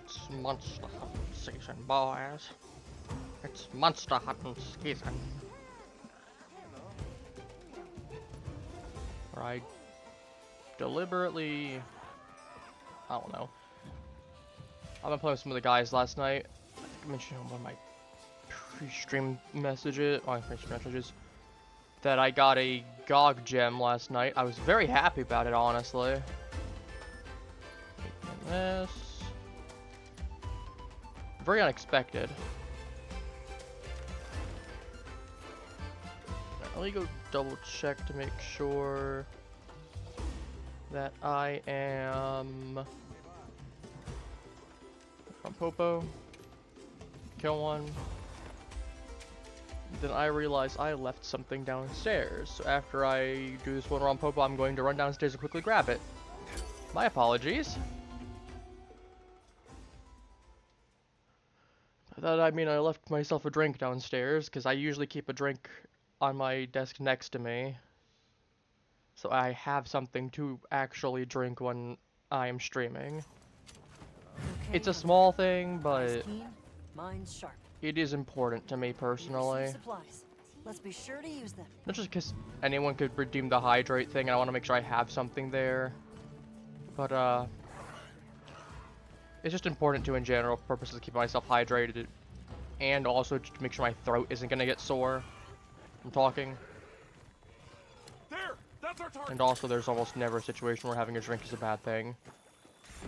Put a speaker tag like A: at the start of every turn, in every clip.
A: It's monster hunting season, boys. It's monster hunting season. Where I deliberately, I don't know. I've been playing with some of the guys last night. I think I mentioned in one of my pre-stream messages, that I got a GOG gem last night. I was very happy about it, honestly. And this. Very unexpected. Let me go double check to make sure that I am Rompopos. Kill one. Then I realize I left something downstairs. So after I do this one Rompopos, I'm going to run downstairs and quickly grab it. My apologies. I mean I left myself a drink downstairs, because I usually keep a drink on my desk next to me. So I have something to actually drink when I am streaming. Okay, it's a small thing, but it is important to me personally.
B: Let's be sure to use them.
A: Not just because anyone could redeem the hydrate thing, and I want to make sure I have something there. But it's just important to, in general, for purposes of keeping myself hydrated, and also to make sure my throat isn't gonna get sore from talking.
C: There, that's our target.
A: And also, there's almost never a situation where having a drink is a bad thing.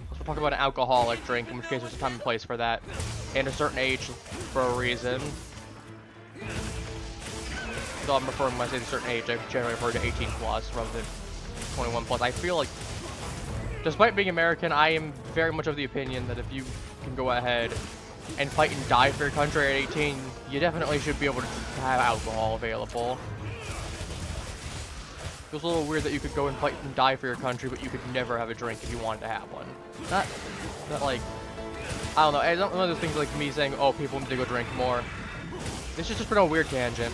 A: Let's talk about an alcoholic drink, in which case there's a time and place for that, and a certain age for a reason. Though I'm referring when I say a certain age, I generally refer to 18 plus rather than 21 plus. I feel like, despite being American, I am very much of the opinion that if you can go ahead and fight and die for your country at 18, you definitely should be able to have alcohol available. It was a little weird that you could go and fight and die for your country, but you could never have a drink if you wanted to have one. Not like, I don't know, it's not one of those things like me saying, oh, people need to go drink more. This is just been a weird tangent.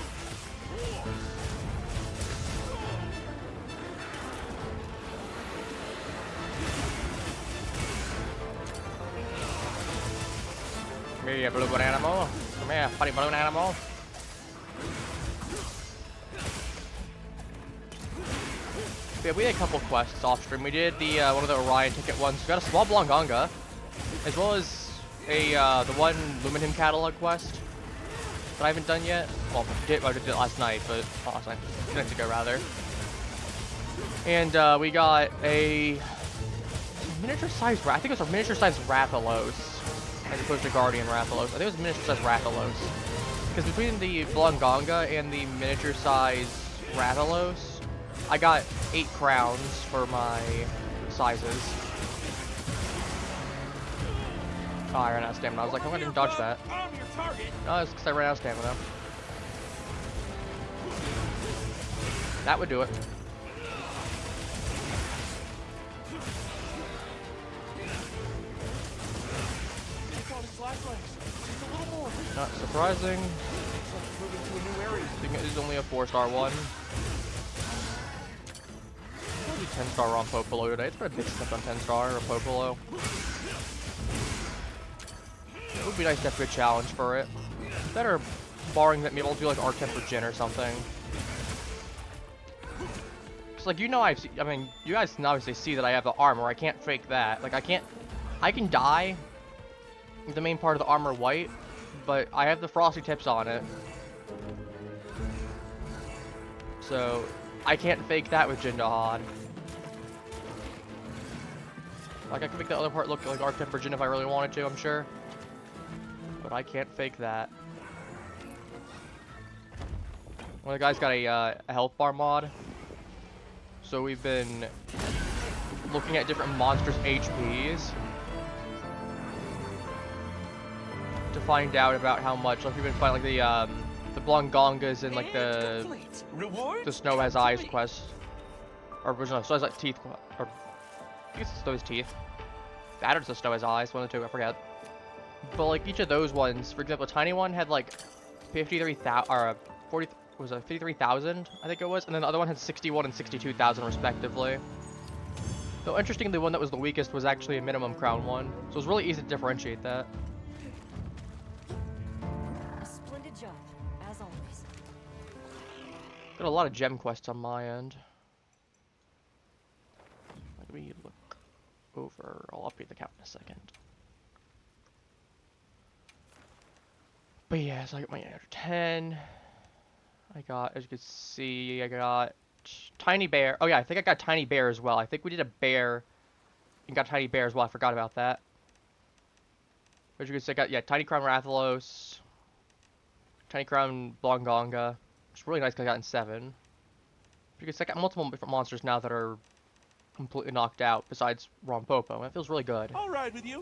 A: Come here, balloon animal. Come here, funny balloon animal. Yeah, we had a couple quests off stream. We did the one of the Orion ticket ones. We got a small Blonganga, as well as a the one Luminhim catalog quest that I haven't done yet. Well, I did it last night, but last night, 2 nights ago rather. And we got a miniature-sized. I think it was a miniature-sized Rathalos, as opposed to Guardian Rathalos. I think it was miniature-sized Rathalos, because between the Blonganga and the miniature-sized Rathalos, I got 8 crowns for my sizes. Oh, I ran out of stamina. I was like, oh, I didn't dodge that. No, it's because I ran out of stamina. That would do it. Not surprising. It is only a 4-star one. 10-star Rompopos today. It's been a big step on 10-star Rompopos. It would be nice to have a good challenge for it. Better, barring that maybe I'll do like Arc-Temper Gin or something. Cause like, you know, I mean, you guys can obviously see that I have the armor. I can't fake that. Like, I can dye the main part of the armor white, but I have the frosty tips on it. So I can't fake that with Jindahan. Like, I could make the other part look like Arc-Temper Gin if I really wanted to, I'm sure. But I can't fake that. One of the guys got a health bar mod. So we've been looking at different monsters' HPs to find out about how much. Like, we've been fighting like the Blongongas and like the Snow Has Eyes quest. Or no, Snow Has like Teeth, or I guess it's Snow Has Teeth. That or it's the Snow Has Eyes, one of the two, I forget. But like each of those ones, for example, Tiny One had like 53,000 or 40, was it 53,000? I think it was, and then the other one had 61 and 62,000 respectively. Though interestingly, the one that was the weakest was actually a minimum crown one, so it was really easy to differentiate that.
B: A splendid job, as always.
A: Got a lot of gem quests on my end. Let me look over. I'll update the count in a second. But yeah, so I got my 10. I got, as you can see, I got Tiny Bear. Oh yeah, I think I got Tiny Bear as well. I think we did a bear and got Tiny Bear as well. I forgot about that. As you can see, I got, yeah, Tiny Crown Rathalos, Tiny Crown Blongonga. It's really nice because I got in 7. Because I got multiple different monsters now that are completely knocked out besides Rompopo. That feels really good.
C: I'll ride with you.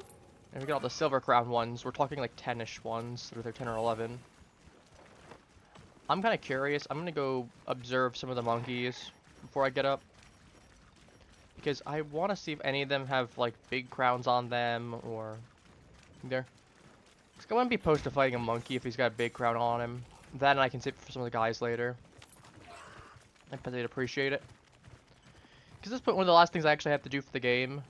A: And we got all the Silver Crown ones. We're talking like 10-ish ones, or they're 10 or 11. I'm kind of curious. I'm going to go observe some of the monkeys before I get up. Because I want to see if any of them have like big crowns on them or... There. I want to be opposed to fighting a monkey if he's got a big crown on him. Then I can save it for some of the guys later. I bet they'd appreciate it. Because at this point, one of the last things I actually have to do for the game,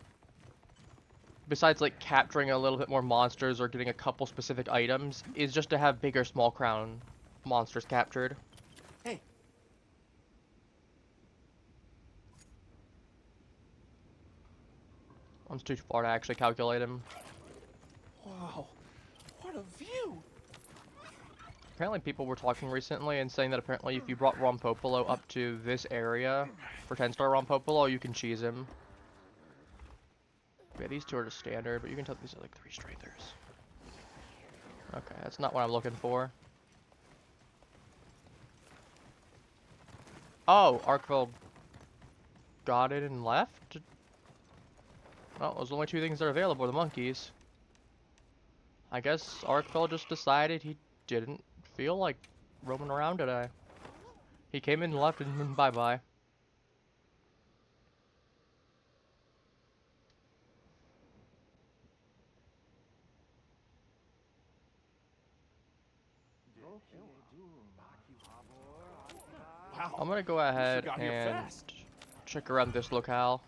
A: besides like capturing a little bit more monsters or getting a couple specific items, is just to have bigger small crown monsters captured.
C: Hey.
A: One's too far to actually calculate him.
C: Wow. What a view.
A: Apparently people were talking recently and saying that apparently if you brought Rompopolo up to this area for 10-star Rompopolo, you can cheese him. Yeah, these two are just standard, but you can tell these are like 3 strathers. Okay, that's not what I'm looking for. Oh, Arkville got it and left? Well, those are the only 2 things that are available, the monkeys. I guess Arkville just decided he didn't feel like roaming around today. He came in and left and bye-bye.
C: Wow.
A: I'm gonna go ahead and check around this locale.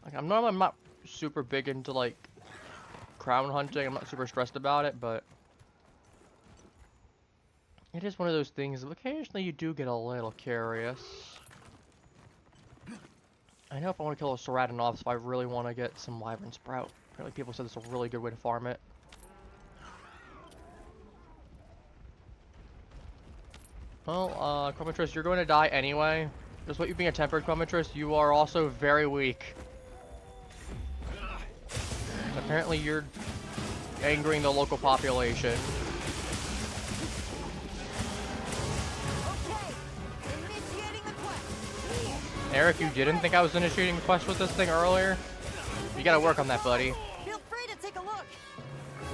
A: Like, I'm not super big into like crown hunting. I'm not super stressed about it, but it is one of those things that occasionally you do get a little curious. I know if I want to kill a Seratonops, if I really want to get some Wyvern Sprout. Apparently people said it's a really good way to farm it. Well, Chromatrus, you're going to die anyway. Despite you being a tempered Chromatrus, you are also very weak. Apparently you're angering the local population. Eric, you didn't think I was initiating the quest with this thing earlier? You gotta work on that, buddy.
B: Feel free to take a look.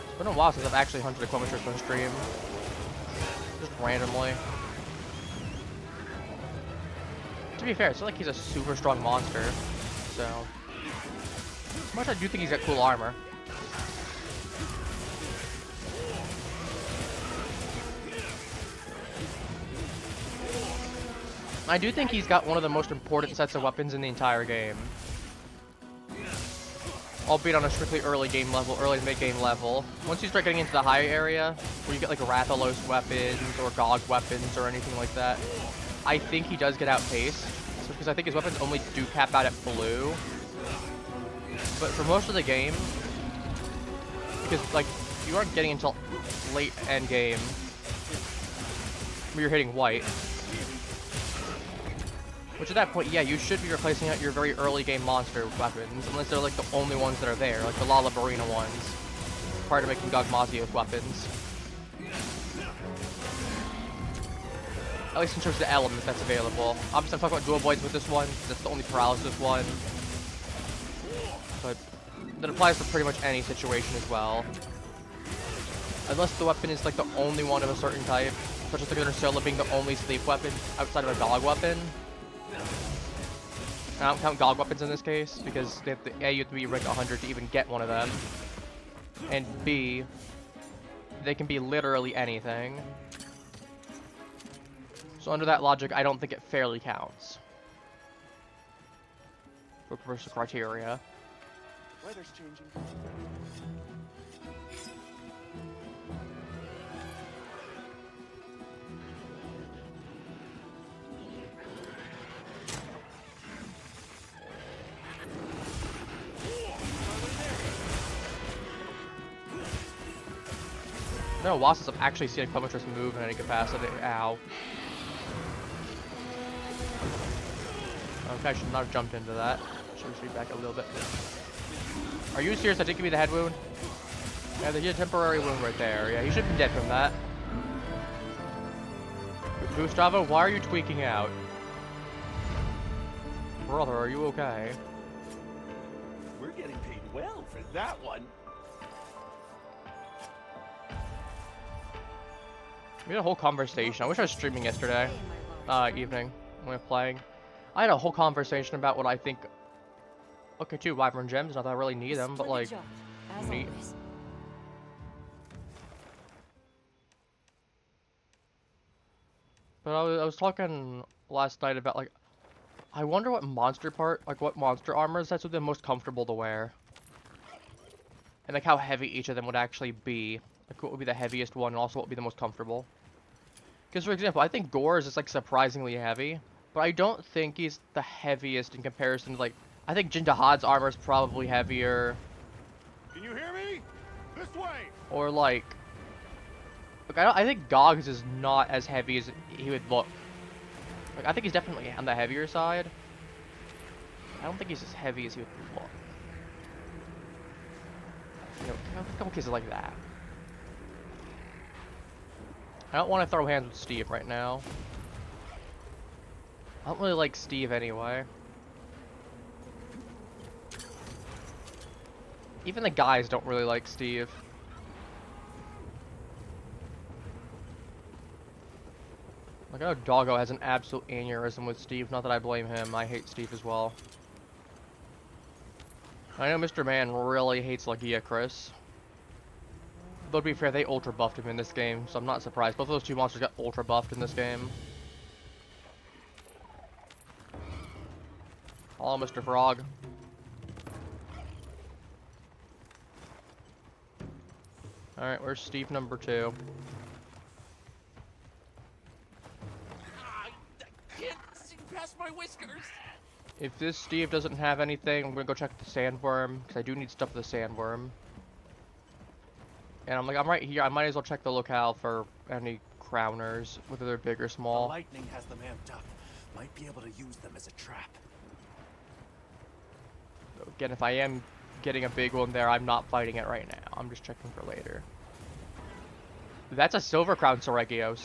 A: It's been a while since I've actually hunted a Chromatrus on stream. Just randomly. To be fair, it's not like he's a super strong monster, so... Much I do think he's got cool armor. I do think he's got one of the most important sets of weapons in the entire game. Albeit on a strictly early game level, early mid-game level. Once you start getting into the higher area, where you get like Rathalos weapons or Gog weapons or anything like that, I think he does get outpaced. So, because I think his weapons only do cap out at blue. But for most of the game, because like you aren't getting until late end game where you're hitting white. Which at that point, yeah, you should be replacing out your very early game monster weapons, unless they're like the only ones that are there, like the Lalabarina ones, prior to making Gogmazios weapons. At least in terms of the elements that's available. Obviously I'm talking about dual blades with this one, that's the only paralysis one. But that applies for pretty much any situation as well. Unless the weapon is like the only one of a certain type, such as the Gunner being the only sleep weapon outside of a dog weapon. I don't count Gog weapons in this case, because they have to, A, you have to be rank 100 to even get one of them. And B, they can be literally anything. So under that logic, I don't think it fairly counts. versus the criteria.
C: Weather's changing.
A: No, Wasps have actually seen a Pumitress move in any capacity. Ow. Okay, I should not have jumped into that. Should retreat back a little bit. Are you serious? I did give you the head wound? Yeah, there's a temporary wound right there. Yeah, you should be dead from that. Gustavo, why are you tweaking out? Brother, are you okay?
C: We're getting paid well for that one.
A: We had a whole conversation. I wish I was streaming yesterday evening when we were playing. I had a whole conversation about what I think. Okay, 2 Wyvern gems. Not that I really need them, but like, neat. But I was talking last night about like, I wonder what monster armors that's the most comfortable to wear, and like how heavy each of them would actually be. Like what would be the heaviest one, and also what would be the most comfortable. Because for example, I think Gore's is like surprisingly heavy, but I don't think he's the heaviest in comparison to like. I think Jindahad's armor is probably heavier.
C: Can you hear me? This way.
A: Or like I think Gogs is not as heavy as he would look. Like I think he's definitely on the heavier side. I don't think he's as heavy as he would look. You know, a couple cases like that. I don't want to throw hands with Steve right now. I don't really like Steve anyway. Even the guys don't really like Steve. Like I know Doggo has an absolute aneurysm with Steve. Not that I blame him. I hate Steve as well. I know Mr. Man really hates Lagia Chris. Though to be fair, they ultra buffed him in this game, so I'm not surprised. Both of those 2 monsters got ultra buffed in this game. Hello, Mr. Frog. Alright, where's Steve number 2?
C: I can't see past my whiskers.
A: If this Steve doesn't have anything, I'm gonna go check the sandworm, because I do need stuff for the sandworm. And I'm like, I'm right here, I might as well check the locale for any crowners, whether they're big or
C: The
A: small.
C: lightning has them amped up. Might be able to use them as a trap.
A: So again, if I am getting a big one there, I'm not fighting it right now. I'm just checking for later. That's a Silver Crown Soregios.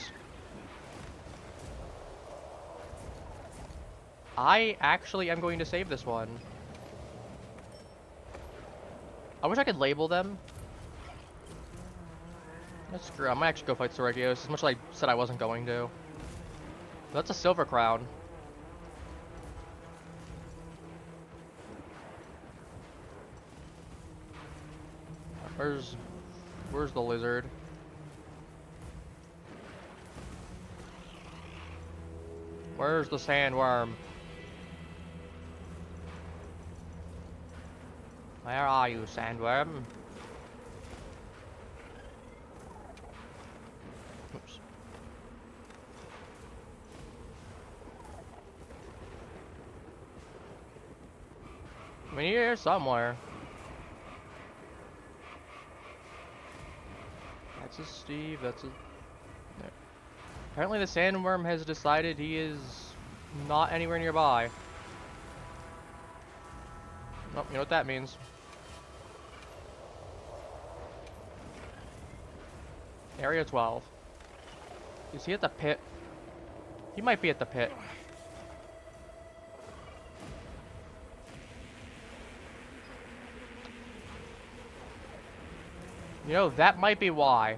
A: I actually am going to save this one. I wish I could label them. Let's screw it. I might actually go fight Soregios, as much as I said I wasn't going to. But that's a Silver Crown. Where's the lizard? Where's the sandworm? Where are you, sandworm? Oops. I mean, you're here somewhere. That's a Steve, that's a... There. Apparently the sandworm has decided he is not anywhere nearby. Nope, you know what that means. Area 12. Is he at the pit? He might be at the pit. You know, that might be why.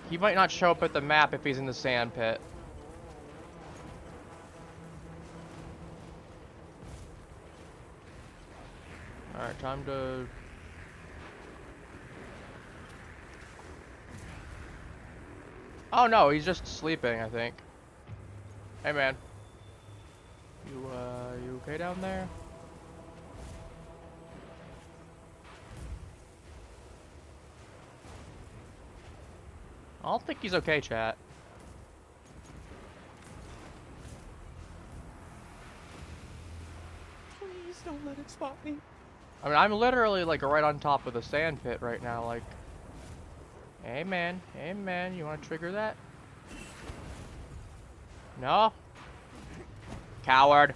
A: He might not show up at the map if he's in the sand pit. Alright, time to... Oh no, he's just sleeping, I think. Hey man. you okay down there? I don't think he's okay, chat.
C: Please don't let it spot me.
A: I mean, I'm literally like right on top of the sand pit right now, like. Hey man, you wanna trigger that? No? Coward.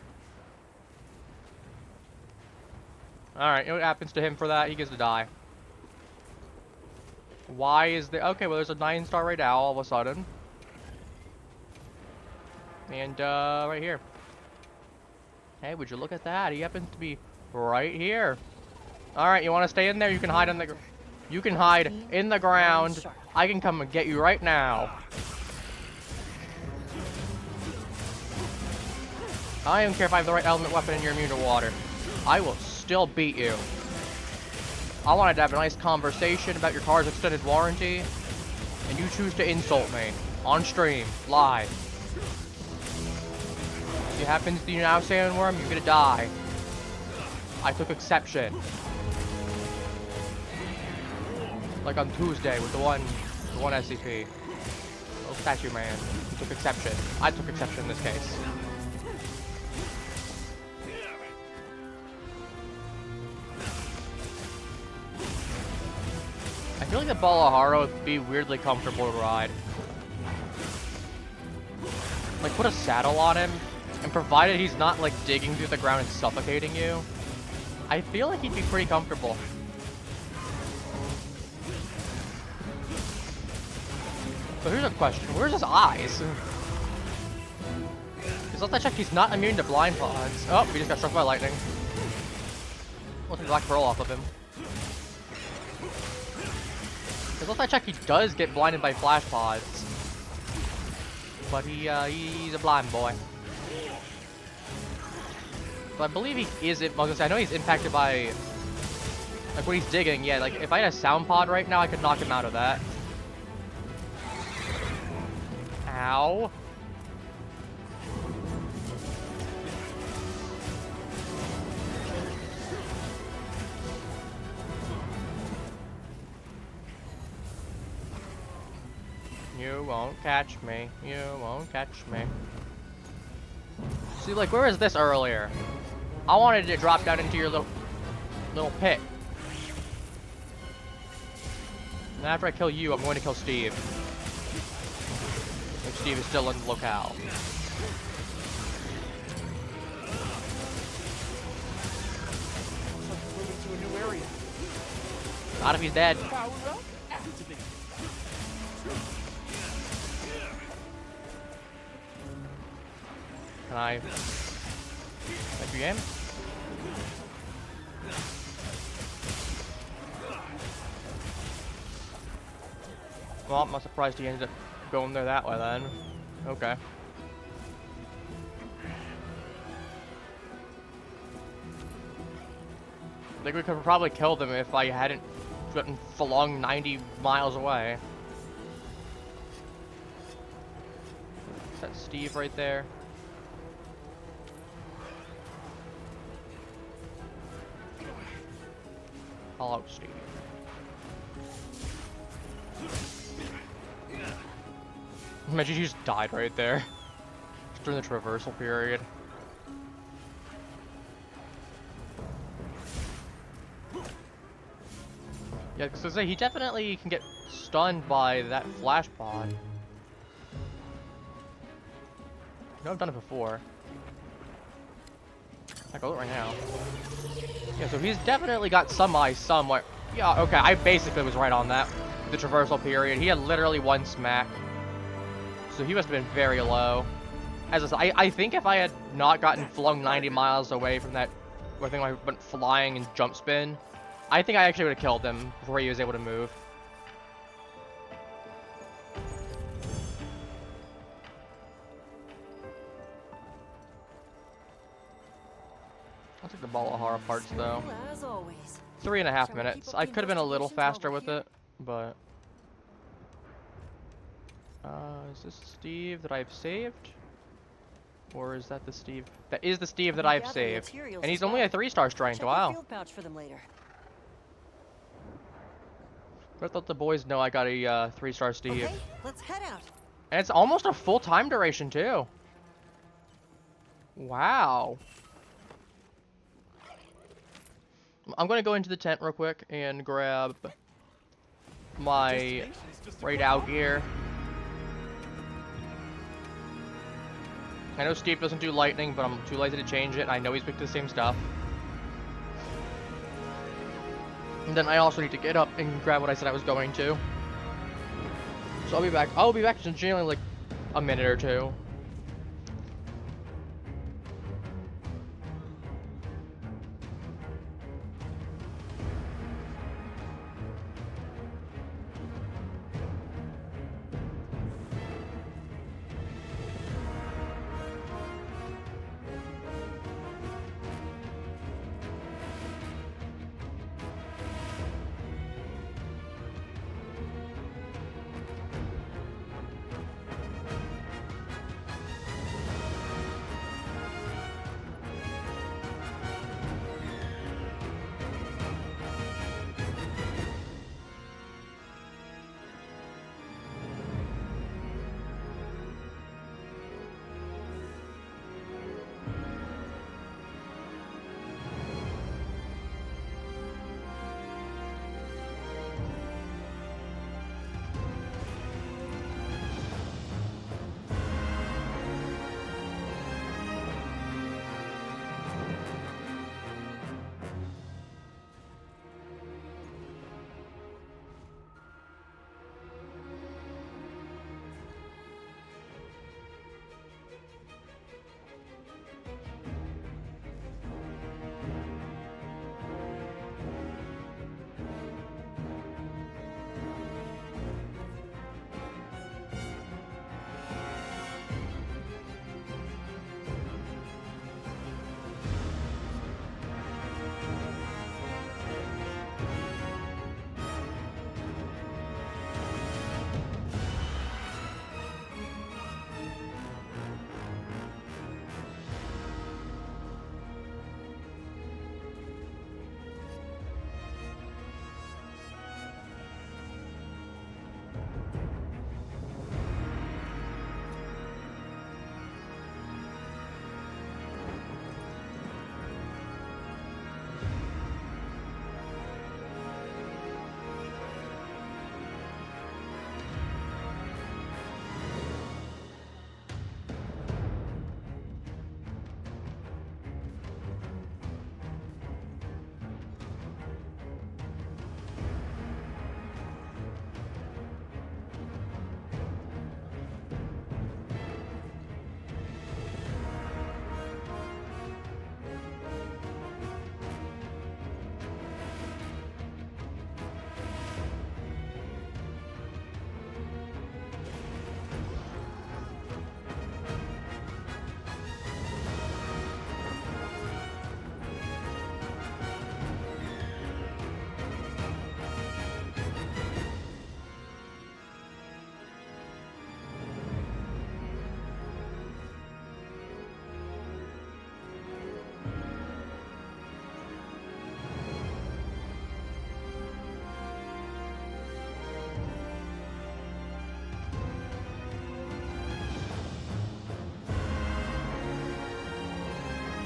A: Alright, you know what happens to him for that? He gets to die. Why is there... Okay, well there's a 9-star right now all of a sudden. And, right here. Hey, would you look at that? He happens to be right here. Alright, you wanna stay in there? You can hide in the... You can hide in the ground. I can come and get you right now. I don't care if I have the right element weapon and you're immune to water. I will still beat you. I wanted to have a nice conversation about your car's extended warranty, and you choose to insult me. On stream. Live. If it happens to you now, Sandworm, you're gonna die. I took exception. Like on Tuesday with the one SCP. Oh, statue man. You took exception. I took exception in this case. I feel like the Balaharo would be weirdly comfortable to ride. Like, put a saddle on him, and provided he's not, like, digging through the ground and suffocating you, I feel like he'd be pretty comfortable. But here's a question. Where's his eyes? Because last I checked, he's not immune to blind pods. Oh, we just got struck by lightning. We'll take Black Pearl off of him. Because last I checked, he does get blinded by flash pods. But he's a blind boy. But I believe he is... I know he's impacted by... Like, when he's digging, yeah, like, if I had a sound pod right now, I could knock him out of that. Ow. You won't catch me. You won't catch me. See, like, where was this earlier? I wanted to drop down into your little pit. And after I kill you, I'm going to kill Steve. If Steve is still in the locale.
C: To a new area.
A: Not if he's dead.
C: Power up. Activate.
A: Can I... Like you game? Well, I'm not surprised he ended up going there that way then. Okay. I think we could have probably killed him if I hadn't gotten flung 90 miles away. Is that Steve right there? Hello, Steve. Imagine you just died right there. Just during the traversal period. Yeah, because he definitely can get stunned by that flash pod. I know I've done it before. I go right now. Yeah, so he's definitely got some eyes somewhere. Yeah, okay, I basically was right on that. The traversal period. He had literally one smack. So he must have been very low. As I think if I had not gotten flung 90 miles away from that, I think I went flying and jump spin, I think I actually would have killed him before he was able to move. I'll take the Balahara parts though.
B: As always.
A: 3.5 minutes. I could have been a little faster with it, but... is this Steve that I've saved? Or is that the Steve? That is the Steve that
B: Be
A: I've
B: gathering
A: saved.
B: materials
A: And he's
B: as
A: only a
B: well.
A: 3-star strength,
B: Check your
A: wow.
B: field pouch for them later.
A: I thought the boys know I got a 3-star Steve.
B: Okay, let's head out.
A: And it's almost a full time duration too. Wow. I'm gonna go into the tent real quick and grab my
C: Destination is just
A: right
C: across
A: out
C: the
A: gear. I know Steve doesn't do lightning, but I'm too lazy to change it. I know he's picked the same stuff. And then I also need to get up and grab what I said I was going to. So I'll be back. I'll be back in generally like a minute or two.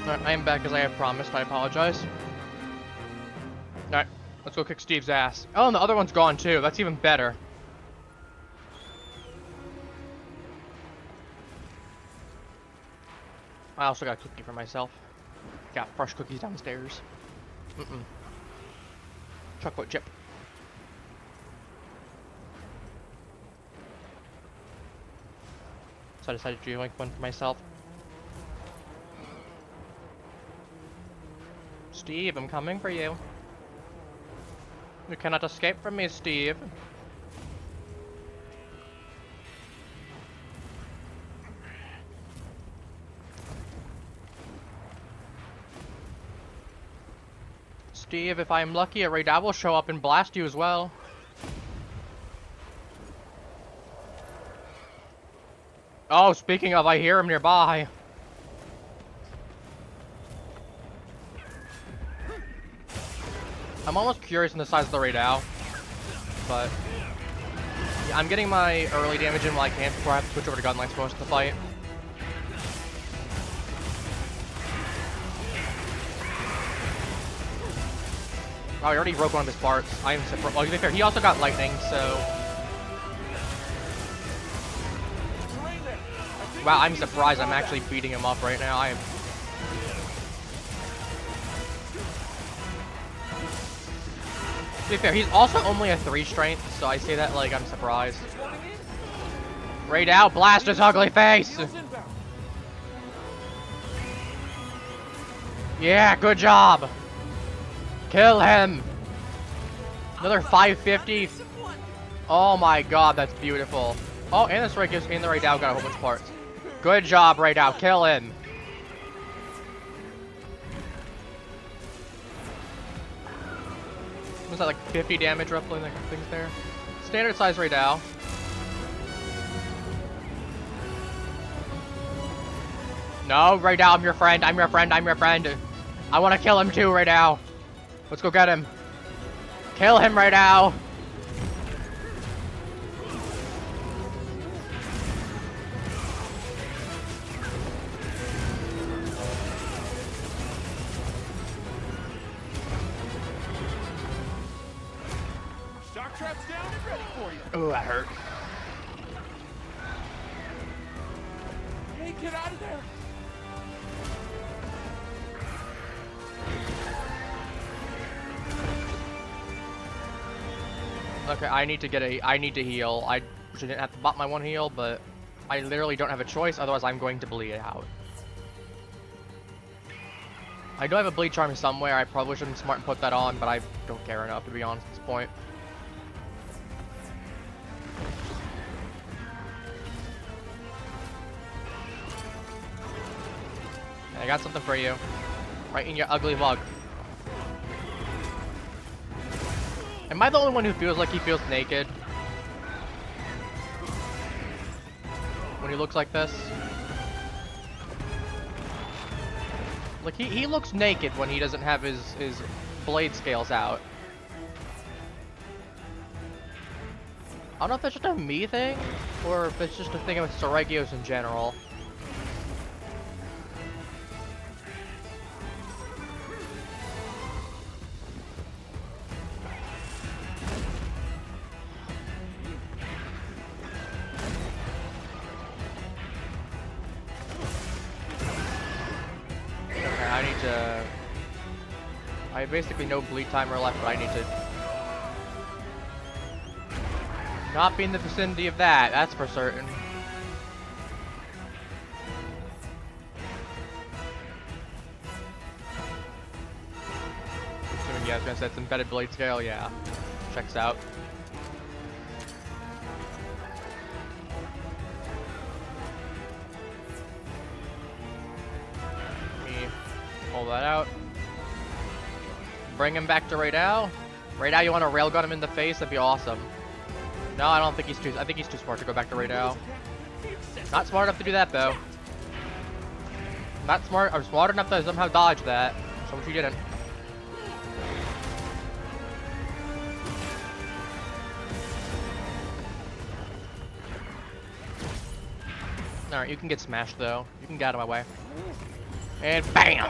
A: Alright, I am back as I have promised. I apologize. Alright, let's go kick Steve's ass. Oh, and the other one's gone too. That's even better. I also got a cookie for myself. Got fresh cookies downstairs. Chocolate chip. So I decided to do like one for myself. Steve, I'm coming for you. You cannot escape from me, Steve. Steve, if I am lucky, a radar will show up and blast you as well. Oh, speaking of, I hear him nearby. I'm almost curious on the size of the raid now, but yeah, I'm getting my early damage in while I can before I have to switch over to gun length most of the fight. Oh, he already broke one of his parts. I am surprised. Well, to be fair, he also got lightning, so. Wow, I'm surprised I'm actually beating him up right now. I am. To be fair, he's also only a 3 strength, so I say that like I'm surprised. Raid out, blast his ugly face! Yeah, good job! Kill him! Another 550. Oh my god, that's beautiful. Oh, and this raid in the raid out got a whole bunch of parts. Good job, raid out. Kill him. Was that like 50 damage roughly? Like things there. Standard size raid out. No, raid out. I'm your friend. I'm your friend. I'm your friend. I want to kill him too, raid out. Let's go get him. Kill him right now.
C: Shock trap's down and ready for you.
A: Oh, that hurt.
C: Hey, get out of there.
A: Okay, I need to heal. I didn't have to bot my 1 heal, but I literally don't have a choice, otherwise I'm going to bleed out. I do have a bleed charm somewhere. I probably should have been smart and put that on, but I don't care enough to be honest at this point. I got something for you. Right in your ugly mug. Am I the only one who feels like he feels naked? When he looks like this? Like, he looks naked when he doesn't have his blade scales out. I don't know if that's just a me thing, or if it's just a thing with Seregios in general. I have basically no bleed timer left, but I need to not be in the vicinity of that, that's for certain. Assuming, yeah, I was gonna say it's embedded blade scale, yeah. Checks out. Pull that out. Bring him back to Raidal. Raidal, you want to railgun him in the face? That'd be awesome. No, I don't think he's too. I think he's too smart to go back to Raidal. Not smart enough to do that though. Not smart. I'm smart enough to somehow dodge that. So much you didn't. All right, you can get smashed though. You can get out of my way. And bam!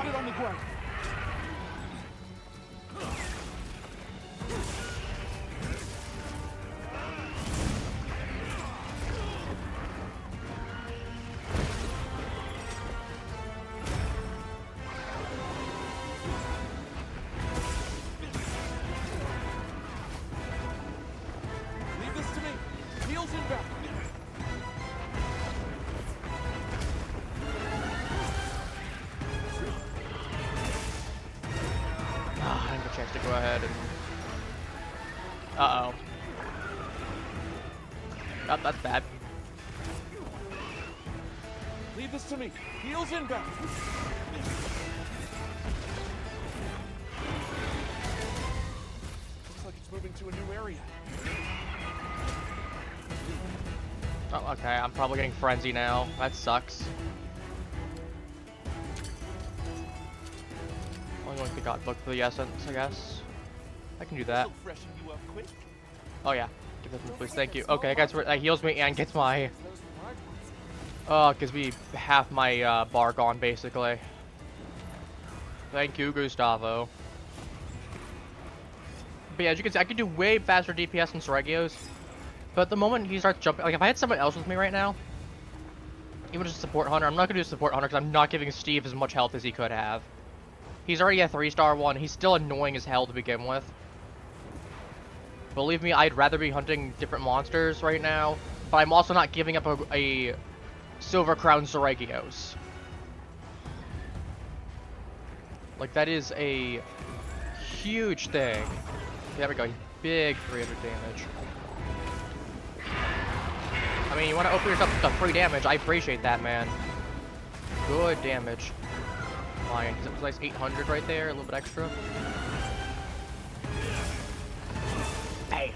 C: Leave this to me. Heels inbound.
A: I have a chance to go ahead and... Uh-oh. Not that's bad.
C: Leave this to me. Heels inbound. Looks like it's moving to a new area.
A: Oh, okay. I'm probably getting frenzy now. That sucks. Only going to God book for the essence, I guess. I can do that.
C: This'll freshen you up quick.
A: Oh yeah. Give that to me, please. Thank you. Okay, that heals me and gets my... gives me half my bar gone, basically. Thank you, Gustavo. But yeah, as you can see, I can do way faster DPS than Seregios. But at the moment he starts jumping, like if I had someone else with me right now, even just a support hunter, I'm not gonna do a support hunter because I'm not giving Steve as much health as he could have. He's already a 3-star one. He's still annoying as hell to begin with. Believe me, I'd rather be hunting different monsters right now, but I'm also not giving up a Silver Crown Seregios. Like, that is a huge thing. There we go. Big 300 damage. I mean, you want to open yourself to free damage. I appreciate that, man. Good damage. Fine. It was nice 800 right there. A little bit extra. Hey.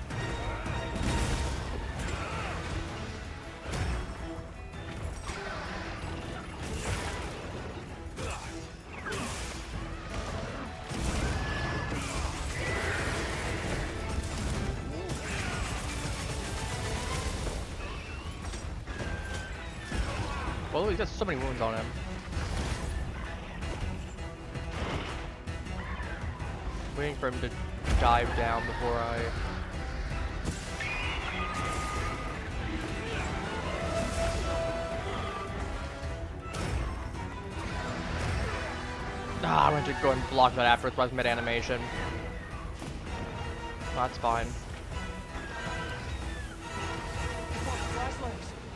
A: Well, he's got so many wounds on him. Waiting for him to dive down before I... I'm going to go and block that after it's mid-animation. That's fine.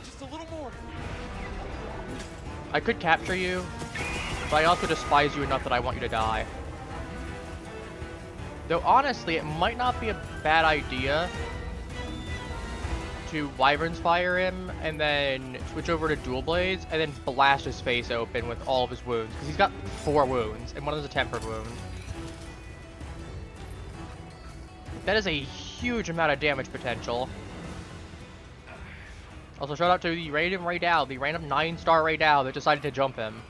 C: Just a little more.
A: I could capture you, but I also despise you enough that I want you to die. Though honestly, it might not be a bad idea to Wyvern's Fire him and then switch over to Dual Blades and then blast his face open with all of his wounds. Because he's got 4 wounds, and one of them's a tempered wound. That is a huge amount of damage potential. Also, shout out to the random Raydal, the random 9-star Raydal that decided to jump him.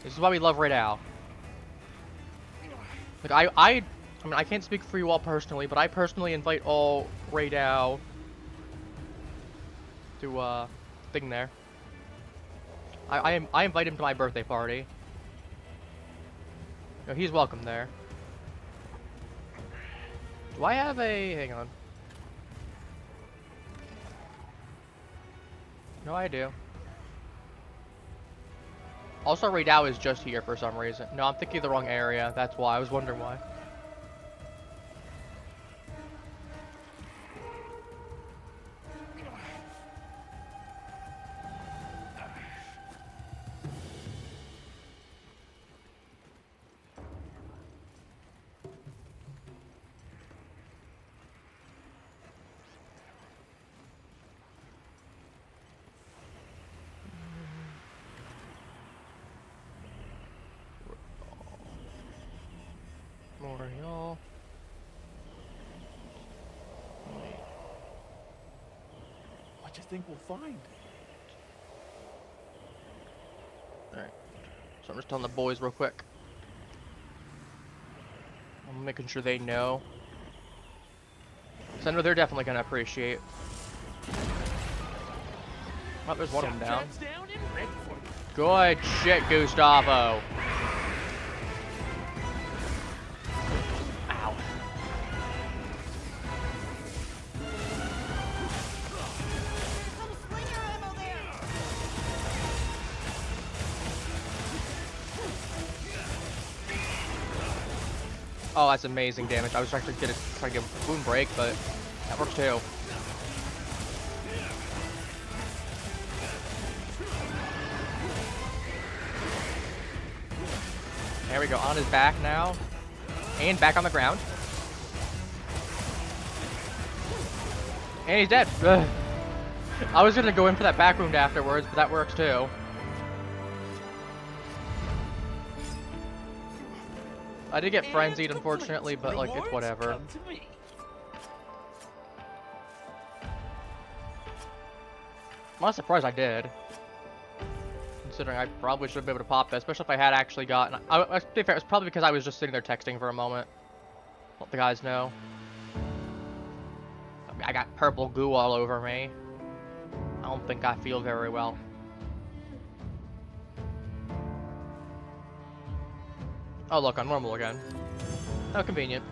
A: This is why we love Raydal. Like, I mean, I can't speak for you all personally, but I personally invite all Raydal to, thing there. I invite him to my birthday party. No, he's welcome there. Do I have a... hang on. No, I do. Also, Raydal is just here for some reason. No, I'm thinking of the wrong area. That's why. I was wondering why. Memorial.
C: What do you think we'll find?
A: Alright. So I'm just telling the boys real quick. I'm making sure they know. So I know they're definitely going to appreciate. Oh, there's one of them down. Good shit, Gustavo. Ow. Oh, that's amazing damage. I was actually trying to get a wound break, but that works too. There we go, on his back now. And back on the ground. And he's dead. Ugh. I was gonna go in for that back wound afterwards, but that works too. I did get frenzied, unfortunately, but like, it's whatever. I'm not surprised I did. Considering I probably should have been able to pop that, especially if I had actually gotten... to be fair, it's probably because I was just sitting there texting for a moment. Let the guys know. I mean, I got purple goo all over me. I don't think I feel very well. Oh look, I'm normal again. How convenient.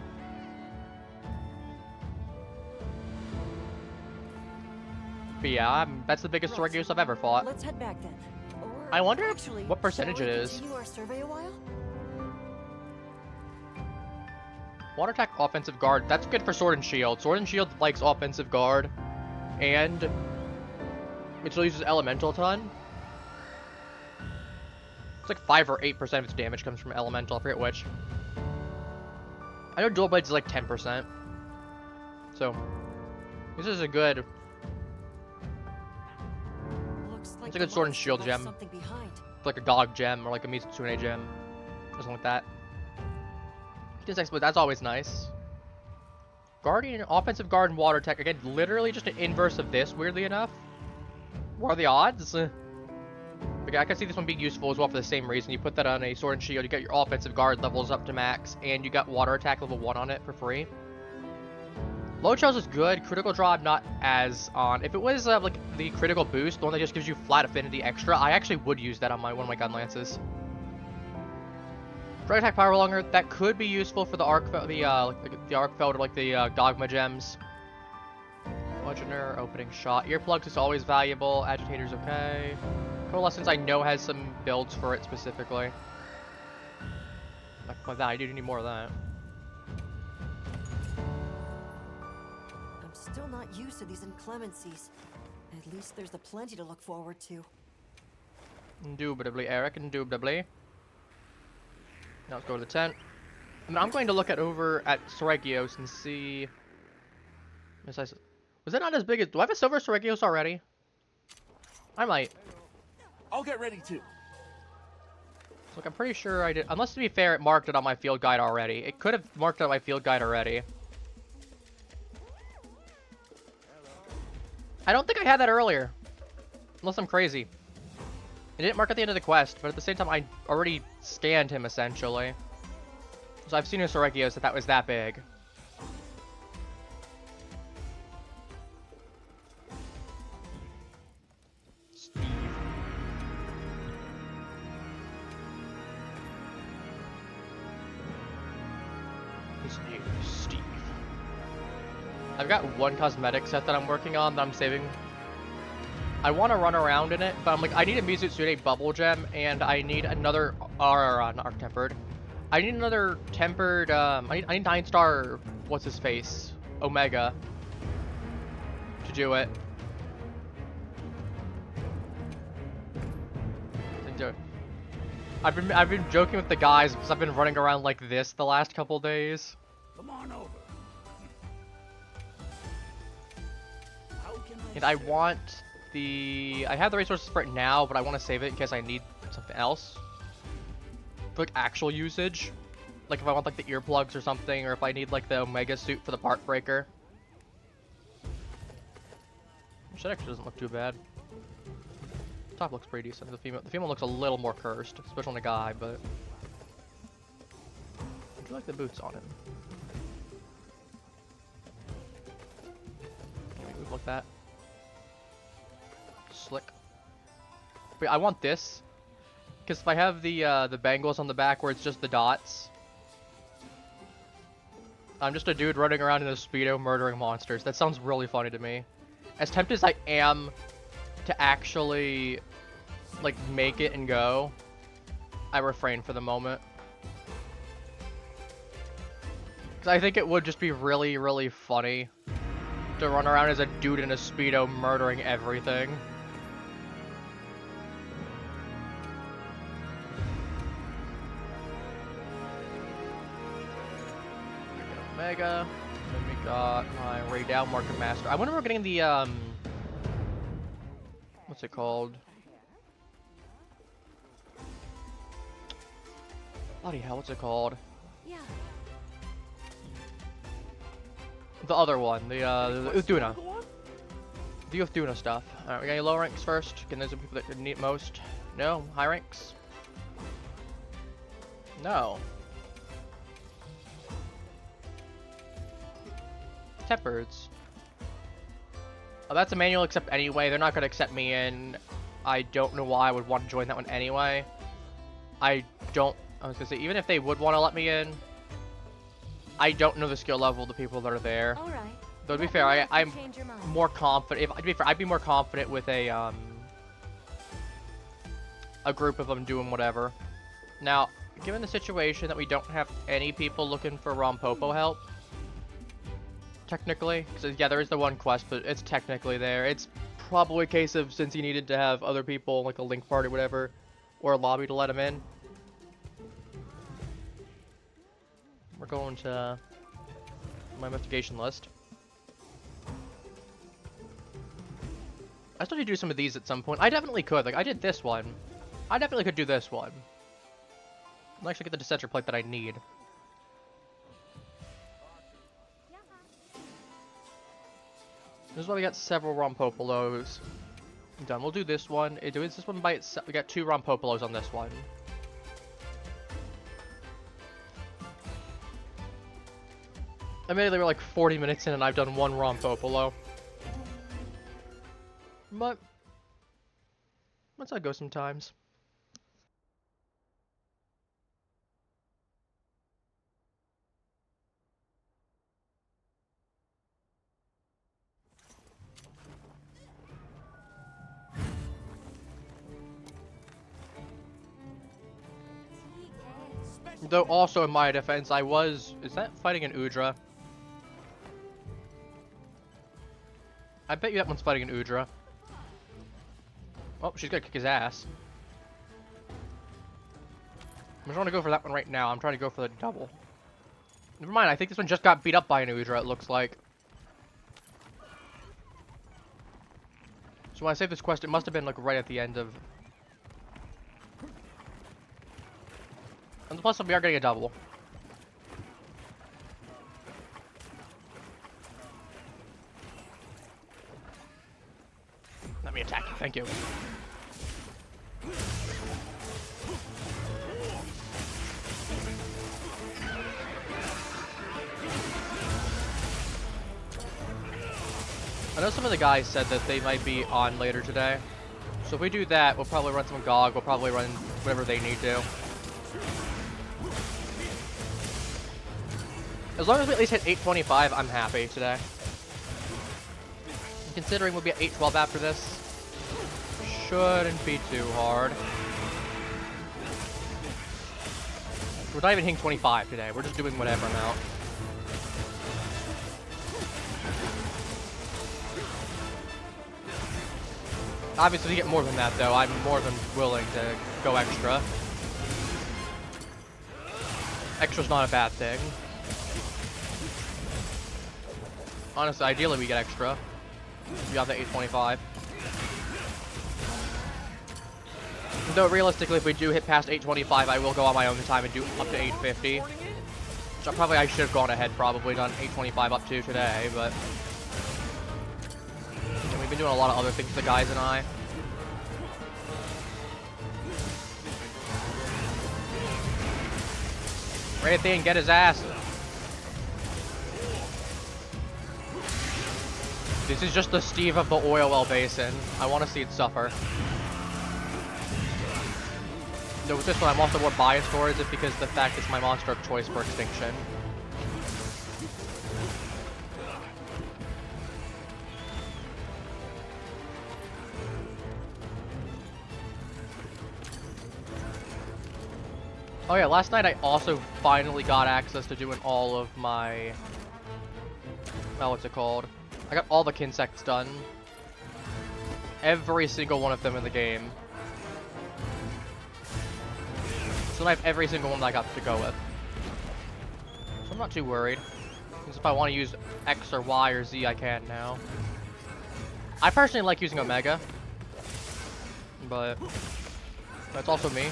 A: But yeah, that's the biggest sword use I've ever fought.
B: Let's head back then. Or
A: I wonder
B: actually,
A: what percentage
B: shall
A: it
B: we
A: is.
B: continue our survey a while?
A: Water attack, offensive guard. That's good for sword and shield. Sword and shield likes offensive guard, and it still uses elemental a ton. It's like 5 or 8% of its damage comes from elemental. I forget which. I know dual blades is like 10%. So this is a good.
B: Looks like
A: It's a good sword and shield gem.
B: something behind.
A: Like a dog gem or like a Mitsune gem. Something like that. Kinsect Glaive, that's always nice. Guardian, offensive guard, and water tech. Again, literally just an inverse of this, weirdly enough. What are the odds? Okay, I can see this one being useful as well for the same reason. You put that on a sword and shield, you get your offensive guard levels up to max, and you got water attack level 1 on it for free. Low Charge is good. Critical draw, I'm not as on. If it was like the critical boost, the one that just gives you flat affinity extra, I actually would use that on one of my gun lances. Drag attack power longer, that could be useful for the arc, the arc feld or like the dogma gems. Bludgeoner, opening shot, earplugs is always valuable. Agitator's okay. Coalescence I know has some builds for it specifically. Like that, I do need more of that.
B: I'm still not used to these inclemencies. At least there's plenty to look forward to.
A: Indubitably, Eric, indubitably. Now let's go to the tent. And I'm going to look over at Soregios and see. Was it not as big as? Do I have a silver Soregios already? I might.
C: I'll get ready too.
A: Look, I'm pretty sure I did. Unless, to be fair, it marked it on my field guide already. It could have marked it on my field guide already. I don't think I had that earlier. Unless I'm crazy. It didn't mark at the end of the quest, but at the same time, I already scanned him, essentially. So I've seen in Soregios that was that big. Steve. His name is Steve. I've got one cosmetic set that I'm working on that I'm saving. I want to run around in it, but I'm like, I need a Mitsune bubble gem, and I need another, not arc tempered. I need another tempered, I need 9-star, what's his face, Omega, to do it. I've been joking with the guys because I've been running around like this the last couple days.
C: Come on over.
A: And I want I have the resources for it now, but I want to save it in case I need something else. For like actual usage. Like if I want like the earplugs or something, or if I need like the Omega suit for the part breaker. Which that actually doesn't look too bad. The top looks pretty decent. The female looks a little more cursed, especially on the guy, but I do like the boots on him. Can we move like that? Slick. Wait, I want this because if I have the bangles on the back where it's just the dots, I'm just a dude running around in a Speedo murdering monsters. That sounds really funny to me. As tempted as I am to actually like make it and go, I refrain for the moment. Because I think it would just be really, really funny to run around as a dude in a Speedo murdering everything. Omega, and then we got my Ray Down Market Master. I wonder if we're getting the, what's it called? Bloody hell, what's it called?
B: Yeah.
A: The other one, the Uthuna. The Uthuna stuff. Alright, we got any low ranks first? Can those are people that need most? No? High ranks? No. Tempereds. Oh, that's a manual accept anyway. They're not going to accept me in. I don't know why I would want to join that one anyway. I was going to say, even if they would want to let me in, I don't know the skill level of the people that are there.
D: All right.
A: Though to be fair, I'm more confident. To be fair, I'd be more confident with a group of them doing whatever. Now, given the situation that we don't have any people looking for Rompopo help, technically, because yeah, there is the one quest, but it's technically there. It's probably a case of since he needed to have other people, like a link party or whatever, or a lobby to let him in. We're going to my investigation list. I still need to do some of these at some point. I definitely could. Like, I did this one. I definitely could do this one. I'll actually get the dissenter plate that I need. This is why we got several Rompopolos done. We'll do this one. It is this one by itself. We got 2 Rompopolos on this one. Admittedly, we're like 40 minutes in and I've done 1 Rompopolo. But that's how it goes sometimes. Though also in my defense, is that fighting an Udra? I bet you that one's fighting an Udra. Oh, she's gonna kick his ass. I just want to go for that one right now. I'm trying to go for the double. Never mind, I think this one just got beat up by an Udra, it looks like. So when I saved this quest, it must have been like right at the end of... And plus, we are getting a double. Let me attack you, thank you. I know some of the guys said that they might be on later today. So if we do that, we'll probably run some GOG, we'll probably run whatever they need to. As long as we at least hit 825, I'm happy today. And considering we'll be at 812 after this, shouldn't be too hard. We're not even hitting 25 today, we're just doing whatever amount. Obviously, to get more than that, though, I'm more than willing to go extra. Extra's not a bad thing. Honestly, ideally we get extra. Beyond the 825. Though realistically, if we do hit past 825, I will go on my own time and do up to 850. Which I should have gone ahead, probably done 825 up to today, but... And we've been doing a lot of other things, the guys and I. Rathian, get his ass! This is just the Steve of the oil well basin. I want to see it suffer. Though with this one, I'm also more biased towards it because the fact it's my monster of choice for extinction. Oh yeah, last night I also finally got access to doing all of my... Oh, what's it called? I got all the Kinsects done. Every single one of them in the game. So I have every single one that I got to go with. So I'm not too worried. Because if I want to use X or Y or Z, I can now. I personally like using Omega. But that's also me.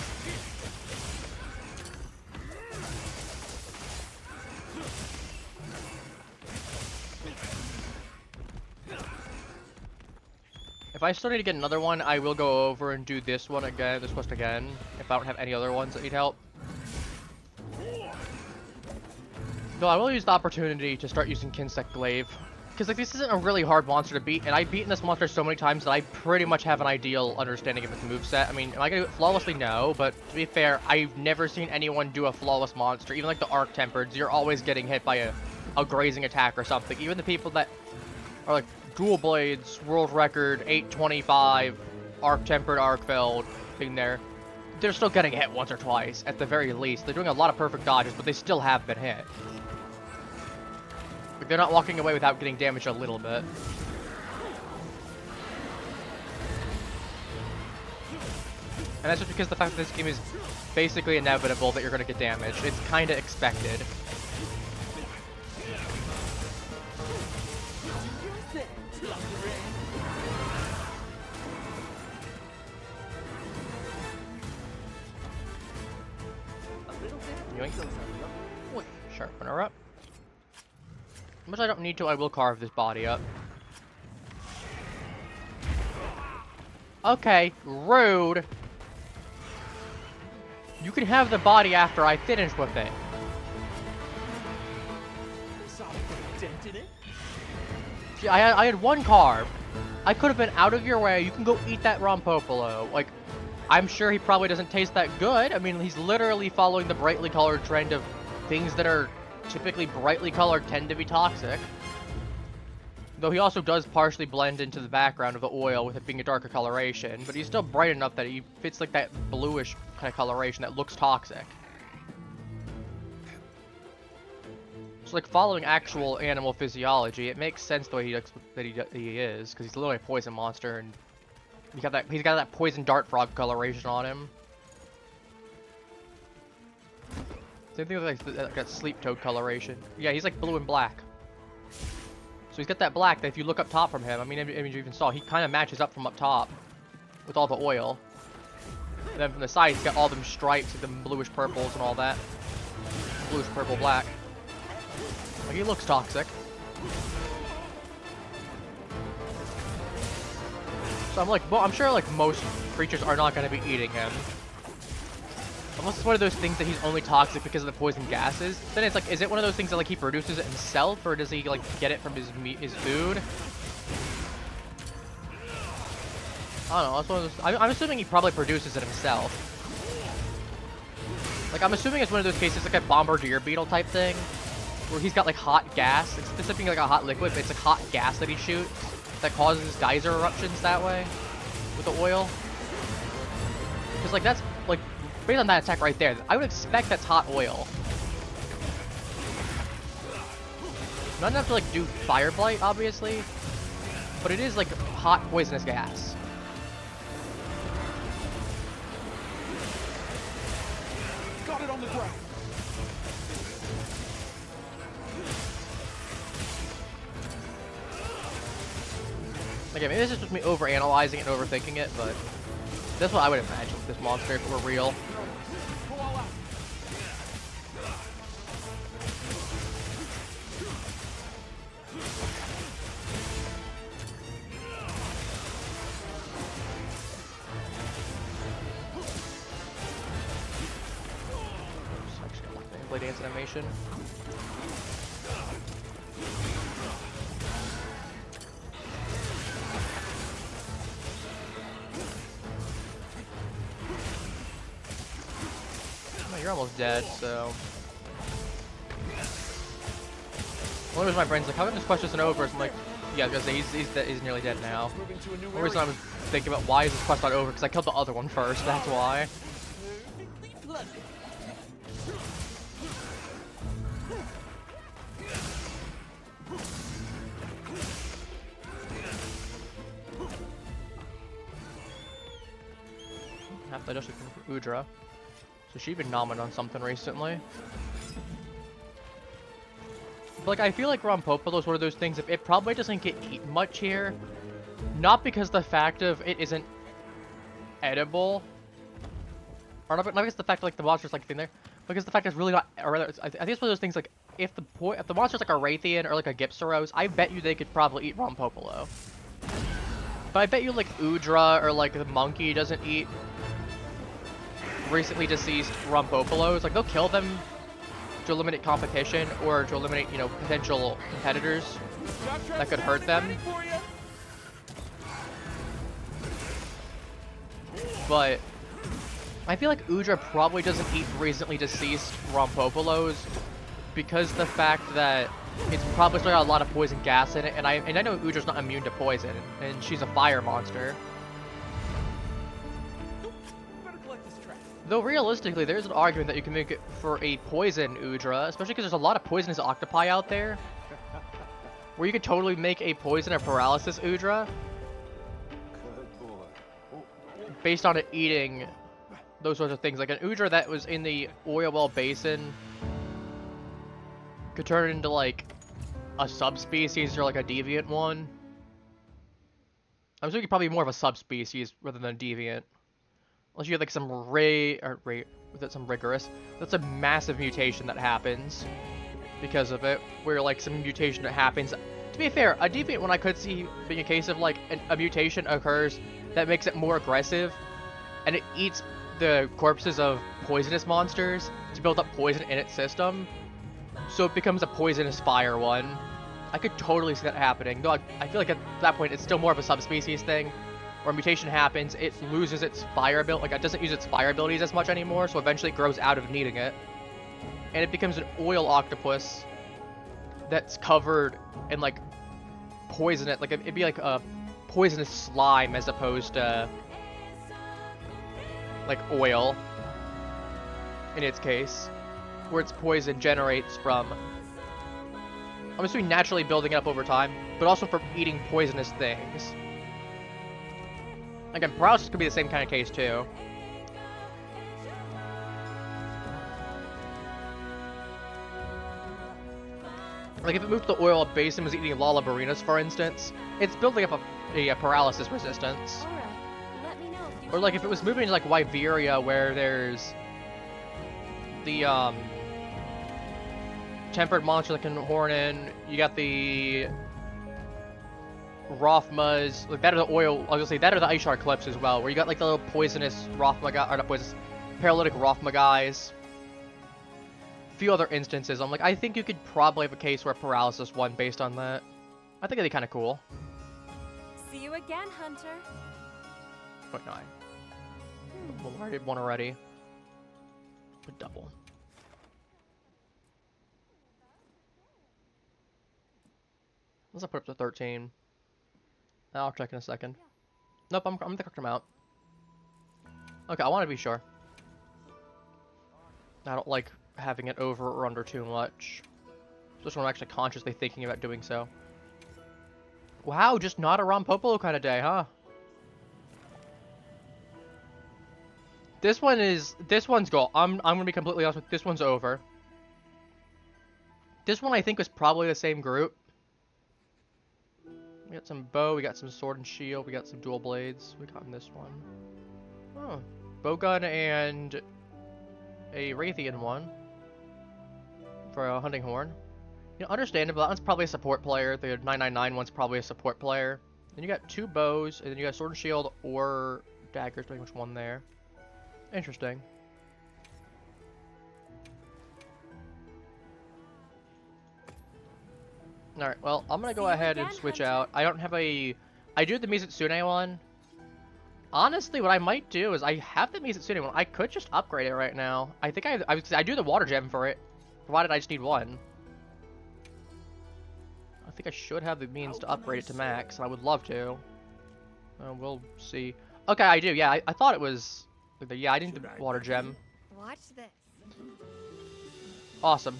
A: If I still need to get another one, I will go over and do this one again, this quest again, if I don't have any other ones that need help. Though I will use the opportunity to start using Kinsect Glaive. Because like this isn't a really hard monster to beat, and I've beaten this monster so many times that I pretty much have an ideal understanding of its moveset. I mean, am I gonna do it flawlessly? No, but to be fair, I've never seen anyone do a flawless monster. Even like the Arc-Tempereds, you're always getting hit by a grazing attack or something. Even the people that are like Dual Blades, World Record, 825, Arc-Tempered, Arc-Filled, thing there, they're still getting hit once or twice, at the very least. They're doing a lot of perfect dodges, but they still have been hit. Like, they're not walking away without getting damaged a little bit. And that's just because the fact that this game is basically inevitable that you're going to get damaged. It's kind of expected. Yoink. Sharpen her up. Much I don't need to, I will carve this body up. Okay, rude. You can have the body after I finish with it. See, I had one carve. I could have been out of your way. You can go eat that Rompopolo. Like, I'm sure he probably doesn't taste that good. I mean, he's literally following the brightly colored trend of things that are typically brightly colored tend to be toxic. Though he also does partially blend into the background of the oil with it being a darker coloration, but he's still bright enough that he fits like that bluish kind of coloration that looks toxic. So like following actual animal physiology, it makes sense the way he is, because he's literally a poison monster, and he's got that poison dart frog coloration on him. Same thing with like that sleep toad coloration. Yeah, he's like blue and black. So he's got that black that if you look up top from him, I mean you even saw, he kind of matches up from up top with all the oil. And then from the side, he's got all them stripes, like them bluish purples and all that. Bluish purple black. Like, he looks toxic. So I'm like, well, I'm sure like most creatures are not going to be eating him. Unless it's one of those things that he's only toxic because of the poison gases. Then it's like, is it one of those things that like he produces it himself, or does he like get it from his food? I don't know. That's one of those. I'm assuming he probably produces it himself. Like, I'm assuming it's one of those cases like a bombardier beetle type thing, where he's got like hot gas. It's specifically like a hot liquid, but it's like hot gas that he shoots that causes geyser eruptions that way with the oil. Because like that's like. Based on that attack right there, I would expect that's hot oil. Not enough to like do fire blight, obviously, but it is like hot poisonous gas.
C: Got it on the ground.
A: Again, maybe this is just me overanalyzing and overthinking it, but that's what I would imagine with this monster if it were real. Play dance animation. You're almost dead, so. One reason my brain's like, how come this quest isn't over? So I'm like, yeah, because he's nearly dead now. One reason I was thinking about why is this quest not over? Because I killed the other one first, that's why. Half the district for Udra. So she's been nominated on something recently. But like, I feel like Rompopolo is one of those things, if it probably doesn't get eaten much here, not because the fact of it isn't edible, or not because the fact like the monster's like thing there, because the fact it's really not, or rather, I think it's one of those things like, if the monster's like a Raytheon or like a Gypsaros, I bet you they could probably eat Rompopolo. But I bet you like Udra or like the monkey doesn't eat recently deceased Rompopolos. Like, they'll kill them to eliminate competition or to eliminate, you know, potential competitors that could hurt them. But I feel like Udra probably doesn't eat recently deceased Rompopolos because the fact that it's probably still got a lot of poison gas in it, and I know Udra's not immune to poison, and she's a fire monster. Though realistically, there's an argument that you can make it for a poison Udra, especially because there's a lot of poisonous octopi out there, where you could totally make a poison or paralysis Udra based on it eating those sorts of things. Like an Udra that was in the oil well basin could turn into like a subspecies or like a deviant one. I'm assuming probably more of a subspecies rather than a deviant. Unless you have like some some rigorous. That's a massive mutation that happens because of it. Where like some mutation that happens. To be fair, a deviant one I could see being a case of like a mutation occurs that makes it more aggressive, and it eats the corpses of poisonous monsters to build up poison in its system. So it becomes a poisonous fire one. I could totally see that happening. Though I feel like at that point it's still more of a subspecies thing. Where a mutation happens, it loses its fire ability, like it doesn't use its fire abilities as much anymore, so eventually it grows out of needing it. And it becomes an oil octopus that's covered in like poison, like it'd be like a poisonous slime as opposed to like oil in its case, where its poison generates from, I'm assuming naturally building it up over time, but also from eating poisonous things. Again, paralysis could be the same kind of case too. Like if it moved to the oil basin, was eating Lollabarinas, for instance, it's building up a paralysis resistance. Or like if it was moving to like Wyveria, where there's the tempered monster that can horn in, you got the Rothmas, like that or the oil, I was gonna say that or the Ice Shard Cliffs as well, where you got like the little poisonous Rothma guy, or not poisonous, paralytic Rothma guys. A few other instances, I'm like, I think you could probably have a case where paralysis won based on that. I think it'd be kind of cool.
D: See you again, Hunter.
A: 0.9. Well, I did one already. But double. Let's put up to 13. I'll check in a second. Nope, I'm gonna correct them out. Okay, I want to be sure. I don't like having it over or under too much. Just when I'm actually consciously thinking about doing so. Wow, just not a Rompopolo kind of day, huh? This one's goal. I'm gonna be completely honest with you, this one's over. This one I think was probably the same group. We got some bow, we got some sword and shield, we got some dual blades. We got in this one. Oh, bowgun and a Raytheon one for a hunting horn. You know, understandable. That one's probably a support player. The 999 one's probably a support player. Then you got two bows, and then you got sword and shield or daggers, depending which one there. Interesting. Alright, well, I'm gonna go ahead and switch out. I don't have a... I do have the Mizutsune one. Honestly, what I might do is I have the Mizutsune one. I could just upgrade it right now. I think I do the water gem for it, provided I just need one. I think I should have the means to upgrade it to max, and I would love to. We'll see. Okay, I do. Yeah, I thought it was... Yeah, I need the water gem.
D: Watch this.
A: Awesome.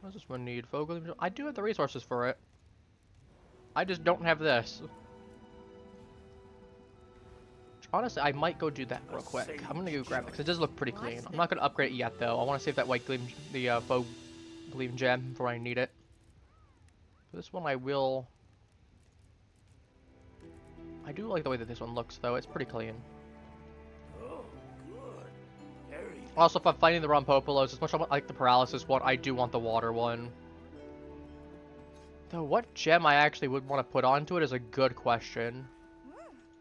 A: What does this one need? Focal? I do have the resources for it. I just don't have this. Honestly, I might go do that real quick. I'm gonna go grab it because it does look pretty clean. I'm not gonna upgrade it yet though. I want to save that white gleam, the faux gleam gem before I need it. For this one, I will. I do like the way that this one looks though. It's pretty clean. Also, if I'm fighting the Rompopolos, as much as I like the paralysis one, I do want the water one. Though, what gem I actually would want to put onto it is a good question.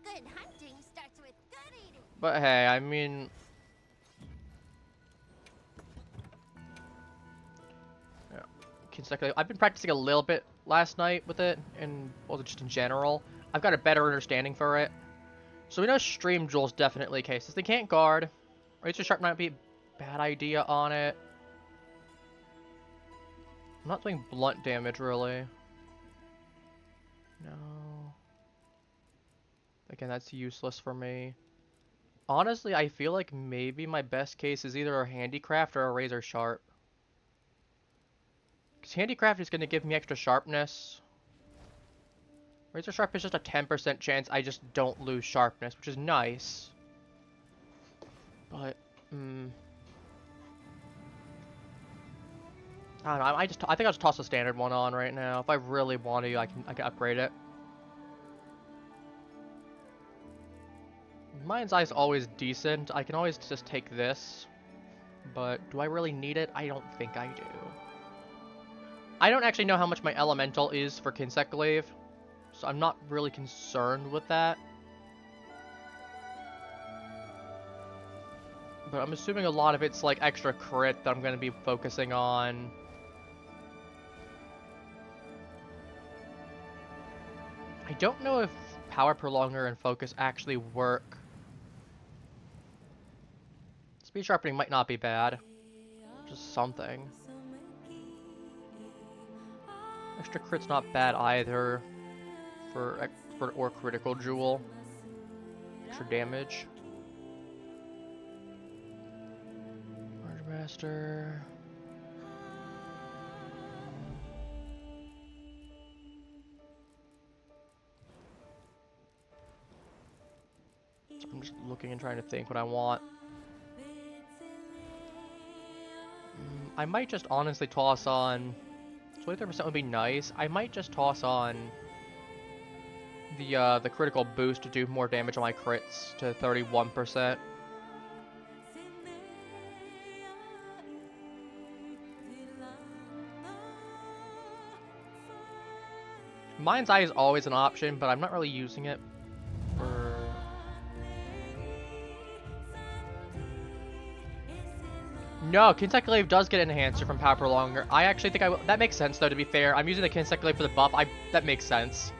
D: Good hunting starts with good eating.
A: But hey, I mean... Kinsect Glaive. I've been practicing a little bit last night with it, and well, just in general. I've got a better understanding for it. So we know Stream Jewel's definitely a case. They can't guard. Razor Sharp might be a bad idea on it. I'm not doing blunt damage, really. No. Again, that's useless for me. Honestly, I feel like maybe my best case is either a Handicraft or a Razor Sharp. Because Handicraft is going to give me extra sharpness. Razor Sharp is just a 10% chance I just don't lose sharpness, which is nice. But, I don't know. I think I'll just toss the standard one on right now. If I really want to, I can upgrade it. Mind's Eye is always decent. I can always just take this. But do I really need it? I don't think I do. I don't actually know how much my elemental is for Kinsect Glaive, so I'm not really concerned with that. But I'm assuming a lot of it's like extra crit that I'm going to be focusing on. I don't know if Power Prolonger and Focus actually work. Speed Sharpening might not be bad. Just something. Extra crit's not bad either for expert or critical jewel. Extra damage. Large Master. So I'm just looking and trying to think what I want. I might just honestly toss on 23% would be nice. I might just toss on the critical boost to do more damage on my crits to 31%. Mind's Eye is always an option, but I'm not really using it for... No, Kinsect Glaive does get Enhancer from Power Prolonger. I actually think that makes sense, though, to be fair. I'm using the Kinsect Glaive for the buff. That makes sense.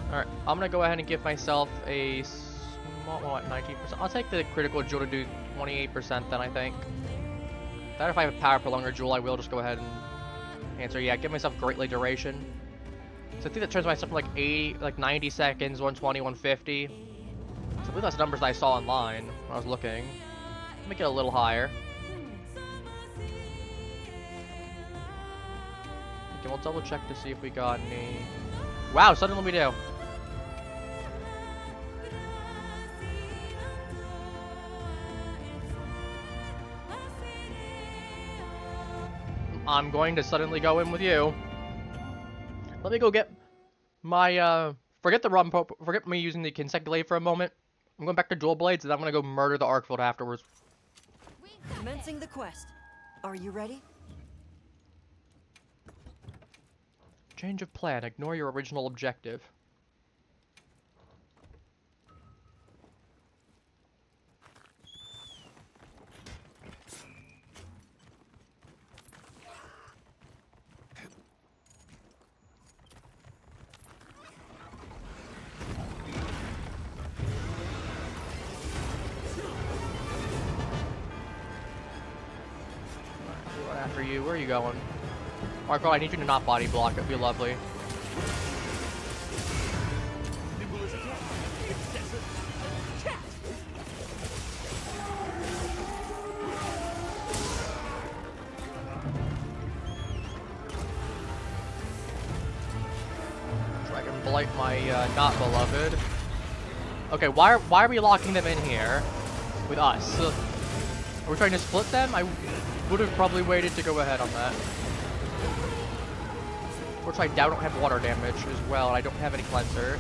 A: Alright, I'm gonna go ahead and give myself a small, what, 19%? I'll take the critical jewel to do 28% then, I think. That if I have a Power Prolonger jewel, I will just go ahead and answer. Yeah, give myself Greatly Duration. So I think that turns myself from like 90 seconds, 120, 150. So I believe that's numbers that I saw online when I was looking. Make it a little higher. Okay, we'll double check to see if we got any... Wow, suddenly we do. I'm going to suddenly go in with you. Let me go get my, forget the Rompopos, forget me using the Kinsect Glaive for a moment. I'm going back to Dual Blades, and I'm going to go murder the Arcfield afterwards.
B: Commencing the quest. Are you ready?
A: Change of plan. Ignore your original objective. After you, where are you going? Marco, I need you to not body block, it'd be lovely. Dragon Blight my not beloved. Okay, why are we locking them in here with us? Are we trying to split them? I would have probably waited to go ahead on that. Which I doubt don't have water damage as well, and I don't have any cleanser.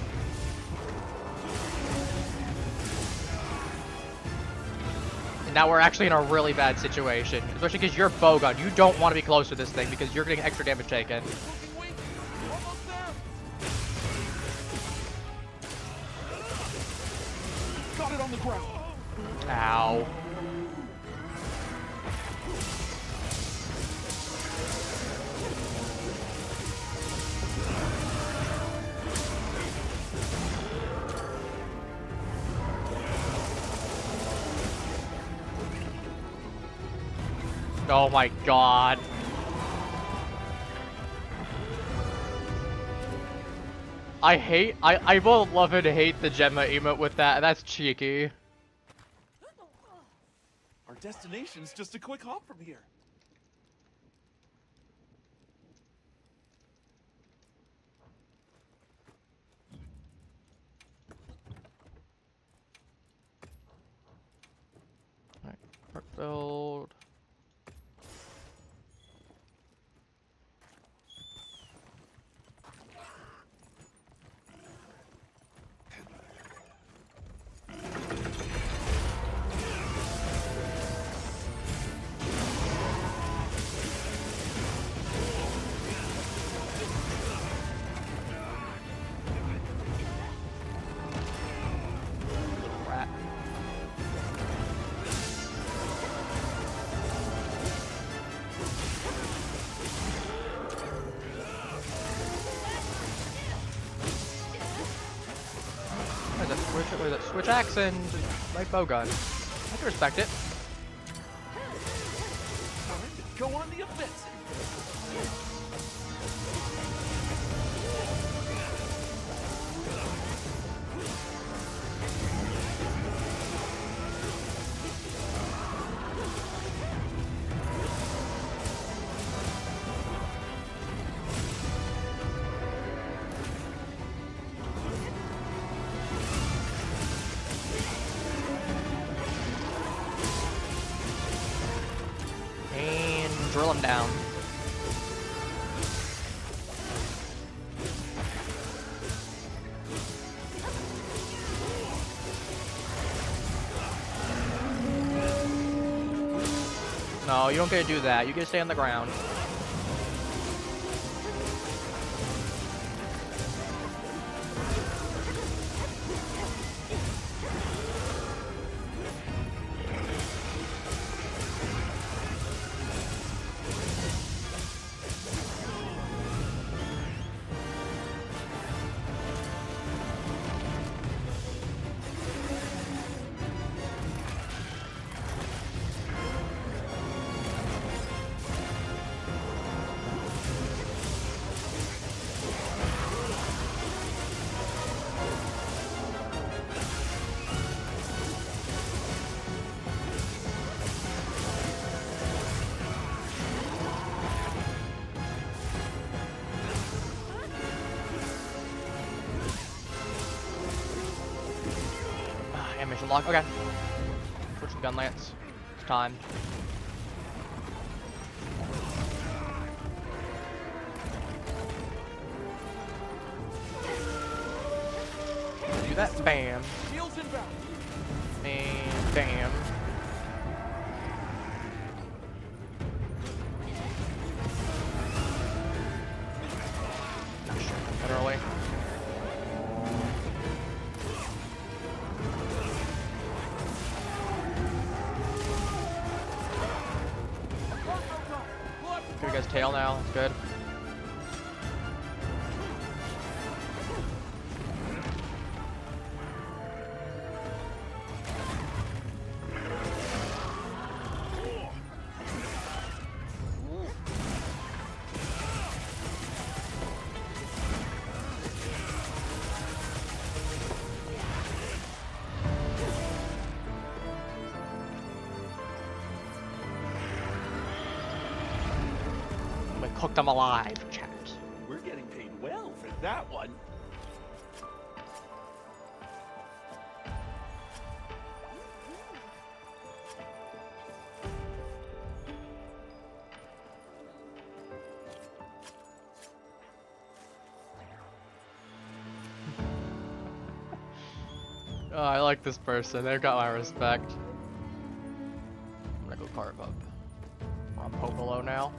A: And now we're actually in a really bad situation. Especially because you're Bowgun. You don't want to be close to this thing because you're getting extra damage taken.
C: Got it on the ground.
A: Ow. Oh my god. I both love and hate the Gemma emote with that. That's cheeky.
C: Our destination's just a quick hop from here.
A: Alright, perk build. Rat. What is that? Switch axe and light bow gun. I can respect it.
C: Time to go on the offensive.
A: And drill him down. No, you don't get to do that. You get to stay on the ground. Animation lock. Okay. Switch the gun lance. It's time. Do that. Bam.
C: Shields inbound.
A: And bam. Literally. Give you guys tail now. That's good. We cooked them alive, chat.
C: We're getting paid well for that one.
A: Oh, I like this person. They've got my respect. I'm gonna go carve up Rompopos now.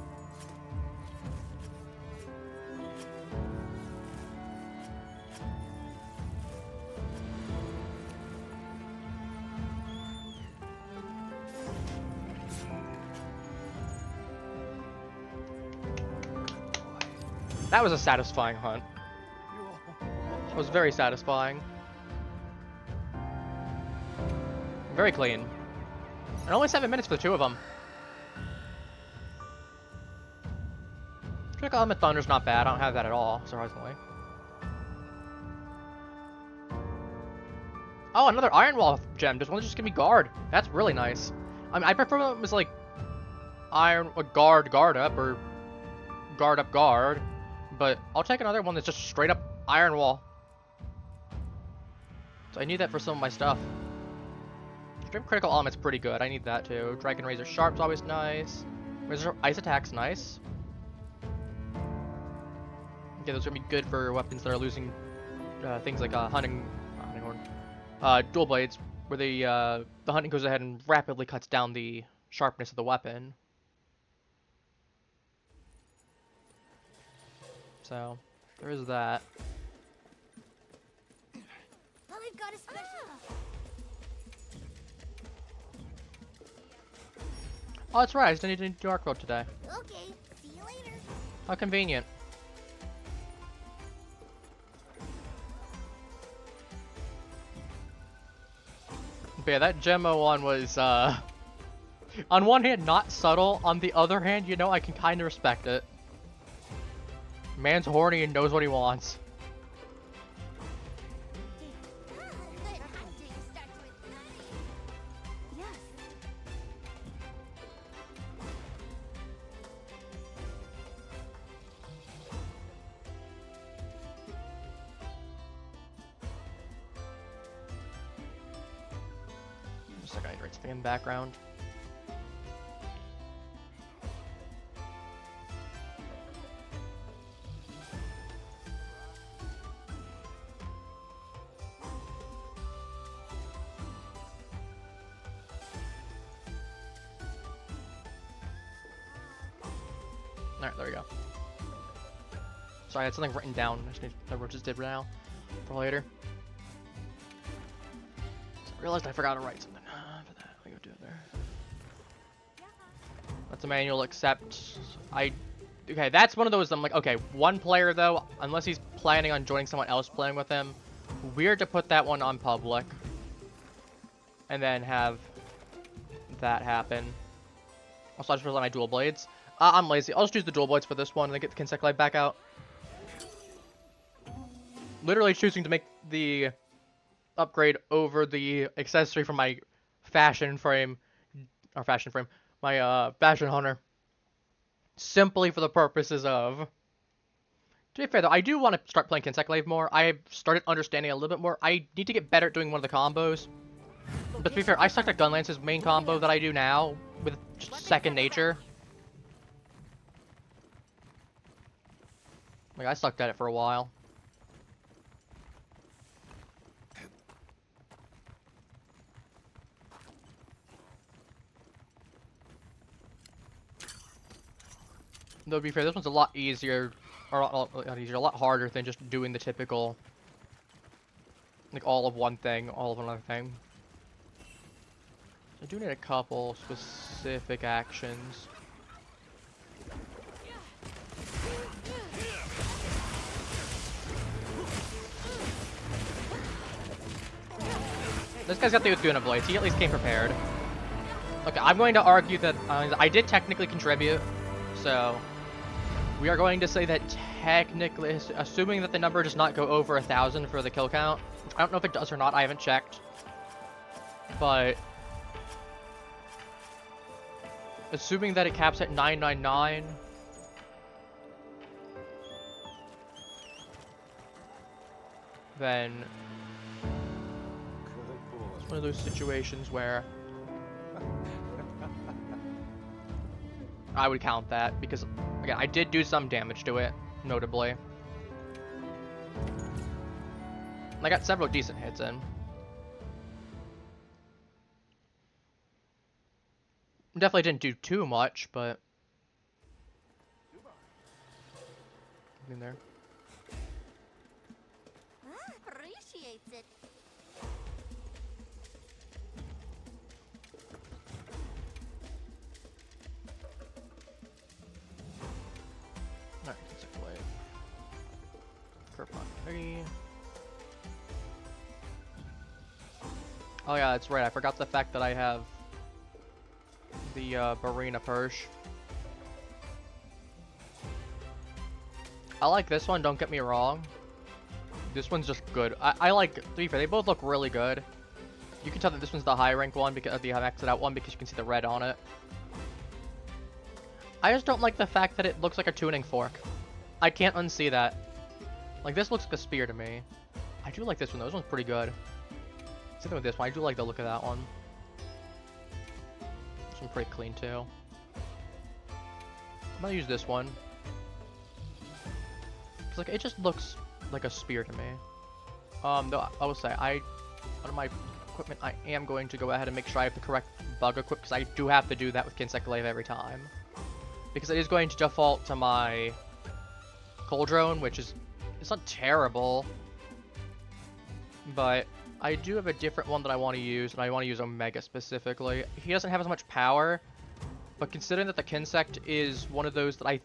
A: That was a satisfying hunt. It was very satisfying. Very clean. And only 7 minutes for the two of them. Critical Element Thunder's not bad. I don't have that at all, surprisingly. Oh, another Iron Wall gem. Does one just give me guard? That's really nice. I mean, I prefer them as like guard up, or guard up guard. But I'll take another one that's just straight up Iron Wall. So I need that for some of my stuff. Extreme Critical Element's pretty good. I need that too. Dragon Razor Sharp's always nice. Razor Ice Attack's nice. Okay, those are gonna be good for weapons that are losing things like hunting horn. Dual blades, where the hunting goes ahead and rapidly cuts down the sharpness of the weapon. So there is that.
D: Well, we've got a special.
A: Oh, that's right. I just need to do Dark Road today.
D: Okay, see you later.
A: How convenient. But yeah, that Gemmo one was, on one hand, not subtle. On the other hand, you know, I can kind of respect it. Man's horny and knows what he wants.
D: Good hunting starts with yes.
A: Just like I write something in the background. Alright, there we go. Sorry, I had something written down. I just need to just did now for later. So I realized I forgot to write something for that. Let me go do it there. That's a manual accept. Okay, that's one of those. I'm like, okay, one player though, unless he's planning on joining someone else playing with him. Weird to put that one on public and then have that happen. Also, I just realized my dual blades. I'm lazy. I'll just use the dual blades for this one and then get the Kinsect Glaive back out. Literally choosing to make the upgrade over the accessory from my fashion frame, my fashion hunter. Simply for the purposes of... To be fair though, I do want to start playing Kinsect Glaive more. I started understanding a little bit more. I need to get better at doing one of the combos. But to be fair, I sucked at Gunlance's main combo that I do now with just second nature. Like, I sucked at it for a while. Though, to be fair, this one's a lot easier, or not easier, a lot harder than just doing the typical, like, all of one thing, all of another thing. I do need a couple specific actions. This guy's got the Uthuna Blades. He at least came prepared. Okay, I'm going to argue that I did technically contribute, so we are going to say that technically, assuming that the number does not go over 1,000 for the kill count, I don't know if it does or not, I haven't checked, but assuming that it caps at 999, then it's one of those situations where I would count that, because again, I did do some damage to it, notably. I got several decent hits in. Definitely didn't do too much, but in there.
D: Appreciates it.
A: Alright, Kinsect Glaive. Curve on 3. Oh yeah, that's right. I forgot the fact that I have the Barina Persh. I like this one, don't get me wrong. This one's just good. I like, to be fair, they both look really good. You can tell that this one's the high rank one, because the maxed out one, because you can see the red on it. I just don't like the fact that it looks like a tuning fork. I can't unsee that. Like, this looks like a spear to me. I do like this one though, this one's pretty good. Same thing with this one, I do like the look of that one. This one's pretty clean too. I'm gonna use this one. It's like, it just looks like a spear to me. Though I will say, out of my equipment, I am going to go ahead and make sure I have the correct bug equip, because I do have to do that with Kinsect Glaive every time. Because it is going to default to my Cauldron, which is, it's not terrible. But I do have a different one that I want to use, and I want to use Omega specifically. He doesn't have as much power, but considering that the Kinsect is one of those that I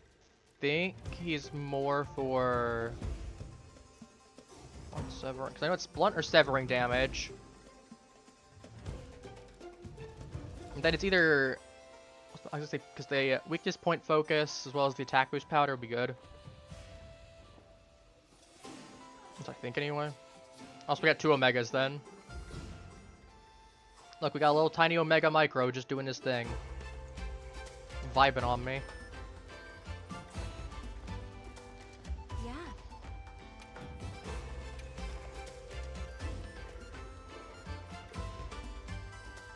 A: think he's more for... severing, because I know it's blunt or severing damage. And then it's either... I was gonna say, because the weakness point focus, as well as the attack boost powder would be good. That's what I think anyway. Also, we got 2 Omegas then. Look, we got a little tiny Omega Micro just doing his thing. Vibing on me.
D: Yeah.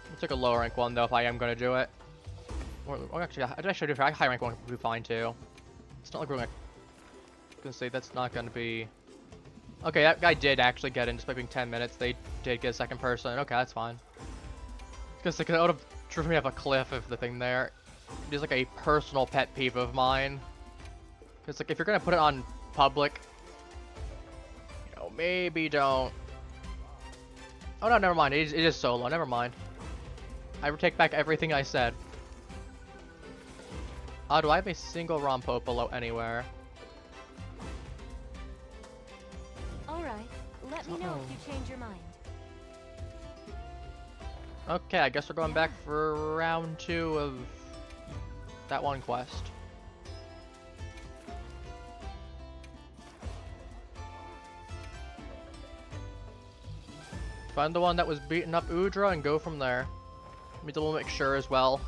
A: I'll take a lower rank one though if I am going to do it. Or actually, I should do high rank one would be fine too. It's not like we're gonna say that's not gonna be. Okay, that guy did actually get in despite being 10 minutes. They did get a second person. Okay, that's fine. Because it would have driven me off a cliff if the thing there. It is like a personal pet peeve of mine. Because like if you're gonna put it on public, you know, maybe don't. Oh no, never mind. It is solo. Never mind. I take back everything I said. Do I have a single Rompopos anywhere?
D: Alright, let me know if you change your mind.
A: Okay, I guess we're going back for round 2 of that one quest. Find the one that was beating up Udra and go from there. Let me double make sure as well.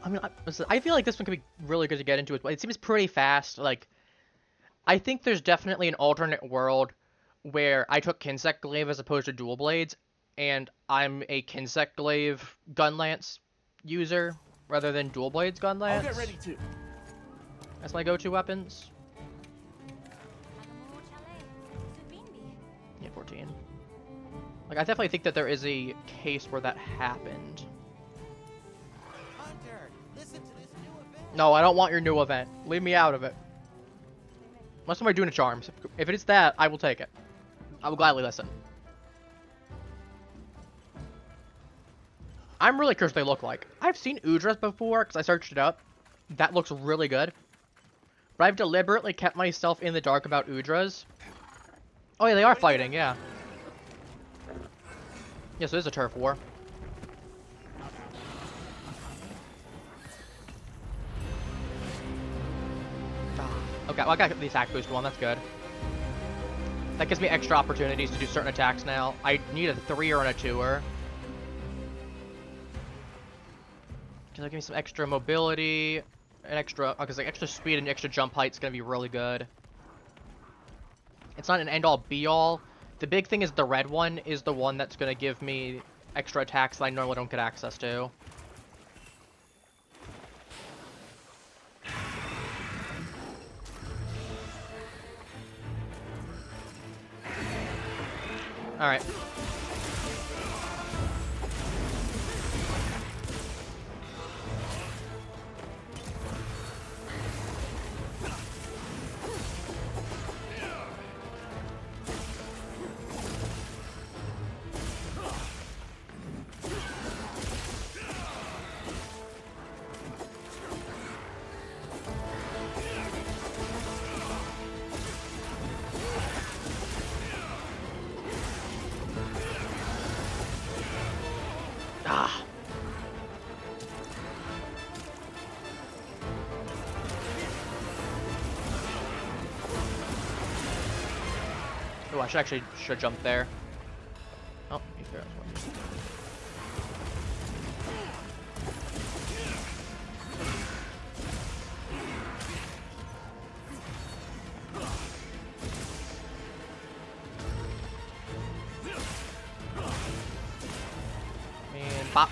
A: I mean, I feel like this one could be really good to get into. It seems pretty fast. Like, I think there's definitely an alternate world where I took Kinsect Glaive as opposed to dual blades, and I'm a Kinsect Glaive gun lance user rather than dual blades gun lance.
C: I'll get ready too.
A: That's my go-to weapons. Yeah, 14. Like, I definitely think that there is a case where that happened. No, I don't want your new event. Leave me out of it. Unless somebody's doing a charms. If it's that, I will take it. I will gladly listen. I'm really curious what they look like. I've seen Udras before, because I searched it up. That looks really good. But I've deliberately kept myself in the dark about Udras. Oh yeah, they are fighting, yeah. Yeah, so it is a turf war. Okay, well, I got the attack boost one, that's good. That gives me extra opportunities to do certain attacks now. I need a 3-er and a 2-er. That'll give me some extra mobility, and extra, because like extra speed and extra jump height is going to be really good. It's not an end-all be-all. The big thing is the red one is the one that's going to give me extra attacks that I normally don't get access to. Alright. Oh, I should jump there. Oh, he's there as well. And pop.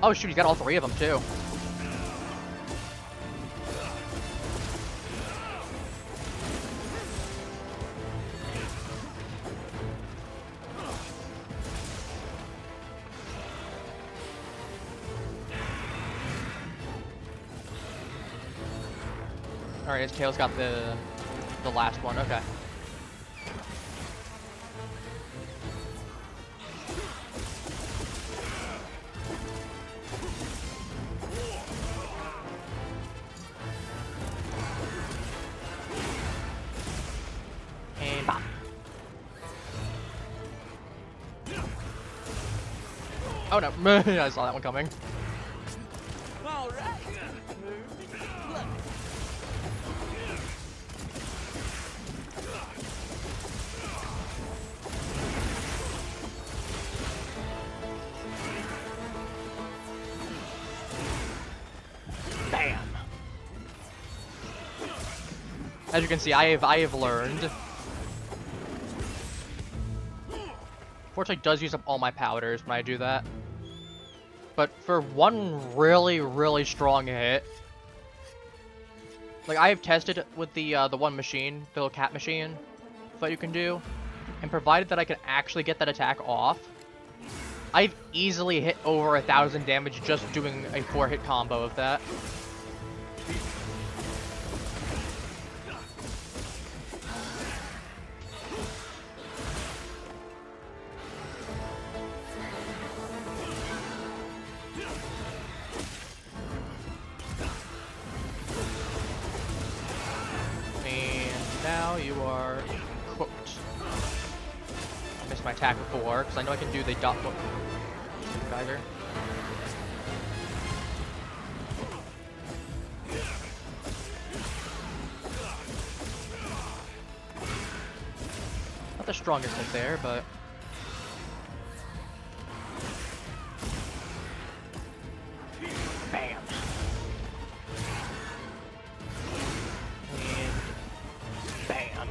A: Oh shoot, he's got all three of them too. Alright, his tail's got the last one, okay. And pop. Oh no, I saw that one coming.
C: All right.
A: Bam. As you can see, I have learned. Fortunately, it does use up all my powders when I do that. But for one really strong hit, like I have tested with the one machine, the little cat machine that you can do, and provided that I can actually get that attack off, I've easily hit over 1,000 damage just doing a 4-hit combo of that. Now you are cooked. I missed my attack before, because I know I can do the dot book geyser. Not the strongest hit there, but... Bam! Bam.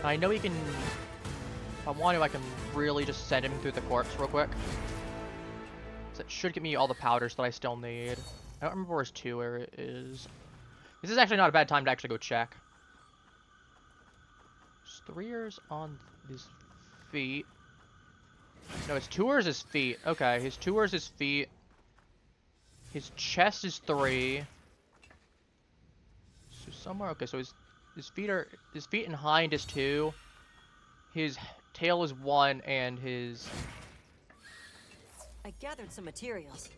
A: I know he can... If I want to, I can really just send him through the corpse real quick. So it should give me all the powders that I still need. I don't remember where his 2 is. This is actually not a bad time to actually go check. His 3 ears on his feet. No, his 2 ears his feet. Okay, his 2 ears his feet. His chest is 3. So somewhere, okay, so his feet and hind is 2. His tail is 1, and his...
B: I gathered some materials.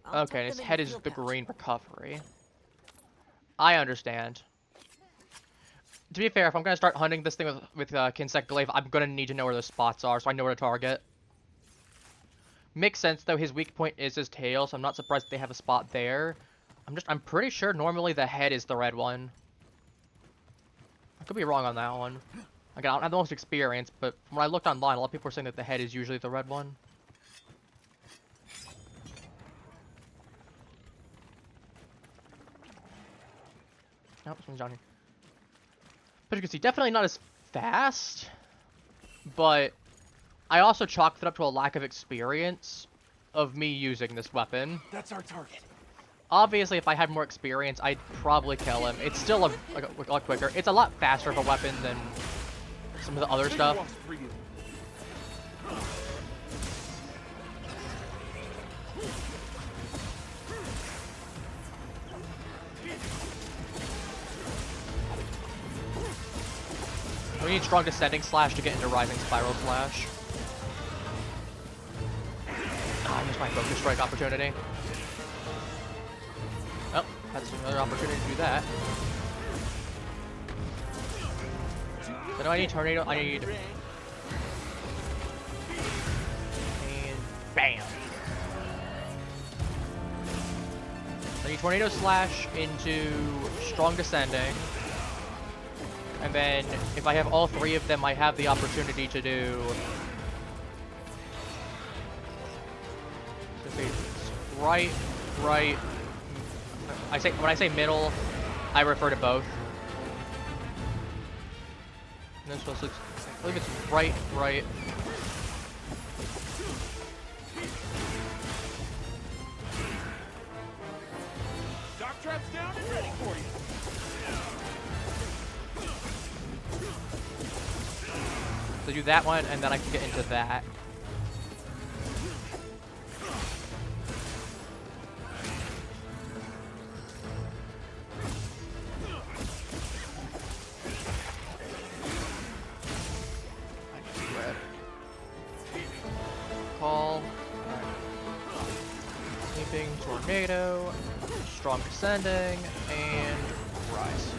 B: I'll
A: Okay, and his
B: tuck them in
A: head
B: the
A: is
B: field
A: the
B: pouch.
A: green recovery. I understand. To be fair, if I'm gonna start hunting this thing with Kinsect Glaive, I'm gonna need to know where the spots are, so I know where to target. Makes sense though, his weak point is his tail, so I'm not surprised they have a spot there. I'm pretty sure normally the head is the red one. I could be wrong on that one. Again, I don't have the most experience, but from when I looked online, a lot of people are saying that the head is usually the red one. Oh, this one's down here. But you can see, definitely not as fast, but I also chalked it up to a lack of experience of me using this weapon.
C: That's our target.
A: Obviously, if I had more experience, I'd probably kill him. It's still a lot quicker. It's a lot faster of a weapon than some of the other stuff. We need strong descending slash to get into rising spiral slash. My focus strike opportunity. Oh, that's another opportunity to do that. So now I need tornado. I need. And bam. I need tornado slash into strong descending. And then if I have all three of them, I have the opportunity to do. Right. When I say middle, I refer to both. And this was, I believe it's right.
C: Shock trap's down and ready for you.
A: So do that one, and then I can get into that. Call. Leaping tornado, strong descending, and rise.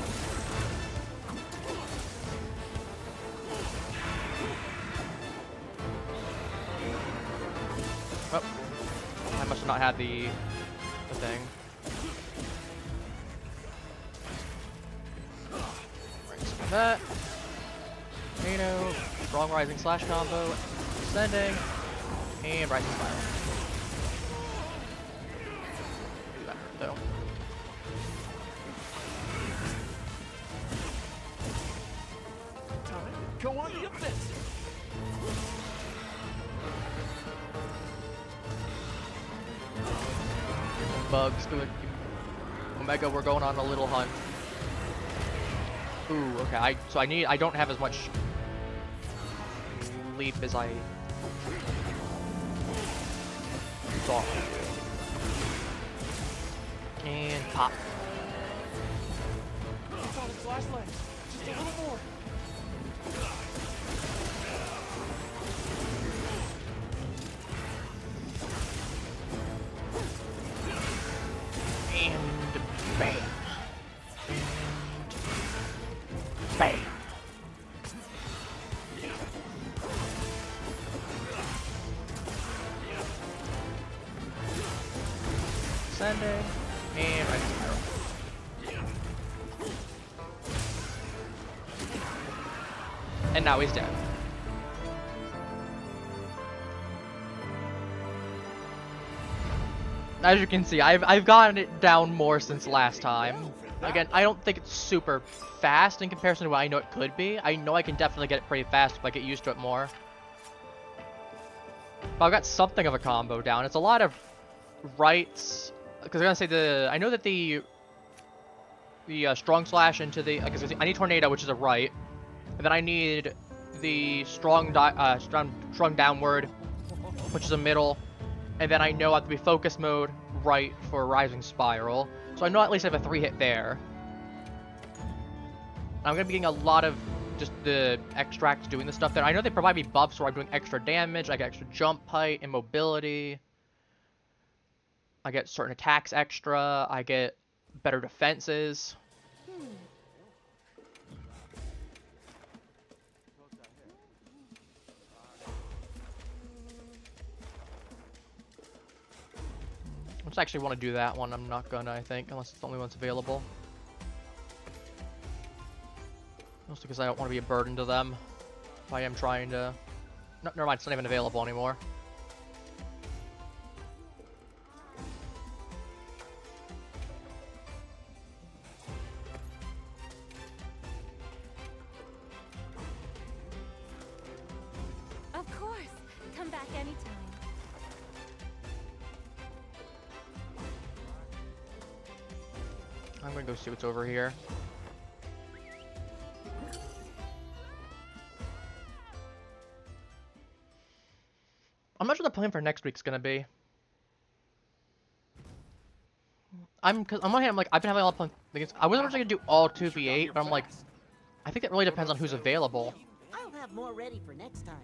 A: Oh, I must have not had the thing. Right, so that. Tornado, strong rising slash combo, descending, and rising spiral. Do that hurt though.
C: Time to go on the offensive.
A: Bugs, good. Omega, we're going on a little hunt. Ooh, okay. I don't have as much leap as I thought. And pop.
C: It's on its last legs. Just a little more.
A: And bam. And bam. Descending. And right spiral. And now he's dead. As you can see, I've gotten it down more since last time. Again, I don't think it's super fast in comparison to what I know it could be. I know I can definitely get it pretty fast if I get used to it more. But I've got something of a combo down. It's a lot of rights. Because I'm gonna say I know that the strong slash into the. I need tornado, which is a right, and then I need the strong downward, which is a middle. And then I know I have to be focus mode right for rising spiral. So I know at least I have a 3-hit there. I'm going to be getting a lot of just the extracts doing the stuff there. I know they provide me buffs where I'm doing extra damage. I get extra jump height and mobility. I get certain attacks extra. I get better defenses. I just actually want to do that one. I'm not gonna, I think, unless it's the only one that's available. Mostly because I don't want to be a burden to them. If I am trying to... No, never mind, it's not even available anymore.
D: Of course. Come back anytime.
A: I'm gonna go see what's over here. I'm not sure the plan for next week's gonna be. Cause on one hand, I'm like, I've been having a lot of fun. I wasn't originally gonna do all 2v8, but I'm like, I think it really depends on who's available.
E: I'll have more ready for next time.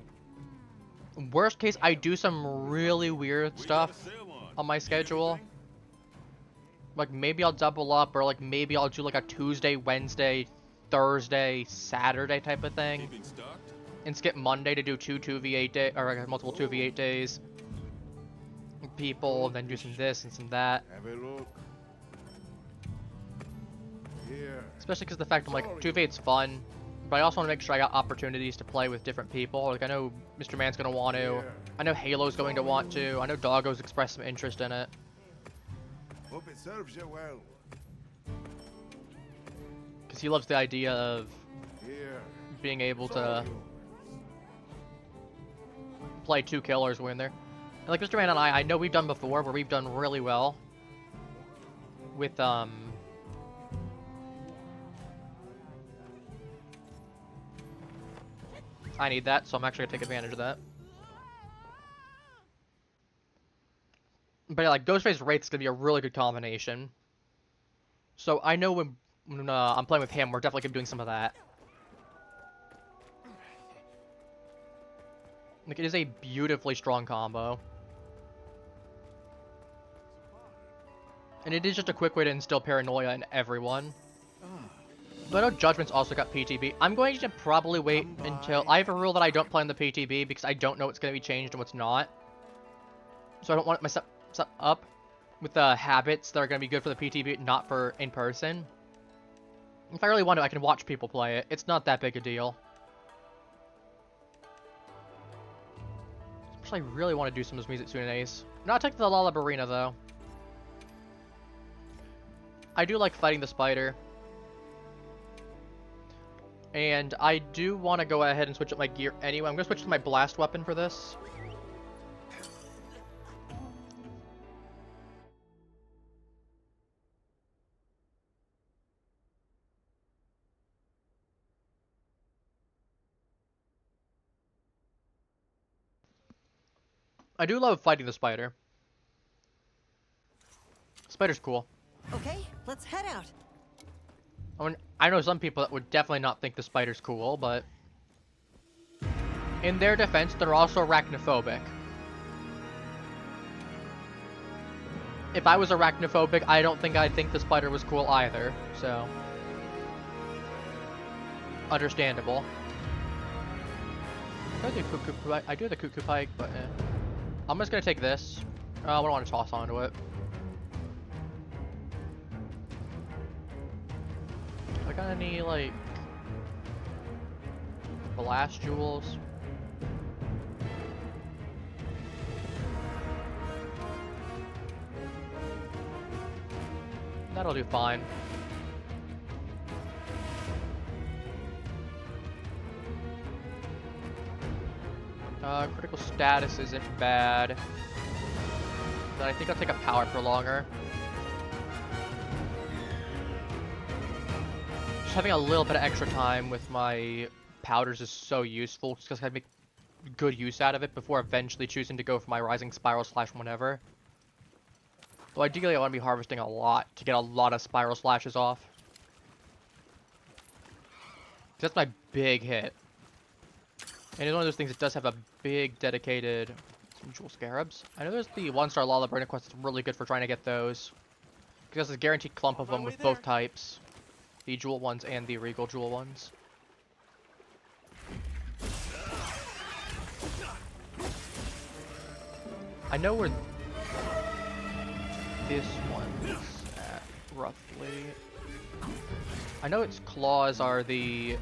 A: Worst case, I do some really weird stuff on my schedule. Like maybe I'll double up, or like maybe I'll do like a Tuesday, Wednesday, Thursday, Saturday type of thing, and skip Monday to do two 2v8 day or like multiple 2v8 days. People, and then do some this and some that.
E: Have a look. Here.
A: Especially because the fact I'm like 2v8's fun, but I also want to make sure I got opportunities to play with different people. Like I know Mr. Man's gonna want to. I know Halo's going to want to. I know Doggo's expressed some interest in it.
E: Hope it serves you well.
A: Because he loves the idea of
E: Here.
A: being able to play two killers when they're... And like Mr. Man and I know we've done before where we've done really well with, I need that, so I'm actually gonna take advantage of that. But yeah, like Ghostface Wraith's gonna be a really good combination. So I know when I'm playing with him, we're definitely gonna be doing some of that. Like it is a beautifully strong combo. And it is just a quick way to instill paranoia in everyone. But I know Judgment's also got PTB. I'm going to probably wait until... I have a rule that I don't play on the PTB because I don't know what's going to be changed and what's not. So I don't want myself up with the habits that are going to be good for the PTB, not for in person. If I really want to, I can watch people play it. It's not that big a deal. Actually, I really want to do some of those music Tsunanes. Not take the Lullaby Arena though. I do like fighting the spider. And I do want to go ahead and switch up my gear anyway. I'm going to switch to my blast weapon for this. I do love fighting the spider. Spider's cool.
B: Okay, let's head out.
A: I mean, I know some people that would definitely not think the spider's cool, but in their defense, they're also arachnophobic. If I was arachnophobic, I don't think I'd think the spider was cool either, so understandable. I do the cuckoo pike, but I'm just gonna take this. I don't want to toss onto it. I got any, like, blast jewels? That'll do fine. Critical status isn't bad. But I think I'll take a power prolonger. Just having a little bit of extra time with my powders is so useful, just because I make good use out of it before eventually choosing to go for my Rising Spiral Slash whenever. Though ideally I want to be harvesting a lot to get a lot of Spiral Slashes off. That's my big hit. And it's one of those things that does have a big dedicated... Some Jewel Scarabs. I know there's the 1-star Lala Brina quest that's really good for trying to get those. Because there's a guaranteed clump of them with both types. The Jewel ones and the Regal Jewel ones. I know where this one's at, roughly. I know its claws are the...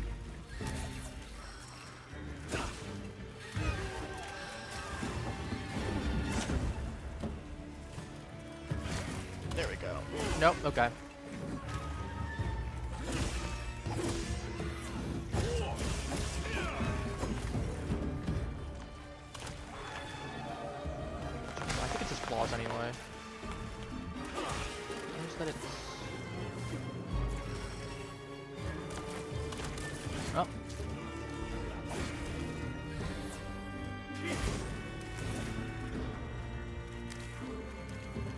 C: There we go.
A: Nope, okay. I think it's his claws anyway. Notice that it's... Oh.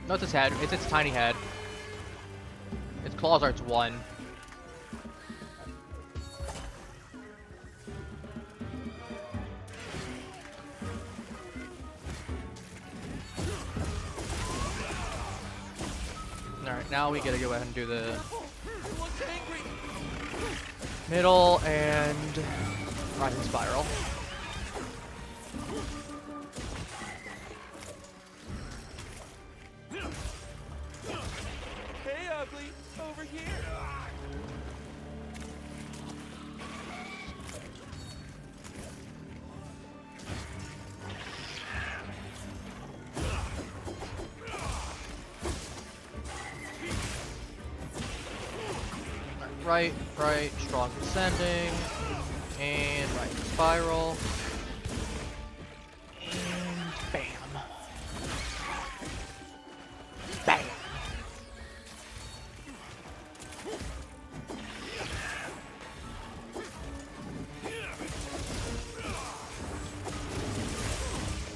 A: No, it's its head. It's its tiny head. Its claws are its one. Alright, now we gotta go ahead and do the middle and rising spiral.
C: Hey, ugly, over here.
A: Right, strong descending, and right spiral, and bam. Bam!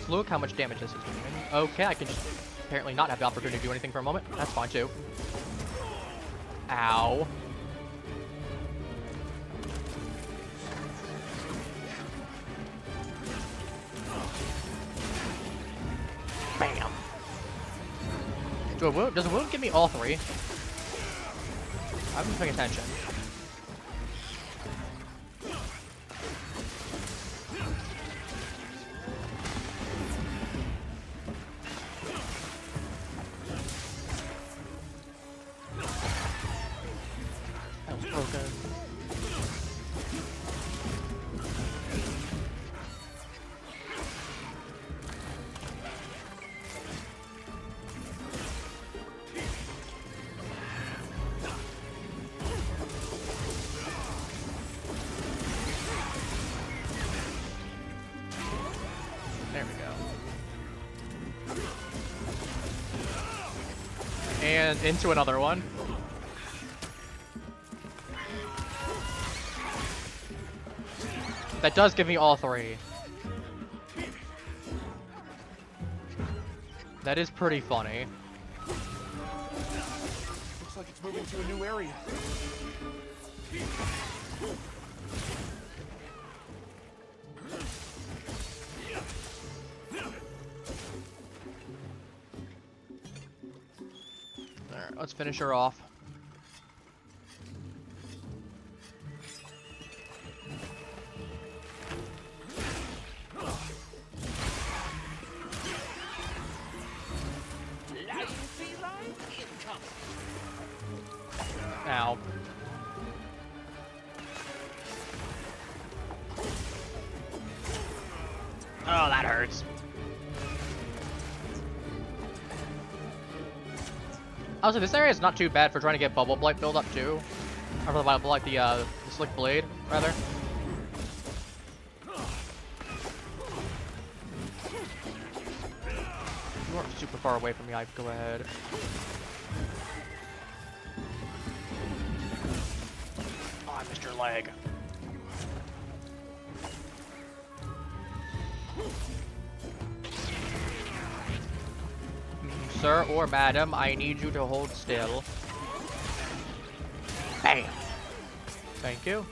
A: Look how much damage this is doing. Okay, I can just apparently not have the opportunity to do anything for a moment. That's fine too. Ow. Bam. Does a wound give me all three? I haven't been paying attention. That was broken. There we go. And into another one. That does give me all three. That is pretty funny.
C: Looks like it's moving to a new area.
A: Alright, let's finish her off. Ow. Oh, that hurts. Also, this area is not too bad for trying to get Bubble Blight build up too. Or the Bubble Blight, the Slick Blade, rather. You aren't super far away from me, I'd go ahead. Oh, I missed your leg. Sir or madam, I need you to hold still. Bam! Thank you.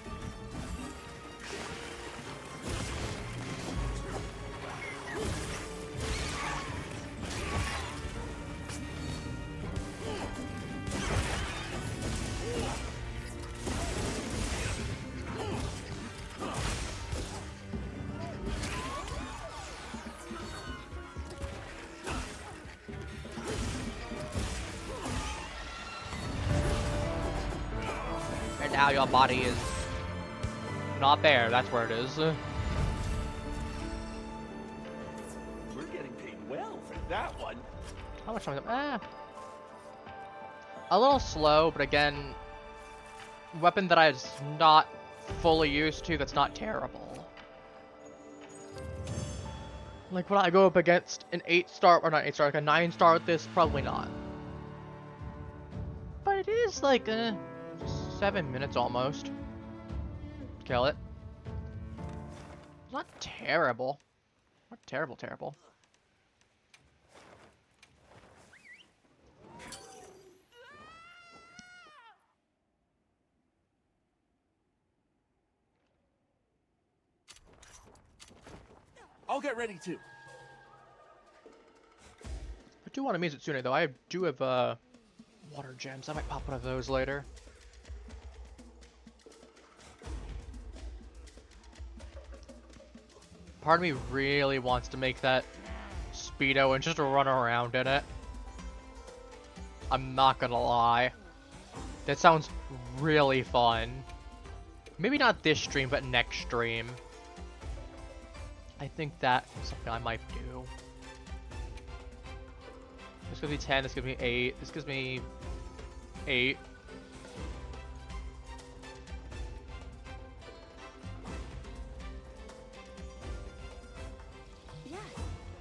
A: And now your body is not there. That's where it is.
C: We're getting paid well for that one.
A: How much time is it? A little slow, but again, weapon that I'm not fully used to. That's not terrible. Like when I go up against an 8-star, or not 8-star, like a 9-star with this, probably not. But it is like 7 minutes almost. Kill it. Not terrible. Not terrible, terrible.
C: I'll get ready too.
A: I do want to Mizitsune though. I do have water gems. I might pop one of those later. Part of me really wants to make that Speedo and just run around in it. I'm not gonna lie. That sounds really fun. Maybe not this stream, but next stream. I think that's something I might do. This gives me 10, this gives me 8, this gives me 8.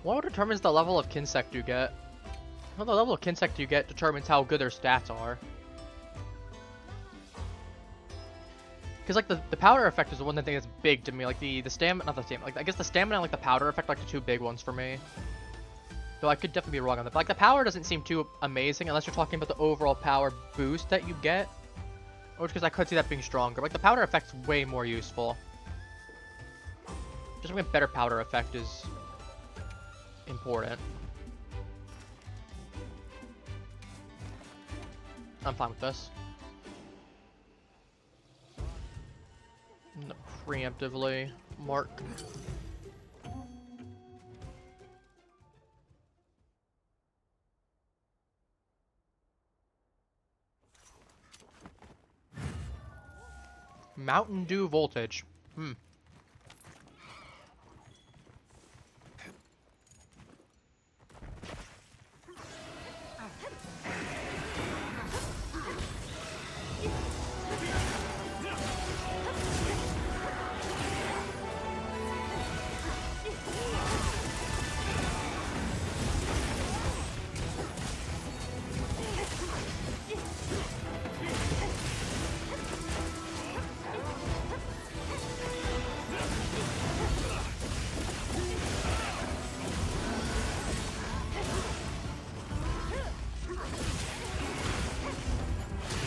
A: What determines the level of Kinsect you get? Well, the level of Kinsect you get determines how good their stats are. Because like the powder effect is the one that I think is big to me. Like the stamina, not the stamina. Like I guess the stamina and like the powder effect are like the two big ones for me. Though I could definitely be wrong on that. But like the power doesn't seem too amazing unless you're talking about the overall power boost that you get. Or because I could see that being stronger. Like the powder effect's way more useful. Just having a better powder effect is important. I'm fine with this. Preemptively mark. Mountain Dew voltage.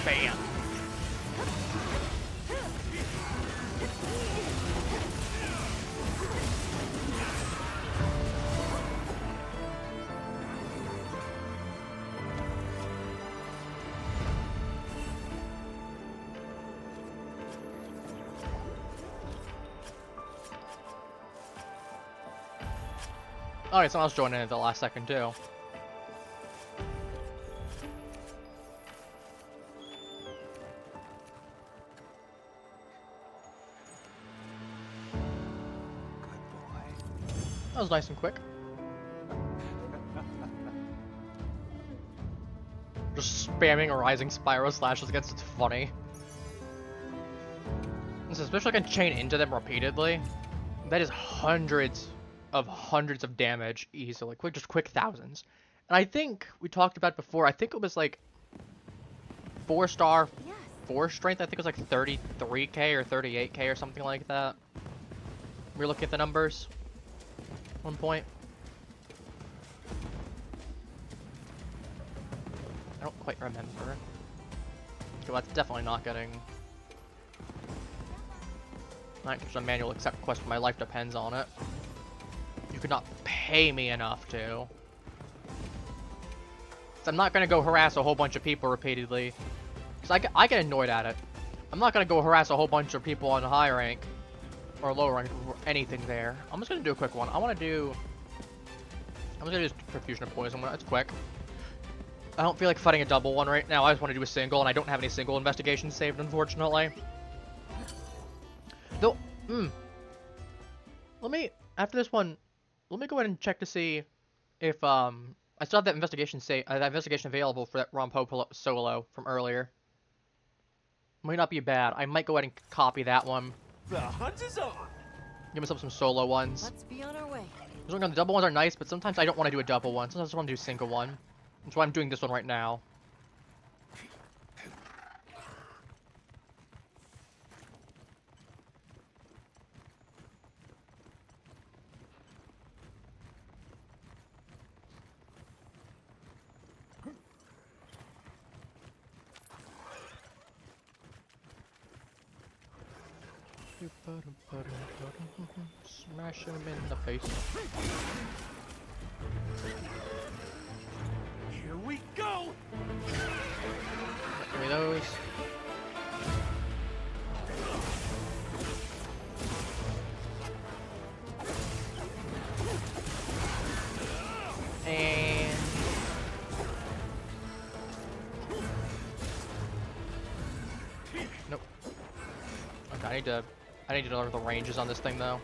A: Bam. Alright, someone else joined in at the last second too. That was nice and quick. Just spamming a rising spiral slashes against it's funny. Especially I can chain into them repeatedly. That is hundreds of damage easily. Quick thousands. And I think we talked about before, I think it was like 4-star 4 strength. I think it was like 33k or 38k or something like that. We're looking at the numbers. One point. I don't quite remember. Okay, well, that's definitely not getting... Not just a manual accept quest, my life depends on it. You could not pay me enough to. So I'm not gonna go harass a whole bunch of people repeatedly. So I get annoyed at it. I'm not gonna go harass a whole bunch of people on high rank. Or low rank, or anything there. I'm just gonna do a quick one. I'm just gonna do Profusion of Poison. It's quick. I don't feel like fighting a double one right now. I just want to do a single, and I don't have any single investigations saved, unfortunately. Though, after this one, let me go ahead and check to see if, I still have that investigation available for that Rompopos solo from earlier. Might not be bad. I might go ahead and copy that one.
C: The hunt is on.
A: Give myself some solo ones.
B: Let's be on our way.
A: The double ones are nice, but sometimes I don't want to do a double one. Sometimes I just want to do a single one. That's why I'm doing this one right now. Smash him in the face.
C: Here we go.
A: those. And nope. Okay, I need to know the ranges on this thing though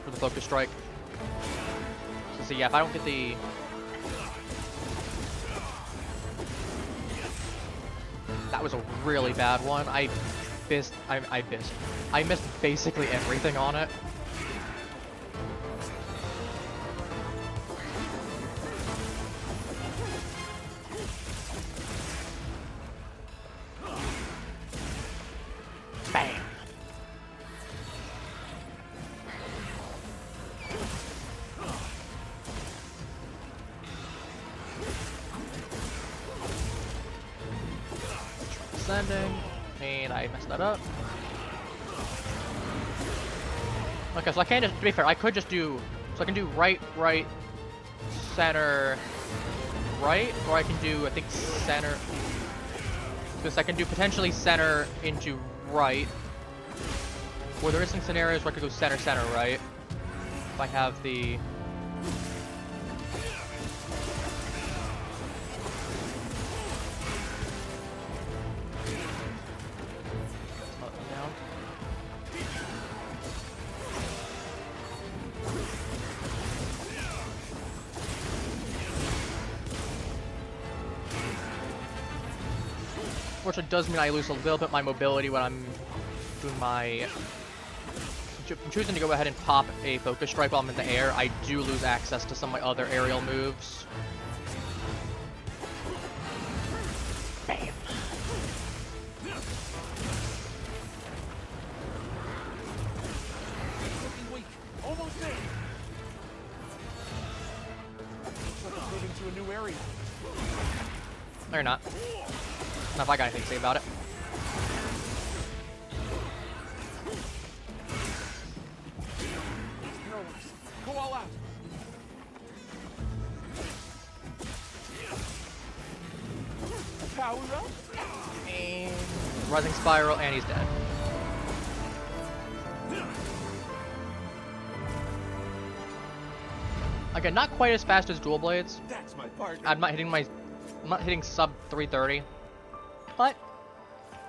A: for the focus strike. So yeah, if I don't get the that was a really bad one. I missed basically everything on it. Bam. Sending, and I messed that up. Okay, so I can't just, to be fair, I could just do, so I can do right, right, center, right, or I can do, I think, center, because I can do potentially center into right, or there is some scenarios where I could go center, center, right, if I have the... Which it does mean I lose a little bit my mobility when I'm doing my... I'm choosing to go ahead and pop a focus strike while I'm in the air. I do lose access to some of my other aerial moves. Bam.
C: Looking weak. Almost there. Looks like it's moving to a new area.
A: No, you're not. Not if I got anything to say about it.
C: Go all out. Power up.
A: And rising spiral, and he's dead. Again, not quite as fast as dual blades.
C: That's my partner.
A: I'm not hitting sub 330, but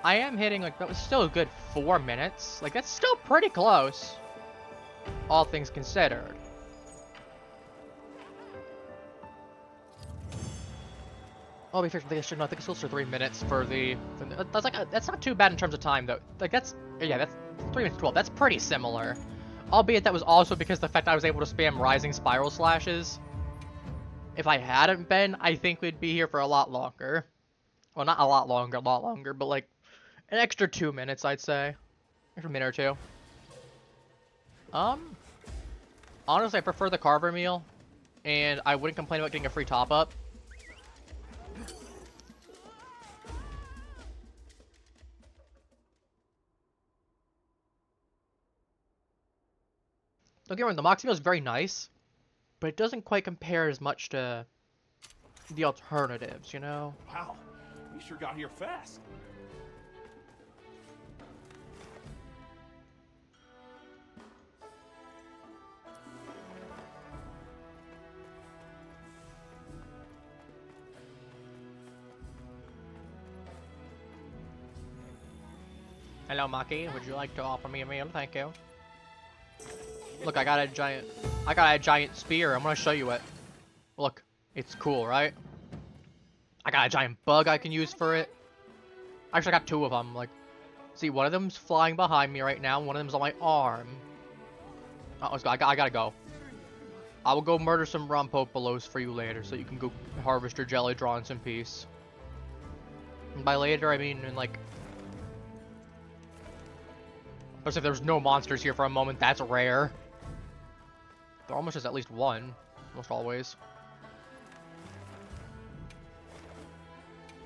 A: I am hitting, like, that was still a good 4 minutes. Like, that's still pretty close, all things considered. Oh, be fair, I think it's still 3 minutes for the that's like that's not too bad in terms of time though. Like that's 3 minutes 12. That's pretty similar, albeit that was also because of the fact I was able to spam rising spiral slashes. If I hadn't been, I think we'd be here for a lot longer. Well, not a lot longer, but like an extra 2 minutes, I'd say, extra minute or two. Honestly, I prefer the carver meal, and I wouldn't complain about getting a free top up. Don't get me wrong, the Moxie meal is very nice, but it doesn't quite compare as much to the alternatives, you know?
C: Wow, we sure got here fast.
A: Hello, Maki. Would you like to offer me a meal? Thank you. Look, I got a giant spear. I'm gonna show you it. Look, it's cool, right? I got a giant bug I can use for it. Actually, I got 2 of them. Like, see, one of them's flying behind me right now. One of them's on my arm. Oh, let's go. I gotta go. I will go murder some Rompopos for you later, so you can go harvest your jelly drawings in peace. And by later, I mean in like. But if there's no monsters here for a moment, that's rare. There almost is at least one, almost always.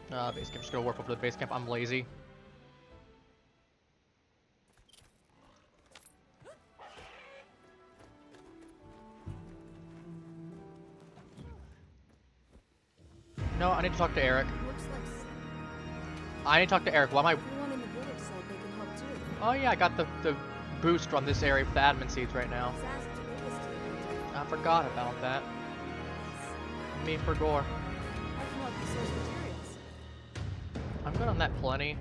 A: Base camp, just gonna warp up to the base camp. I'm lazy. No, I need to talk to Eric.
B: Looks like
A: I need to talk to Eric. Why am I...
B: Everyone in the village said they can help too.
A: Oh yeah, I got the boost on this area with the admin seeds right now.
B: He's asked to make us to.
A: I forgot about that. Me for gore.
B: I can help you source materials.
A: I'm good on that plenty.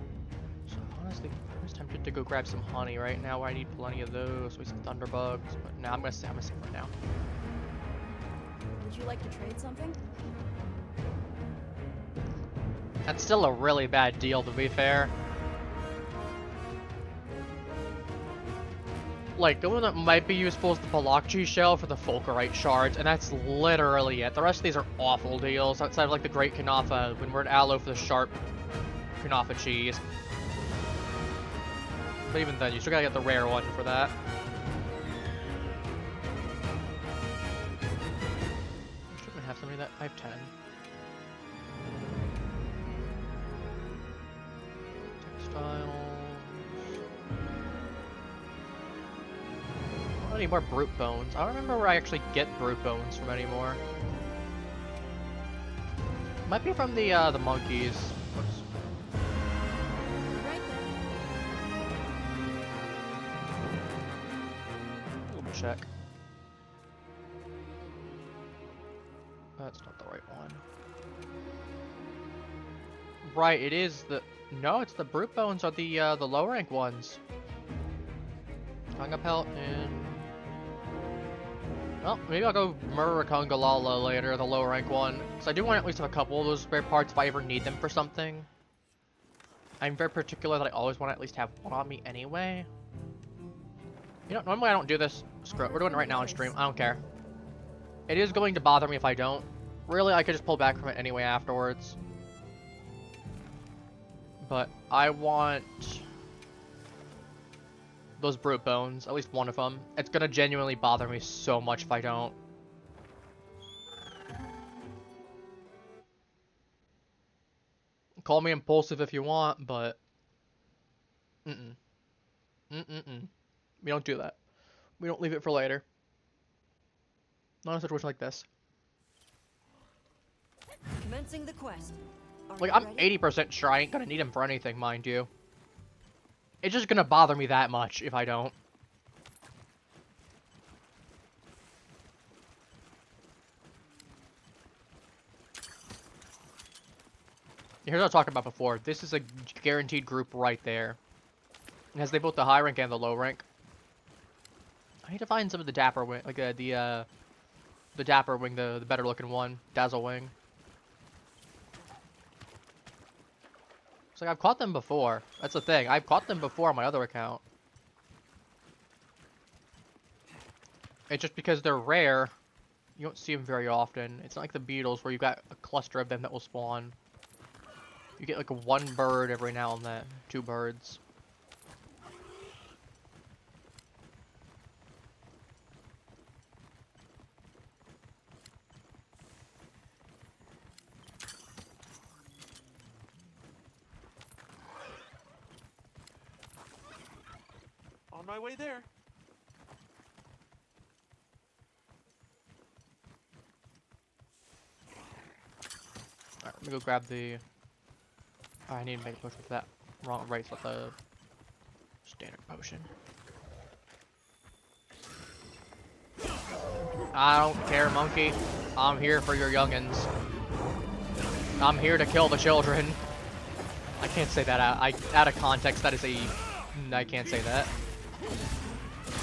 A: So honestly, I'm just tempted to go grab some honey right now where I need plenty of those with some thunderbugs. But now I'm gonna save right now.
D: Would you like to trade something?
A: That's still a really bad deal, to be fair. Like, the one that might be useful is the Balakchi shell for the Fulgurite shards, and that's literally it. The rest of these are awful deals, outside of like the Great Kanafa, when we're at Aloe for the sharp Kanafa cheese. But even then, you still gotta get the rare one for that. Shouldn't we have somebody that I have 10. Textiles. I don't need more brute bones. I don't remember where I actually get brute bones from anymore. Might be from the monkeys. Whoops.
B: Right there.
A: We'll check. That's not the right one. Right, it is the... No, it's the brute bones are the low rank ones. Conga pelt and... Well, maybe I'll go murder Congalala later, the lower rank one. Because I do want to at least have a couple of those spare parts if I ever need them for something. I'm very particular that I always want to at least have one on me anyway. You know, normally I don't do this. Screw it, we're doing it right now on stream. I don't care. It is going to bother me if I don't. Really, I could just pull back from it anyway afterwards. But I want... those brute bones, at least one of them. It's gonna genuinely bother me so much if I don't. Call me impulsive if you want, but... We don't do that. We don't leave it for later. Not in a situation like this.
B: Commencing the quest. Are
A: Like,
B: you
A: I'm
B: ready?
A: 80% sure I ain't gonna need him for anything, mind you. It's just gonna bother me that much if I don't. Here's what I was talking about before. This is a guaranteed group right there. It has both the high rank and the low rank. I need to find some of the Dapper Wing, like the Dapper Wing, the better looking one, Dazzle Wing. It's like I've caught them before. That's the thing. I've caught them before on my other account. It's just because they're rare, you don't see them very often. It's not like the beetles where you've got a cluster of them that will spawn. You get like a one bird every now and then, 2 birds.
C: On my way there.
A: Alright, let me go grab the... Oh, I need to make a potion for that. Wrong, right, so the standard potion. I don't care, monkey. I'm here for your youngins. I'm here to kill the children. I can't say that out of context. That is a... I can't say that.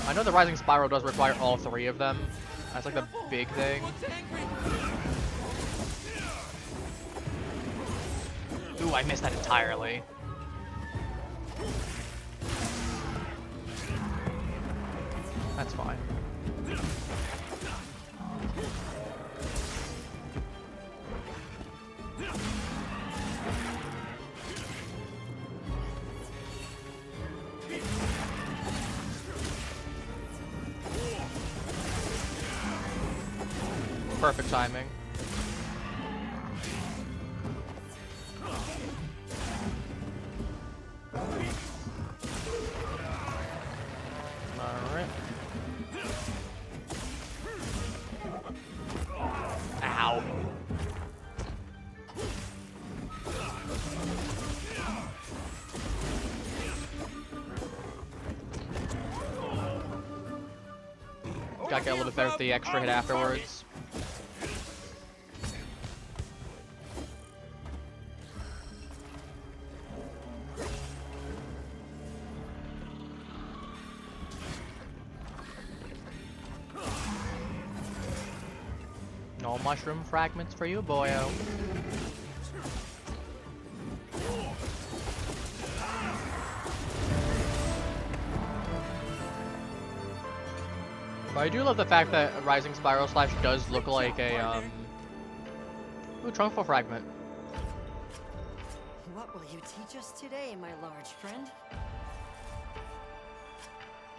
A: I know the Rising Spiral does require all 3 of them. That's like the big thing. Ooh, I missed that entirely. That's fine. Perfect timing. Alright. Ow. Gotta get a little bit better with the extra hit afterwards. No mushroom fragments for you, boyo. But I do love the fact that Rising Spiral Slash does look like a, ooh, Trunkful Fragment.
B: What will you teach us today, my large friend?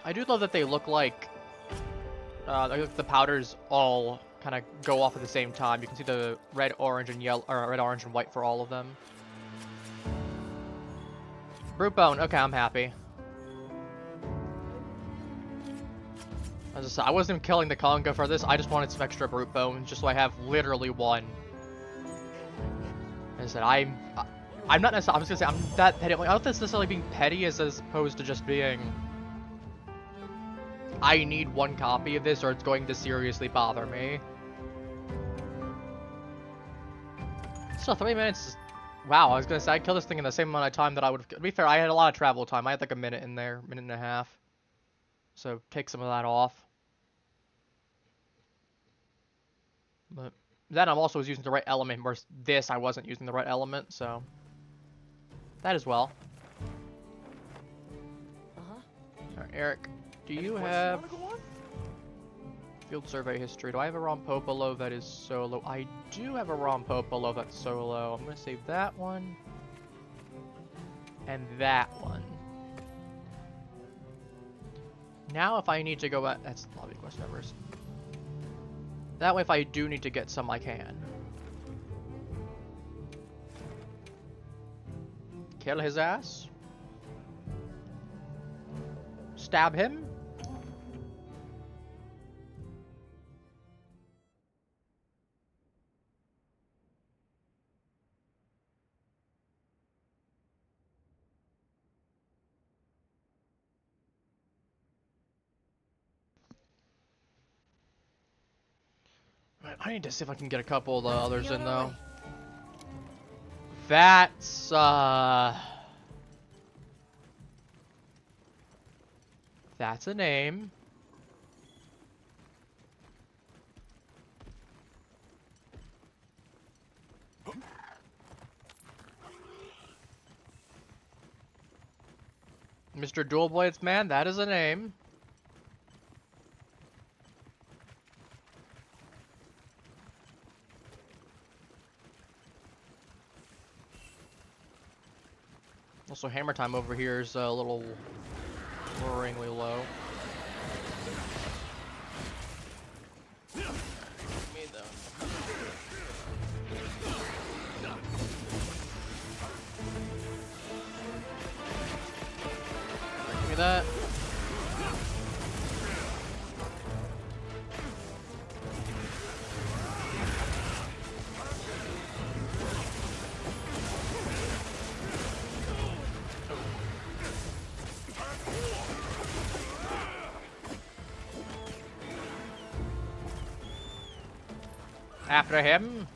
A: I do love that they look like the powders all kind of go off at the same time. You can see the red, orange, and yellow, or red, orange, and white for all of them. Brute Bone. Okay, I'm happy. As I said, I wasn't even killing the Conga for this. I just wanted some extra Brute Bone, just so I have literally one. As I said, I'm not necessarily. I was gonna say I'm that petty. Like, I don't think it's necessarily being petty as opposed to just being. I need one copy of this, or it's going to seriously bother me. Still, 3 minutes. Wow, I was gonna say I'd kill this thing in the same amount of time that I would have. To be fair, I had a lot of travel time. I had like a minute in there, minute and a half. So take some of that off. But then I'm also using the right element, whereas this I wasn't using the right element, so that as well. Alright, Eric, do you have field survey history? Do I have a Rompopolo that is solo? I do have a Rompopolo that's solo. I'm gonna save that one and that one. Now if I need to go at... That's lobby quest numbers. That way if I do need to get some, I can. Kill his ass. Stab him. I need to see if I can get a couple of the others in though. That's a name. Mr. Dual Blades Man, that is a name. Also, hammer time over here is a little worryingly low. Me though. Give me that. After him.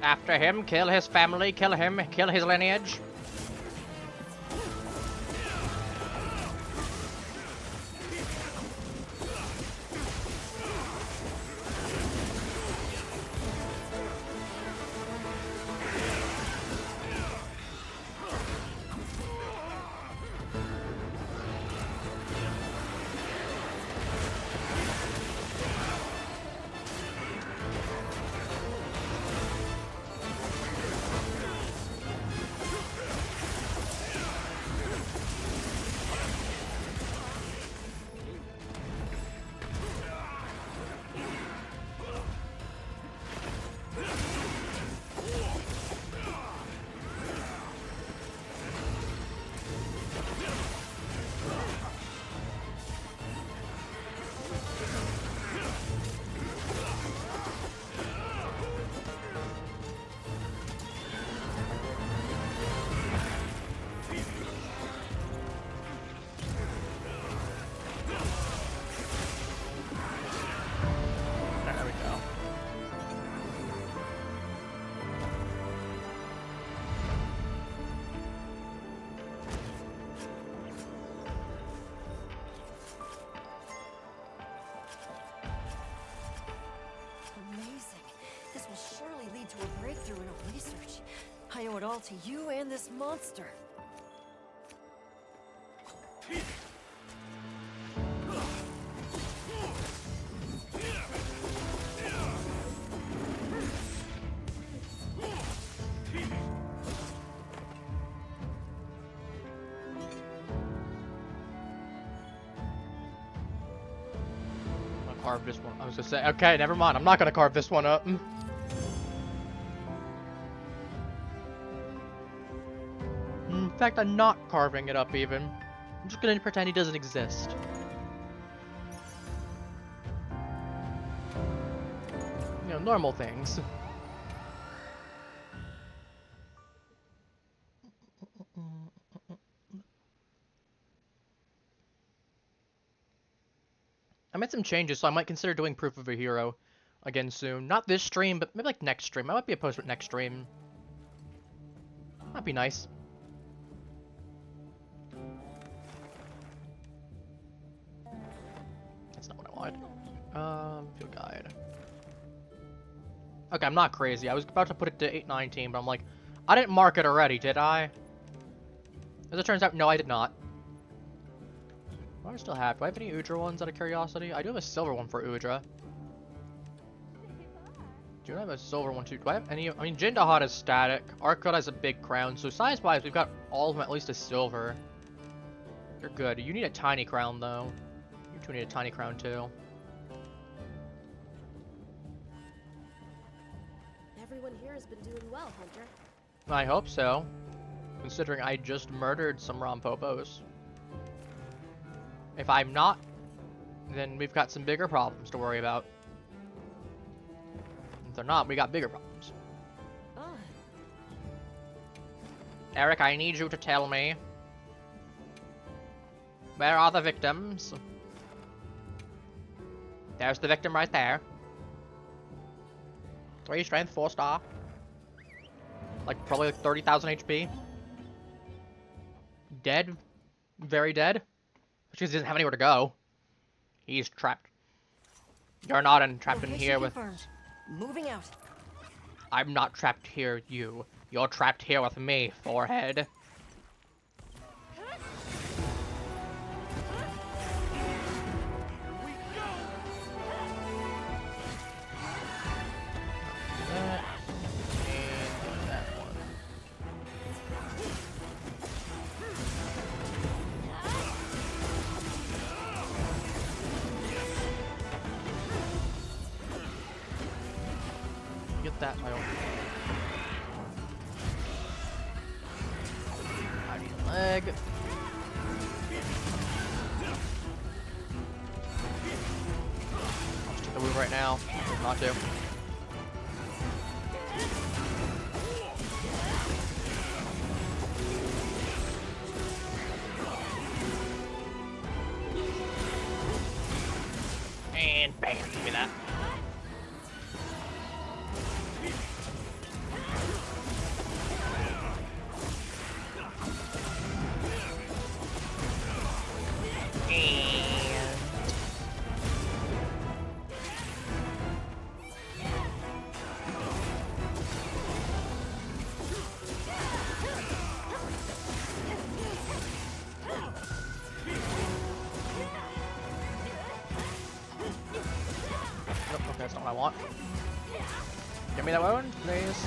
A: After him, kill his family, kill him, kill his lineage.
B: amazing. This will surely lead to a breakthrough in our research. I owe it all to you and this monster.
A: Carve this one. I was gonna say, okay, never mind. I'm not gonna carve this one up. In fact, I'm not carving it up even. I'm just gonna pretend he doesn't exist. You know, normal things. I made some changes, so I might consider doing Proof of a Hero again soon. Not this stream, but maybe like next stream. I might be opposed to it next stream. That'd be nice. That's not what I wanted. Field guide. Okay, I'm not crazy. I was about to put it to 819, but I'm like, I didn't mark it already, did I? As it turns out, no, I did not. What do I still have? Do I have any Udra ones out of curiosity? I do have a silver one for Udra. Do I have a silver one too? Do I have any? I mean, Jindahad is static. Arkut has a big crown. So size-wise, we've got all of them at least a silver. You're good. You need a tiny crown, though. You two need a tiny crown, too.
D: Everyone here has been doing well, Hunter.
A: I hope so. Considering I just murdered some Rompopos. If I'm not, then we've got some bigger problems to worry about. If they're not, we got bigger problems. Eric, I need you to tell me, where are the victims? There's the victim right there. 3 strength, 4 star. Like, probably like 30,000 HP. Dead. Very dead. Because he doesn't have anywhere to go. He's trapped. You're not trapped in here with...
B: Moving out.
A: I'm not trapped here, you. You're trapped here with me, forehead. Get that, my own. I need a leg. I'll just take the wound right now. Not to. And bam, give me that. That's not what I want. Give me that wound, please.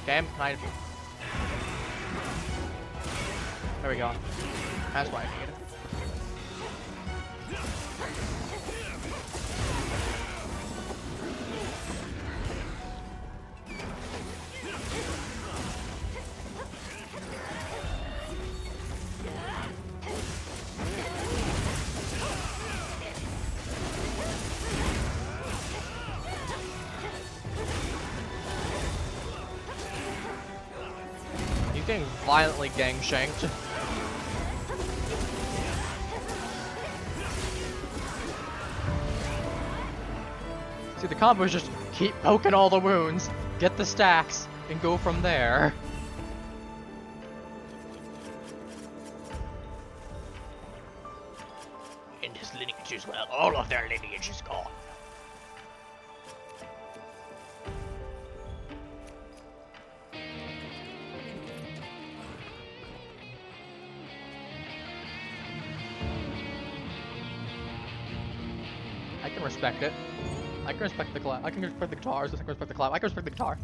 A: Damn, can There we go. That's what I need. Getting violently gang shanked. See, the combo is just keep poking all the wounds, get the stacks, and go from there. And his lineage as well. All of their lineage is gone. respect it. I can respect the clap. I can respect the guitars. I can respect the clap. I can respect the guitar.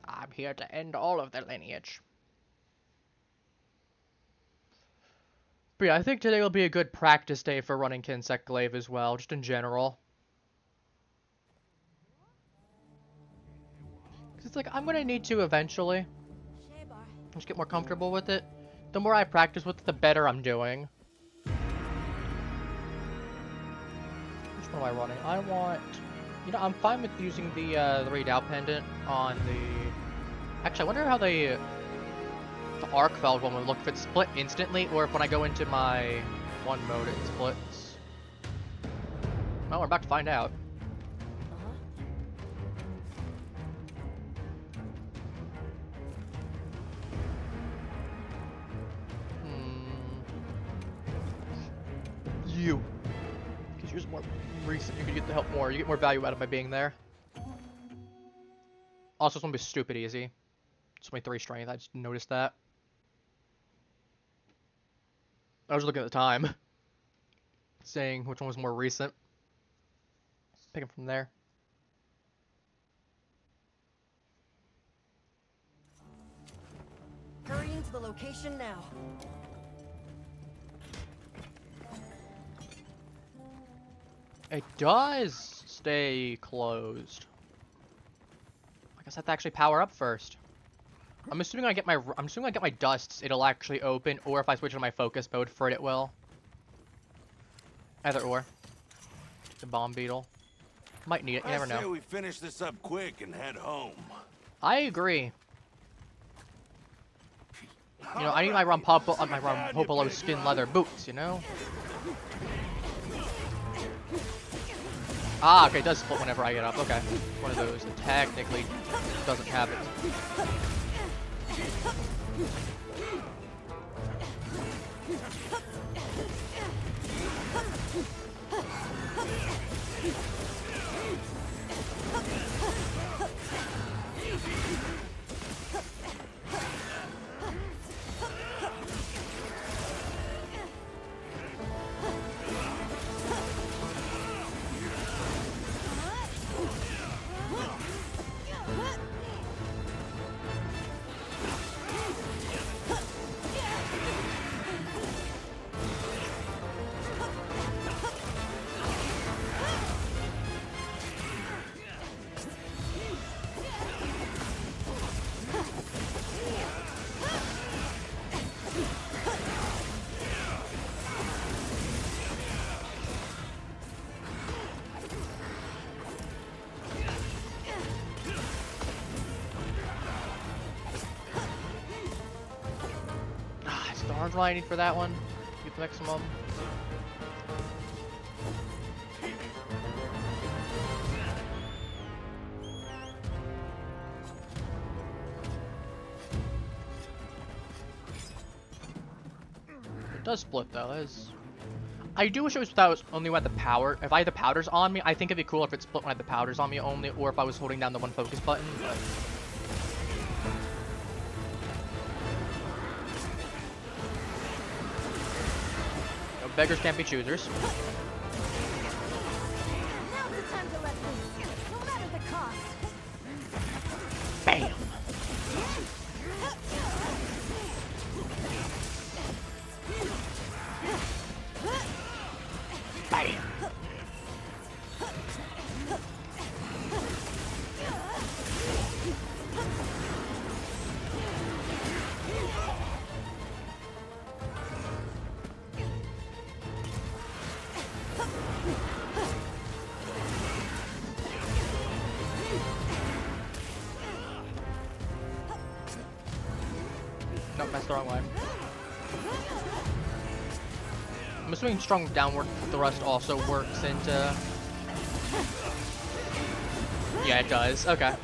A: I'm here to end all of their lineage. But yeah, I think today will be a good practice day for running Kinsect Glaive as well, just in general. Because it's like, I'm going to need to eventually. Just get more comfortable with it. The more I practice with it, the better I'm doing. Which one am I running? I want... You know, I'm fine with using the redoubt pendant on the... Actually, I wonder how the arc-felled one would look if it's split instantly, or if when I go into my one mode it splits. Well, we're about to find out. You. Because yours is more recent, you can get the help more. You get more value out of by being there. Also, it's gonna be stupid easy. It's only 3 strength, I just noticed that. I was looking at the time. Saying which one was more recent. Pick it from there.
B: Hurrying to the location now.
A: It does stay closed. I guess I have to actually power up first. I'm assuming I get my dusts, it'll actually open, or if I switch to my focus mode for it, it will. Either or. The bomb beetle. Might need it, you never know.
E: I say we finish this up quick and head home.
A: I agree. You know, I need my Rompopos skin leather boots, you know? Ah, okay, it does split whenever I get up. Okay. One of those that technically doesn't have it. What I need for that one? Get the maximum. It does split though. That is... I do wish it was only when the power. If I had the powders on me, I think it'd be cool if it split when I had the powders on me only, or if I was holding down the one focus button. But... Beggars can't be choosers.
D: Now's the time to let loose, no matter the cost.
A: Bam! Bam! Nope, that's the wrong way. I'm assuming strong downward thrust also works into... Yeah, it does. Okay.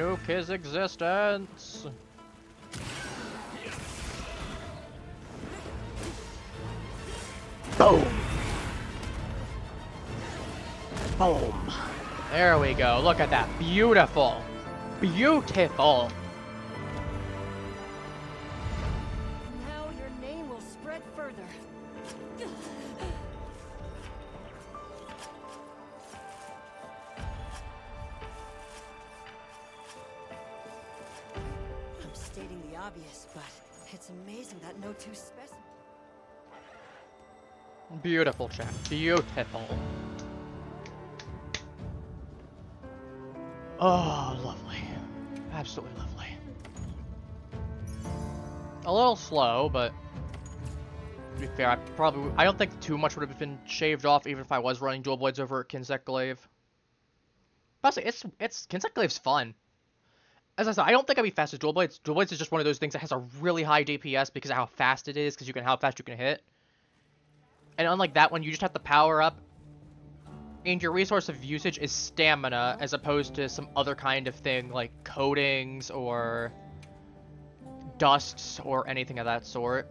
A: nuke his existence.
F: Boom. Boom.
A: There we go. Look at that. Beautiful. Beautiful.
B: Now your name will spread further. I'm stating the obvious, but it's amazing that no two specimens.
A: Beautiful, chat. Beautiful. Oh, lovely. Absolutely lovely. A little slow, but to be fair, I don't think too much would have been shaved off even if I was running dual blades over Kinsect Glaive. But it's Kinsect Glaive's fun. As I said, I don't think I'd be fast as dual blades. Dual blades is just one of those things that has a really high DPS because of how fast it is, because how fast you can hit. And unlike that one, you just have to power up, and your resource of usage is stamina, as opposed to some other kind of thing like coatings or dusts or anything of that sort.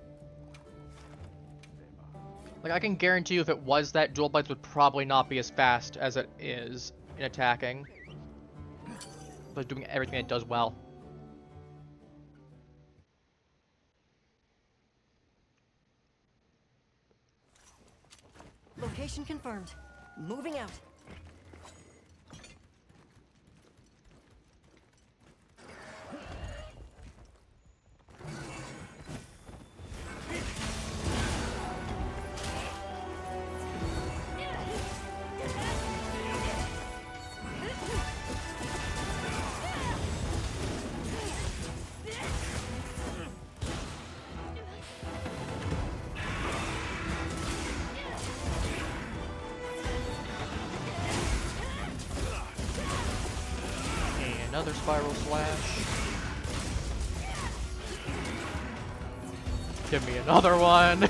A: Like, I can guarantee you if it was that, dual blades would probably not be as fast as it is in attacking, but doing everything it does well.
B: Location confirmed. Moving out.
A: Another spiral slash. Give me another one.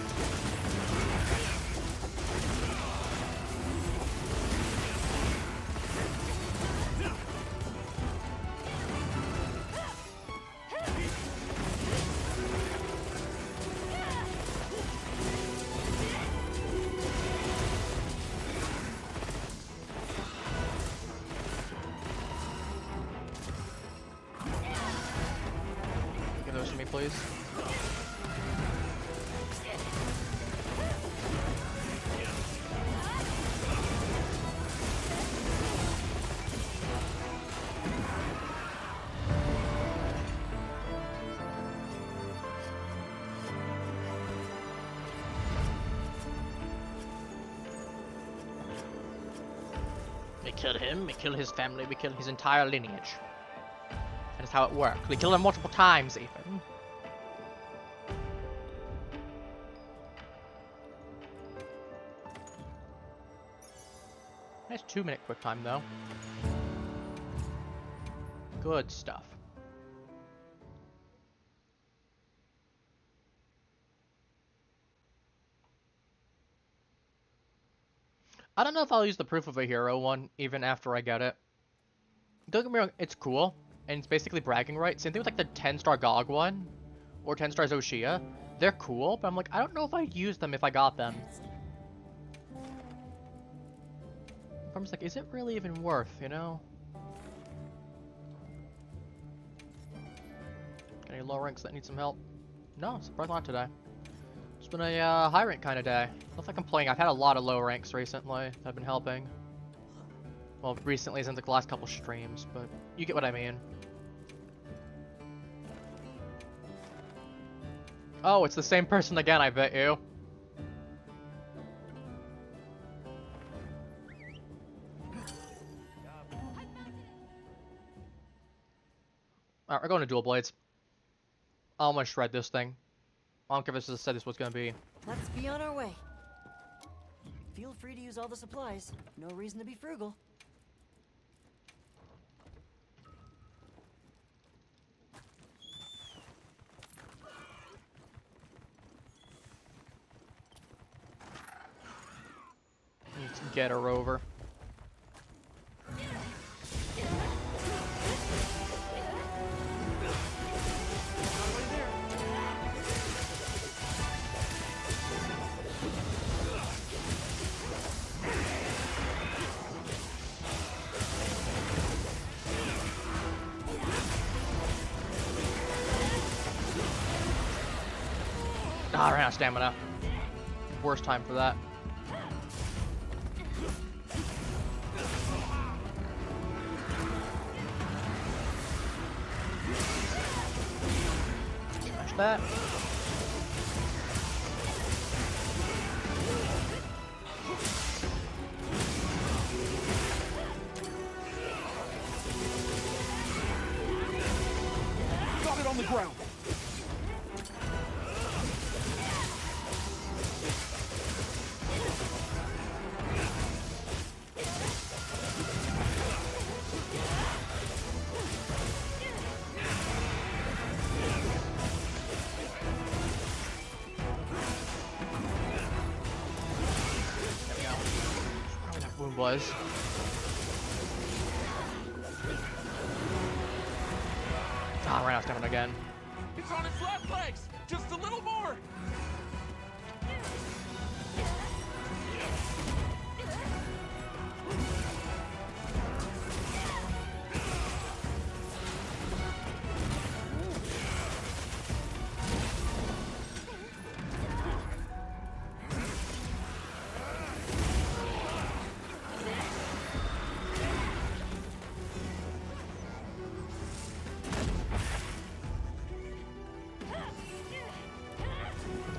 A: Give those to me, please. We kill him, we kill his family, we kill his entire lineage. That is how it works. We kill him multiple times, even. Nice 2-minute quick time, though. Good stuff. I don't know if I'll use the Proof of a Hero one, even after I get it. Don't get me wrong, it's cool, and it's basically bragging rights. Same thing with like the 10-star GOG one, or 10-star Zoshia. They're cool, but I'm like, I don't know if I'd use them if I got them. I'm just like, is it really even worth, you know? Got any low ranks that need some help? No, surprisingly not today. It's been a high rank kind of day. Not like I'm playing. I've had a lot of low ranks recently that have been helping. Well, recently since the last couple streams, but you get what I mean. Oh, it's the same person again, I bet you. Alright, we're going to dual blades. I'm gonna shred this thing. I don't care if this said this was gonna be.
B: Let's be on our way. Feel free to use all the supplies. No reason to be frugal.
A: Need to get her over. Ah, I ran out of stamina. Worst time for that. Smash that.
C: Got it on the ground.
A: Wound was. Ah, I ran out of stamina again.
C: It's on its left legs. Just a little more.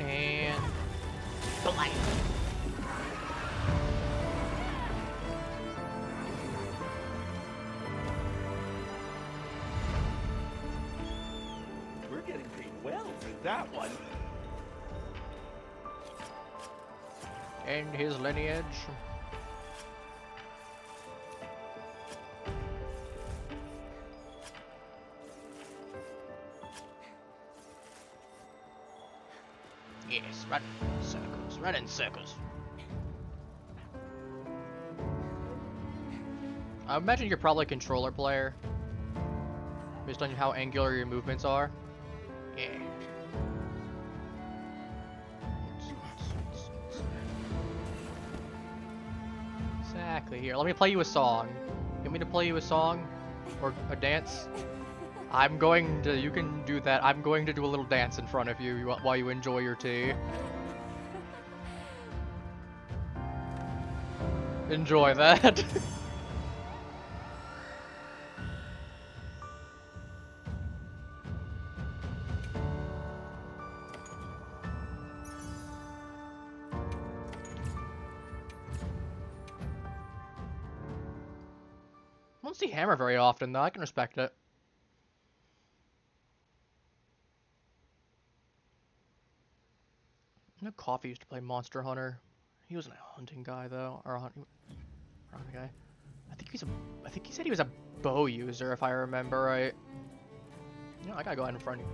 A: And
C: We're getting paid well for that one.
A: end his lineage. Yes, run in circles, run in circles. I imagine you're probably a controller player, based on how angular your movements are. Yeah. Exactly. Here, let me play you a song. You want me to play you a song? Or a dance? I'm going to, you can do that. I'm going to do a little dance in front of you while you enjoy your tea. Enjoy that. I don't see Hammer very often, though. I can respect it. I know Coffee used to play Monster Hunter. He wasn't a hunting guy, though. Or a hunting guy. I think he said he was a bow user, if I remember right. You know, I gotta go ahead and friend you.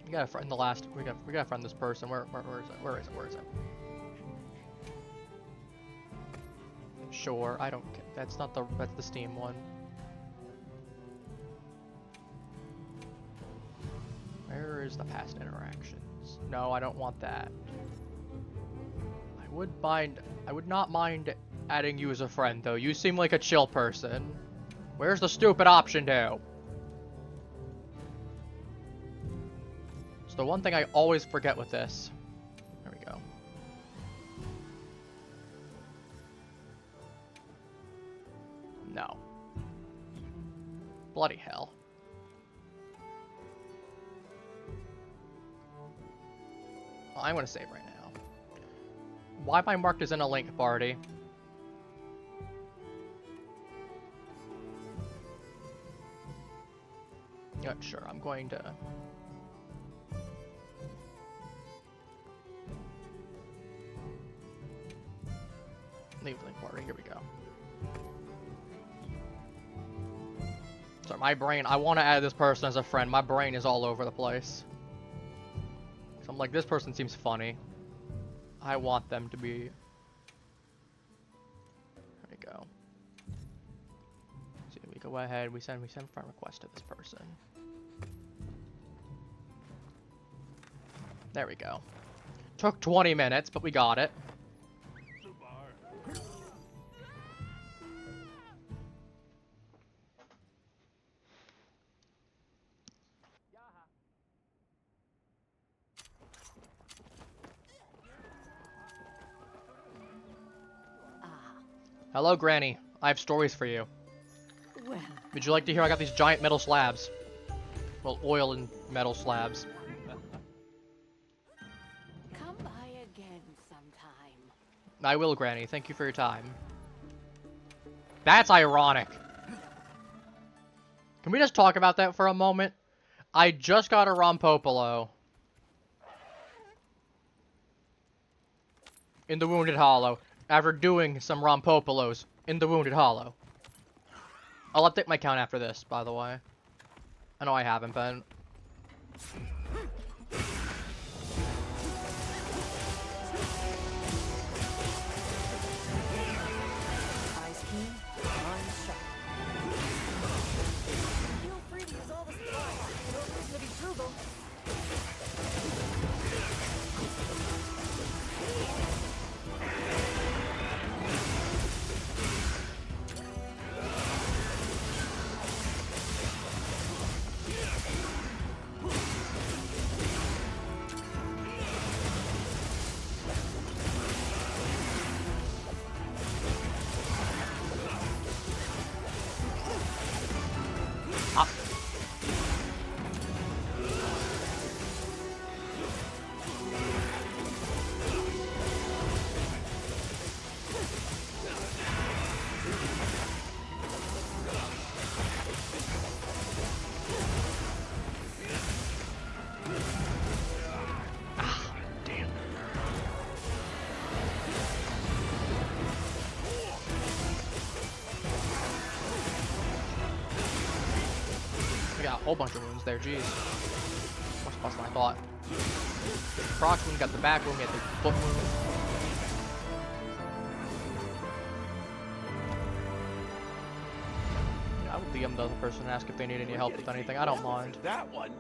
A: We gotta friend the last. We gotta friend this person. Where is it? Where is it? Where is it? Sure, I don't care. That's not the. That's the Steam one. Where is the past interactions? No, I don't want that. I would not mind adding you as a friend, though. You seem like a chill person. Where's the stupid option to? It's the one thing I always forget with this. There we go. No. Bloody hell. Well, I'm gonna save right now. Why am I marked as in a link party? Yeah, sure, I'm going to... Leave link party, here we go. Sorry, my brain, I want to add this person as a friend. My brain is all over the place. So I'm like, this person seems funny. I want them to be... There we go. So we go ahead, we send friend request to this person. There we go. Took 20 minutes, but we got it. Hello, Granny. I have stories for you.
B: Well,
A: Would you like to hear I got these giant metal slabs? Well, oil and metal slabs.
D: Come by again sometime.
A: I will, Granny. Thank you for your time. That's ironic. Can we just talk about that for a moment? I just got a Rompopolo in the Wounded Hollow after doing some Rompopolos in the Wounded Hollow. I'll update my count after this, by the way. I know I haven't been.
B: eyes keen, mind sharp. Feel free to use all the supplies. No reason to be frugal. We got a whole bunch of wounds there, jeez. Much less than I thought. Proc wound, got the back wound, got the foot wound. Yeah, I would DM the other person and ask if they need any help with anything. I don't mind.
C: That one.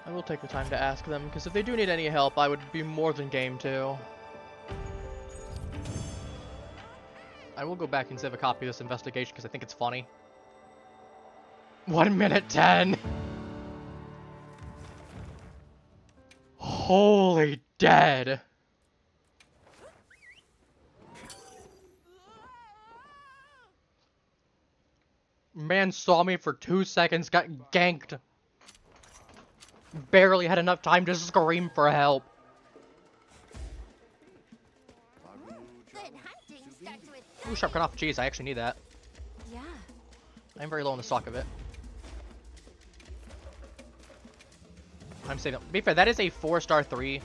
A: I will take the time to ask them, because if they do need any help, I would be more than game to. I will go back and save a copy of this investigation because I think it's funny. 1 minute 10. Holy dead. Man saw me for 2 seconds, got ganked. Barely had enough time to scream for help. Ooh, sharp cut off. Jeez, I actually need that.
D: Yeah.
A: I'm very low on the stock of it. I'm saving. To be fair, that is a 4-star 3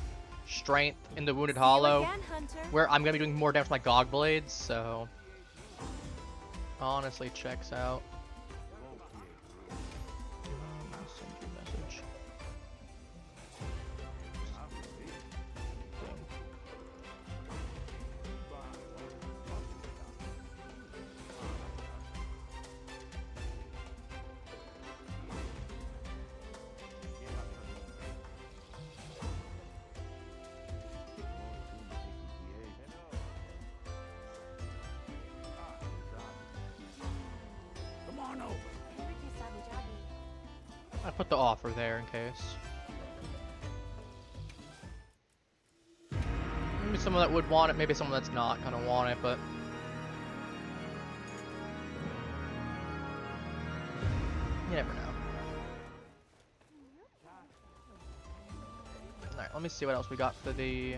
A: strength in the Wounded Hollow,
D: Again, Hunter.
A: where I'm gonna be doing more damage with my Gog Blades, so honestly checks out. I'll send you a message.
E: Come on over.
A: I put the offer there in case. Maybe someone that would want it, maybe someone that's not gonna want it, but you never know. Alright, let me see what else we got for the...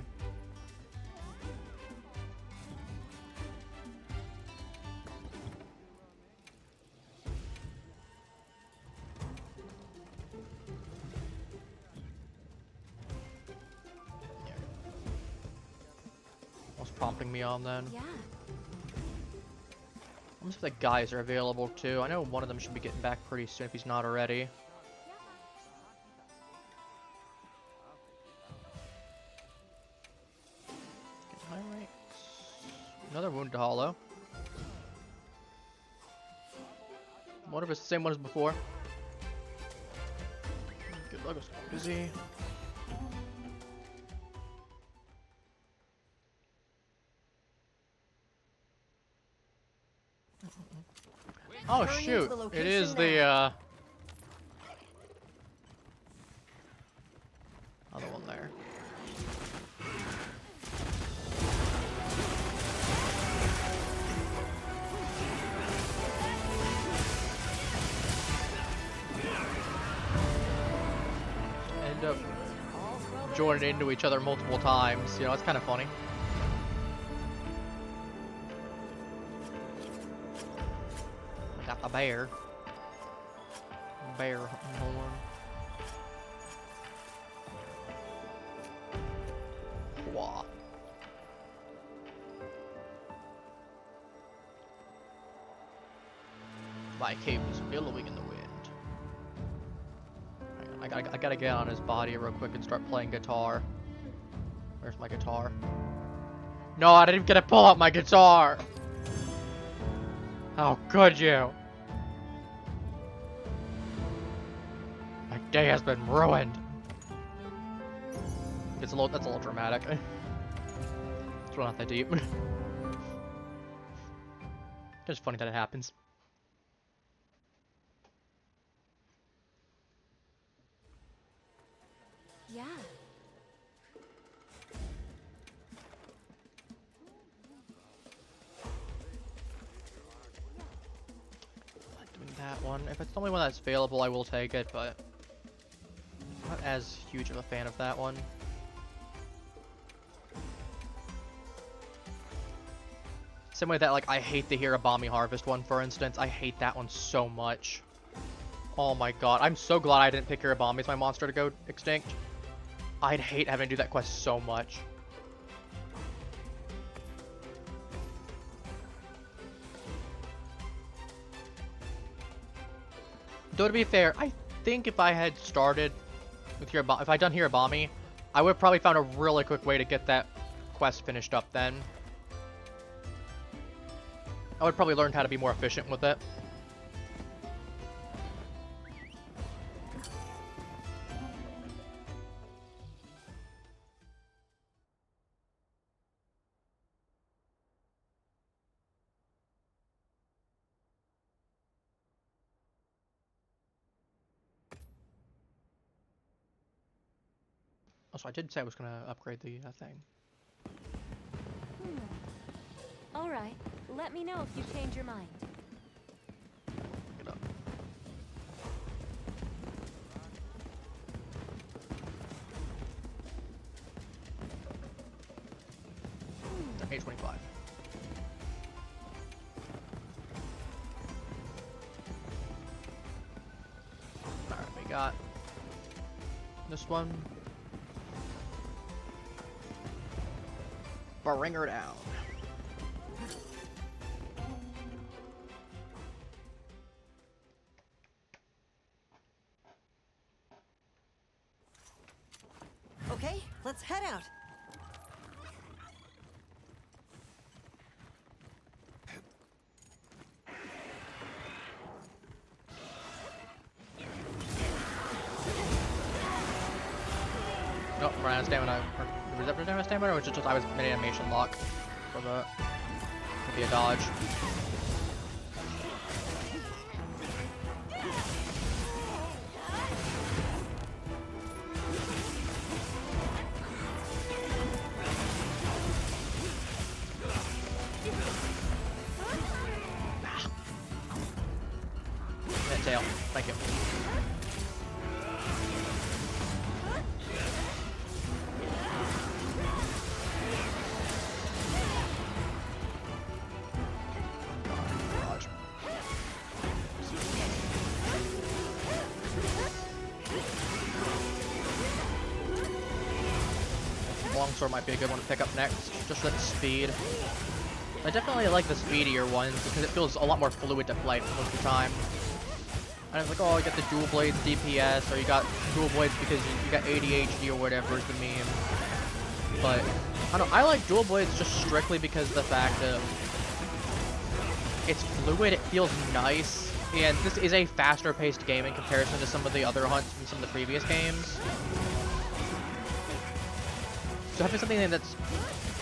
A: What's prompting me on then?
D: Yeah.
A: Let me see if the guys are available too. I know one of them should be getting back pretty soon if he's not already. Alright. Another Wounded Hollow. Wonder if it's the same one as before. Good luck, it's busy. Oh
B: Hurry into
A: shoot,
B: the
A: it is
B: location
A: the
B: now.
A: other one there.
B: joining into each other multiple times. You know, it's kind of funny. I got the bear. Bear hunting horn. Wah. My cape is billowing in the wind. Hang on, I gotta get on his body real quick and start playing guitar. Where's my guitar? No, I didn't even get to pull out my guitar! How could you? My day has been ruined. That's a little dramatic. It's really not that deep. Just funny that it happens.
D: Yeah.
B: Doing that one. If it's the only one that's available, I will take it, but I'm not as huge of a fan of that one. Same way that, like, I hate the Hirabami Harvest one, for instance. I hate that one so much. Oh my god. I'm so glad I didn't pick Hirabami as my monster to go extinct. I'd hate having to do that quest so much. Though to be fair, I think if I had started with Hirabami, if I'd done Hirabami, I would have probably found a really quick way to get that quest finished up then. I would probably learn how to be more efficient with it. Also, I did say I was going to upgrade the thing.
D: All right. Let me know if you change your mind.
B: Get up. $8.25. Alright, we got this one. Bring her down.
G: Okay, let's head out.
B: Nope, ran out of stamina. Was that ran out of stamina, or was it just I was mid animation lock for the could be a dodge? And tail. Thank you. Longsword might be a good one to pick up next, just that speed. I definitely like the speedier ones because it feels a lot more fluid to play most of the time. And it's like, oh, you got the dual blades DPS, or you got dual blades because you got ADHD or whatever is the meme. But I don't know, I like dual blades just strictly because of the fact of it's fluid, it feels nice, and this is a faster paced game in comparison to some of the other hunts from some of the previous games. So having something that's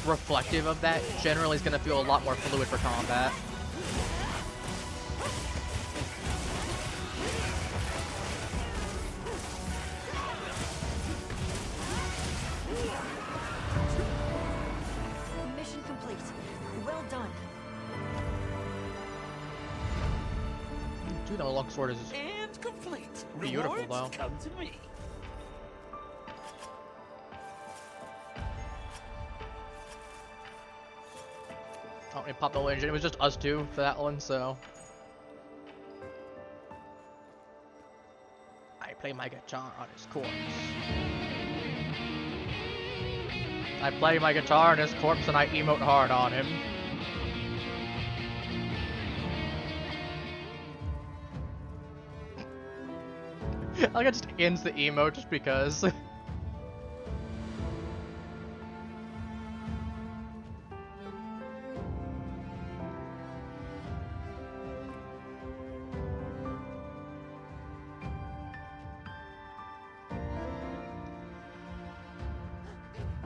B: reflective of that generally is going to feel a lot more fluid for combat.
G: Mission complete. Well done.
B: Dude, that longsword is
C: And complete.
B: beautiful,
C: Rewards
B: though.
C: come to me.
B: Oh, it popped the engine. It was just us two for that one, so. I play my guitar on his corpse. I play my guitar on his corpse and I emote hard on him. I like it just ends the emote just because.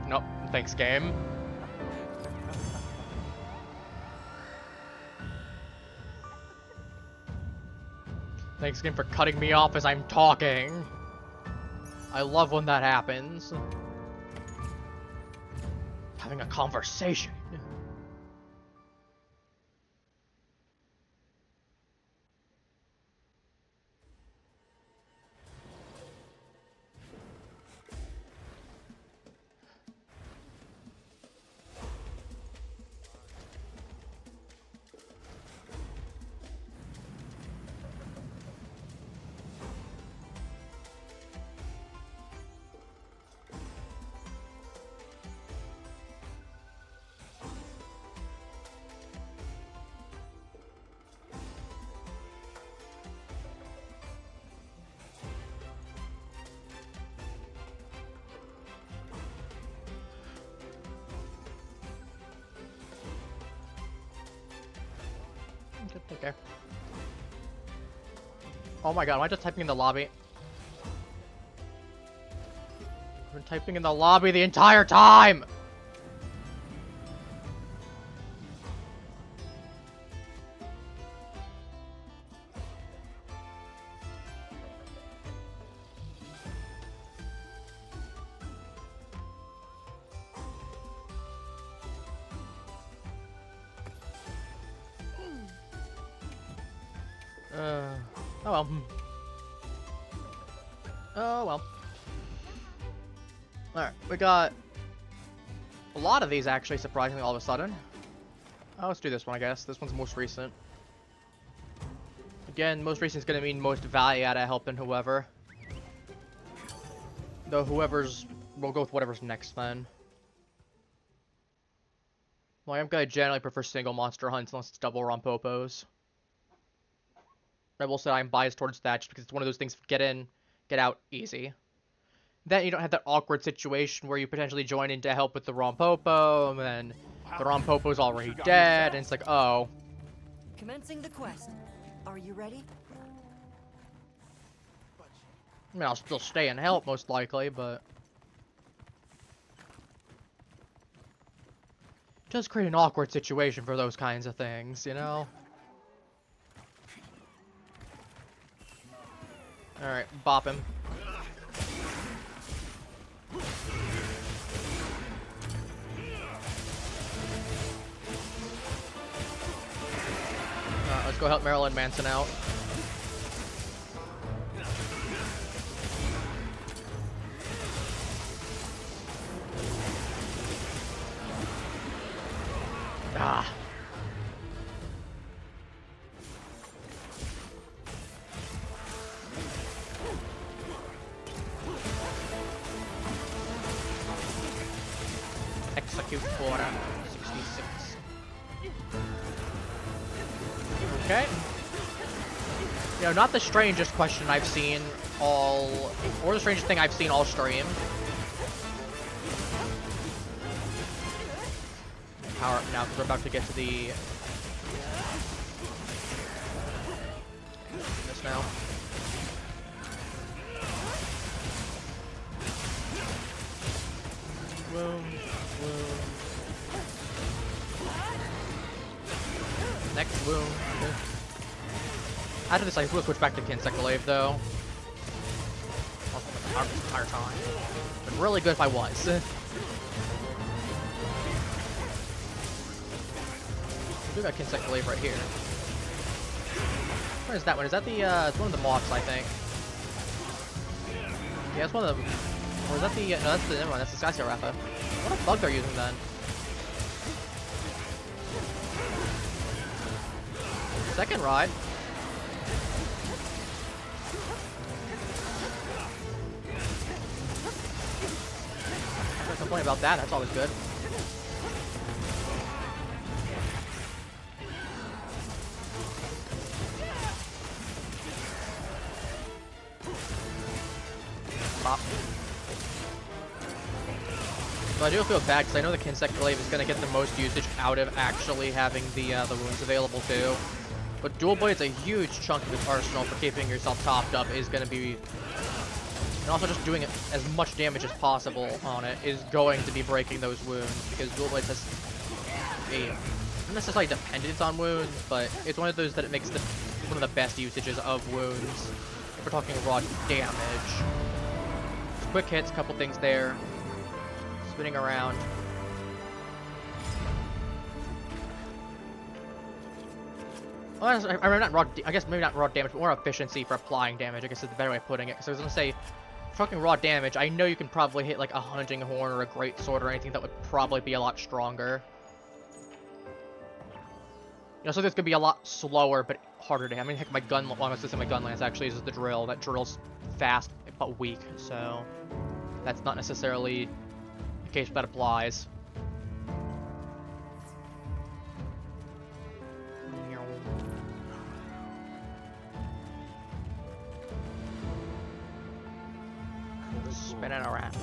B: Nope, thanks game. Thanks game for cutting me off as I'm talking. I love when that happens. Having a conversation. Take care. Oh my god, am I just typing in the lobby? I've been typing in the lobby the entire time! Oh well. Oh well. Alright, we got a lot of these actually, surprisingly, all of a sudden. Oh, let's do this one, I guess. This one's most recent. Again, most recent is going to mean most value out of helping whoever. Though whoever's... we'll go with whatever's next then. Well, I'm going to generally prefer single monster hunts unless it's double Rompopos. I will say I'm biased towards that just because it's one of those things, get in, get out, easy. Then you don't have that awkward situation where you potentially join in to help with the Rompopo, and then the Rompopo's already dead, and it's like, oh.
G: Commencing the quest. Are you ready?
B: I mean, I'll still stay and help, most likely, but... it does create an awkward situation for those kinds of things, you know? Alright, bop him. Alright, let's go help Marilyn Manson out. Ah. Execute order 66. Okay. You know, not the strangest question I've seen all, or the strangest thing I've seen all stream. Power up now because we're about to get to the... this now. Wound. Next wound. Okay. After this, I will switch back to Kinsect Glaive, though. Also, the entire time. Been really good if I was. We got Kinsect Glaive right here. Where is that one? Is that the, it's one of the moths, I think. Yeah, it's one of the... or is that the, no, that's the, never mind, that's the Skysia Rapha. What a bug they're using then? second ride. No complaint about that. That's always good. Pop. So I do feel bad because I know the Kinsect Glaive is going to get the most usage out of actually having the wounds available too. But Dual Blade's a huge chunk of his arsenal for keeping yourself topped up is going to be... And also just doing as much damage as possible on it is going to be breaking those wounds, because Dual Blades has a, not necessarily dependence on wounds, but it's one of those that it makes one of the best usages of wounds. If we're talking raw damage. Just quick hits, couple things there. Spinning around. Well, I mean, not raw, I guess maybe not raw damage, but more efficiency for applying damage, I guess is the better way of putting it. Because I was going to say, talking raw damage, I know you can probably hit like a hunting horn or a great sword or anything that would probably be a lot stronger. You know, so this could be a lot slower, but harder to hit. I mean, heck, my gun, well, I was just saying my gun lance actually uses the drill. That drill's fast, but weak, so that's not necessarily the case that applies. Spinning around.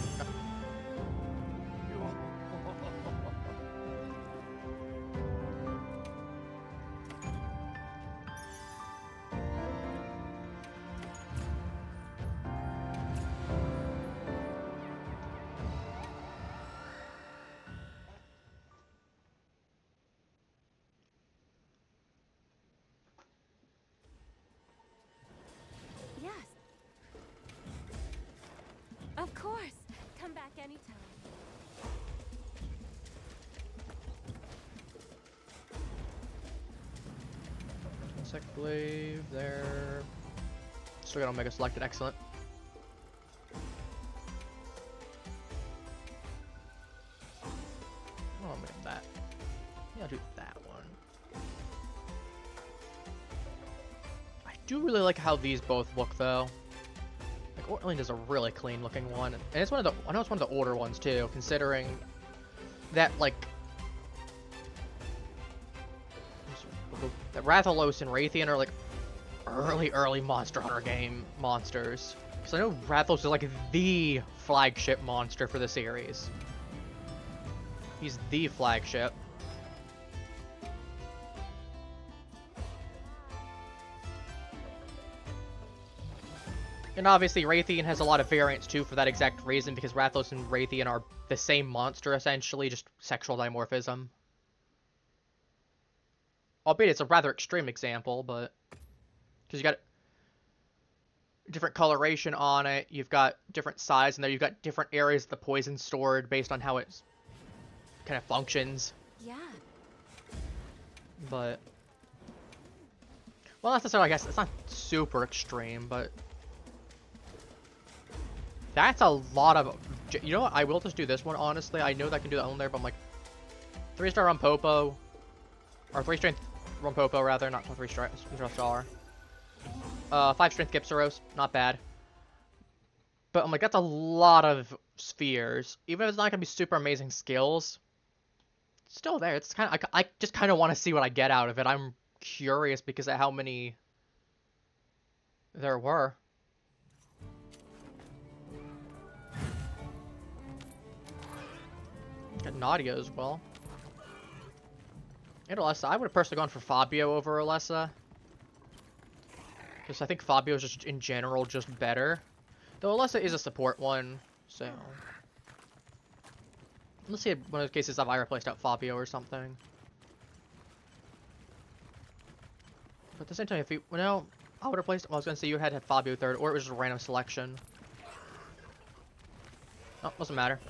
D: Yes. Of course. Come back anytime.
B: Kinsect Glaive there. Still got Omega selected, excellent. Oh, I'll make that. Yeah, I'll do that one. I do really like how these both look, though. Like, Ortland is a really clean looking one. And it's one of the, I know it's one of the older ones, too, considering that, like, that Rathalos and Raytheon are, like, early Monster Hunter game monsters. Because I know Rathalos is, like, the flagship monster for the series. He's the flagship. And obviously Raytheon has a lot of variants too for that exact reason, because Rathalos and Raytheon are the same monster essentially, just sexual dimorphism. Albeit it's a rather extreme example, but... Because you got different coloration on it, you've got different size in there, you've got different areas of the poison stored based on how it kind of functions.
D: Yeah.
B: But... Well, not necessarily, I guess, it's not super extreme, but... That's a lot of... You know what? I will just do this one, honestly. I know that I can do that on there, but I'm like... 3-star Rompopo. Or 3-strength Rompopo, rather. Not 3-star. 5-strength Gypsaros. Not bad. But I'm like, that's a lot of spheres. Even if it's not going to be super amazing skills. It's still there. It's kind of... I just kind of want to see what I get out of it. I'm curious because of how many... there were. Got Nadia as well. And Alessa. I would have personally gone for Fabio over Alessa. Because I think Fabio is just, in general, just better. Though Alessa is a support one, so... Let's see one of those cases if I replaced out Fabio or something. But at the same time, if you... Well, no, I would replace... Well, I was going to say you had Fabio third, or it was just a random selection. Oh, doesn't matter.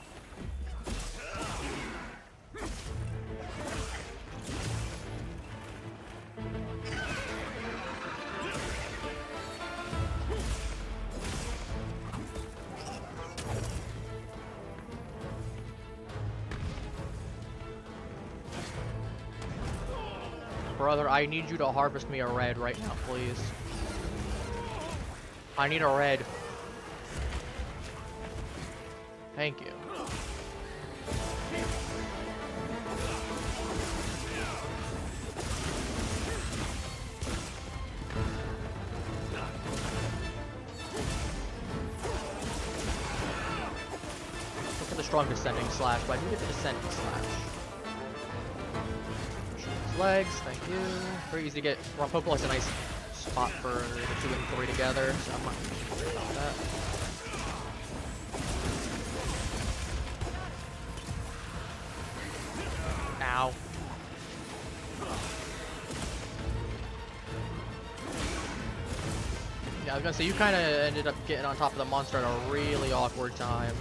B: Brother, I need you to harvest me a red right now, please. I need a red. Thank you. Look for the strong descending slash, but I do get the descending slash. His legs, thank you. Very easy to get. Rompopos is a nice spot for the 2 and 3 together, so I'm not worried about that. Ow. Yeah, I was gonna say, you kind of ended up getting on top of the monster at a really awkward time.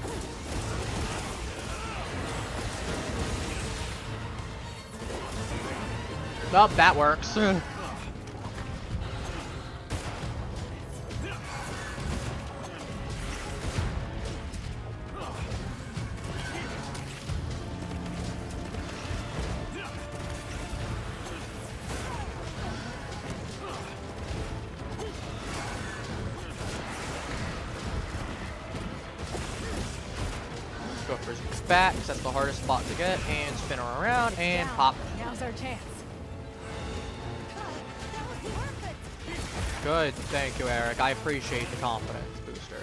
B: Well, that works. Go for his back, 'cause that's the hardest spot to get, and spin her around, and pop.
D: Now's our chance.
B: Good, thank you, Eric. I appreciate the confidence booster.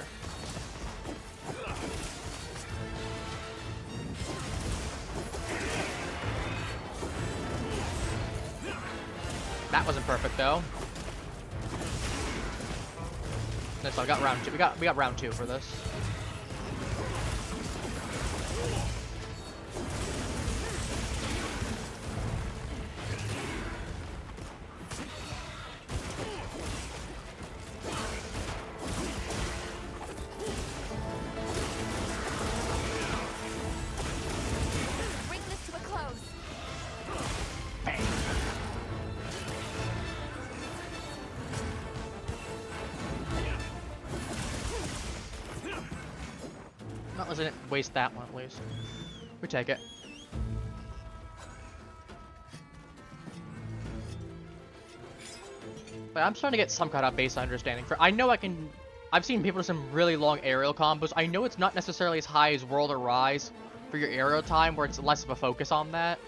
B: That wasn't perfect though. So I got round 2. We got round 2 for this.
D: Bring this to a close.
B: Not letting it waste that one at least. We take it. But I'm starting to get some kind of base understanding. I know I can. I've seen people do some really long aerial combos. I know it's not necessarily as high as World or Rise for your aerial time, where it's less of a focus on that.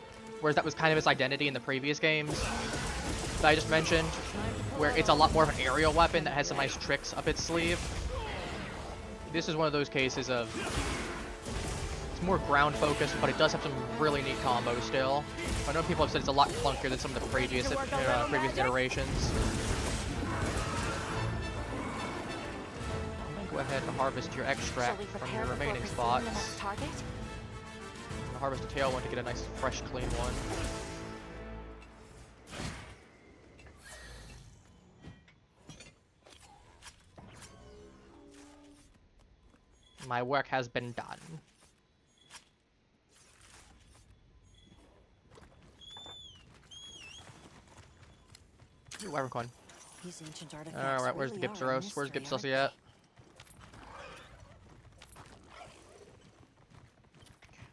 B: Whereas that was kind of its identity in the previous games that I just mentioned, where it's a lot more of an aerial weapon that has some nice tricks up its sleeve. This is one of those cases of it's more ground focused, but it does have some really neat combos still. I know people have said it's a lot clunkier than some of the previous iterations. I'm gonna go ahead and harvest your extract from your remaining spots. I'm gonna harvest a tail one to get a nice, fresh, clean one. My work has been done. Ooh, Wyvern.
G: These ancient artifacts.
B: Alright, where's the
G: really are a
B: Gypsaros? Where's
G: mystery,
B: Gypsaros
G: aren't
B: at?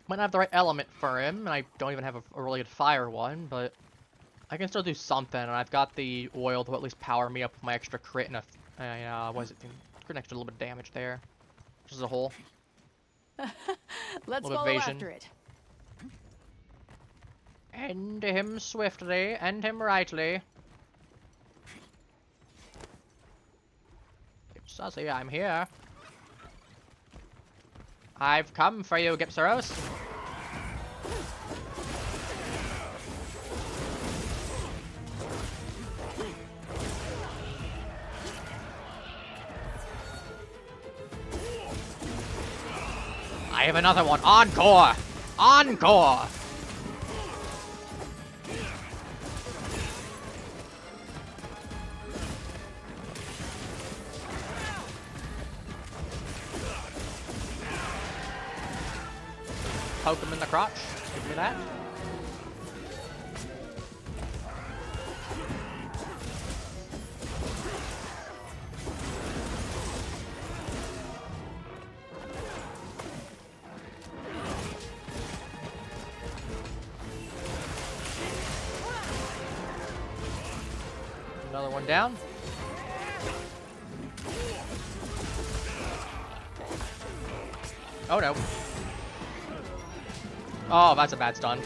B: Might not have the right element for him, and I don't even have a really good fire one, but I can still do something, and I've got the oil to at least power me up with my extra crit and a, what is it, crit extra little bit of damage there. Just as a whole.
D: Let's
B: Little
D: follow
B: evasion.
D: after it.
B: End him swiftly, end him rightly. Gypsaros, I'm here. I've come for you, Gypsaros. I have another one. Encore! Encore! Poke him in the crotch. Give me that. Another one down. Oh no. Oh, that's a bad stun.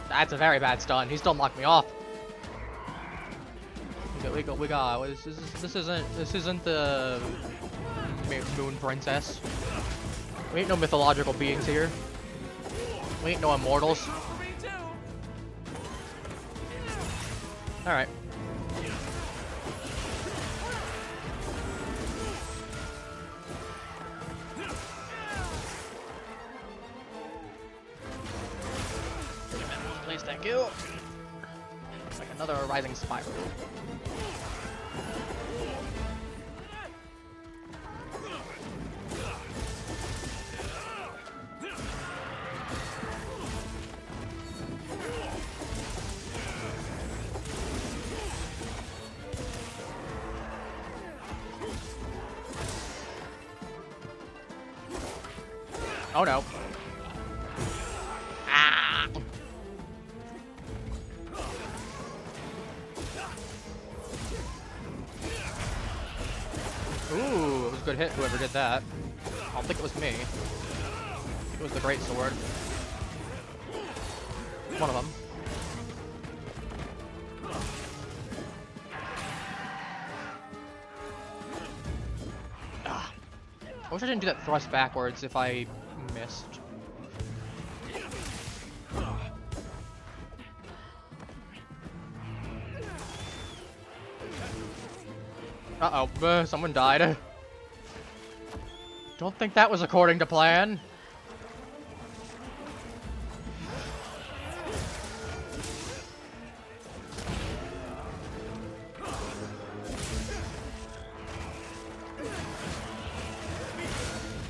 B: That's a very bad stun. He still knocked me off. We got. This isn't the Moon Princess. We ain't no mythological beings here. We ain't no immortals. All right. Please, thank you. Like another rising spiral. Oh no. Ah! Ooh, it was a good hit, whoever did that. I don't think it was me. I think it was the great sword. One of them. Ah. I wish I didn't do that thrust backwards if I missed. Uh-oh, someone died. Don't think that was according to plan.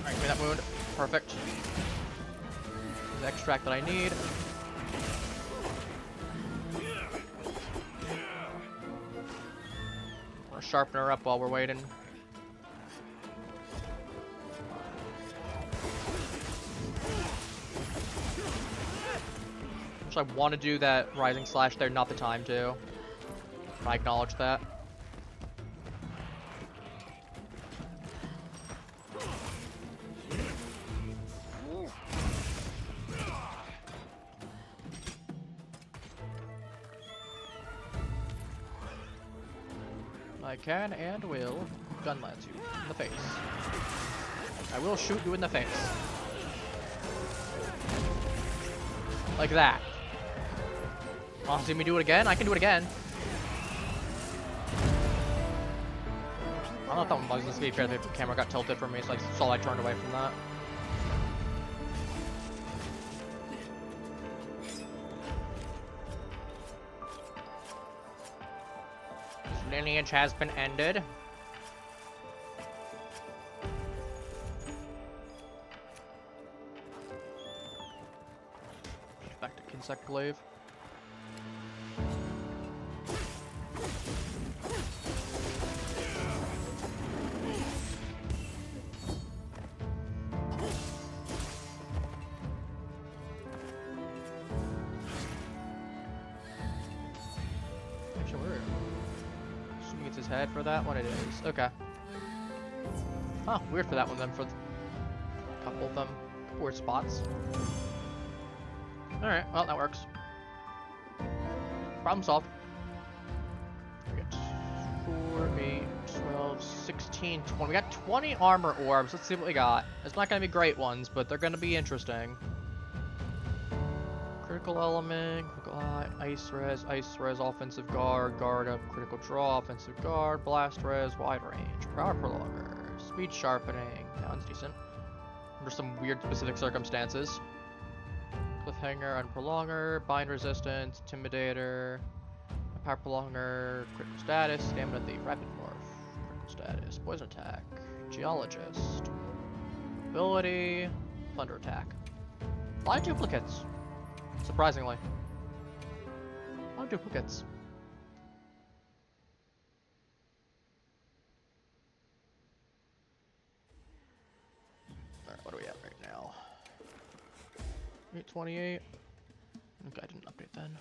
B: Alright, give me that wound. Perfect. The extract that I need. We'll sharpen her up while we're waiting. I want to do that rising slash there, not the time to. I acknowledge that. I can and will gun lance you in the face. I will shoot you in the face. Like that. Oh, see me do it again? I can do it again. I don't know if that one bugs this game. The camera got tilted for me, so I saw I turned away from that. This lineage has been ended. Back to Kinsect Glaive. Assuming it's his head for that one, it is. Okay. Oh, weird for that one then, for a couple of them. Couple weird spots. Alright, well, that works. Problem solved. We got 4, 8, 12, 16, 20. We got 20 armor orbs. Let's see what we got. It's not going to be great ones, but they're going to be interesting. Critical element, critical eye, ice res, offensive guard, guard up, critical draw, offensive guard, blast res, wide range, power prolonger, speed sharpening. That one's decent. Under some weird specific circumstances. Cliffhanger and prolonger, bind resistance, intimidator, power prolonger, critical status, stamina thief, rapid morph, critical status, poison attack, geologist, ability, thunder attack. A lot of duplicates. Surprisingly. A lot of duplicates. Alright, what are we at right now? 828. Okay, I didn't update then.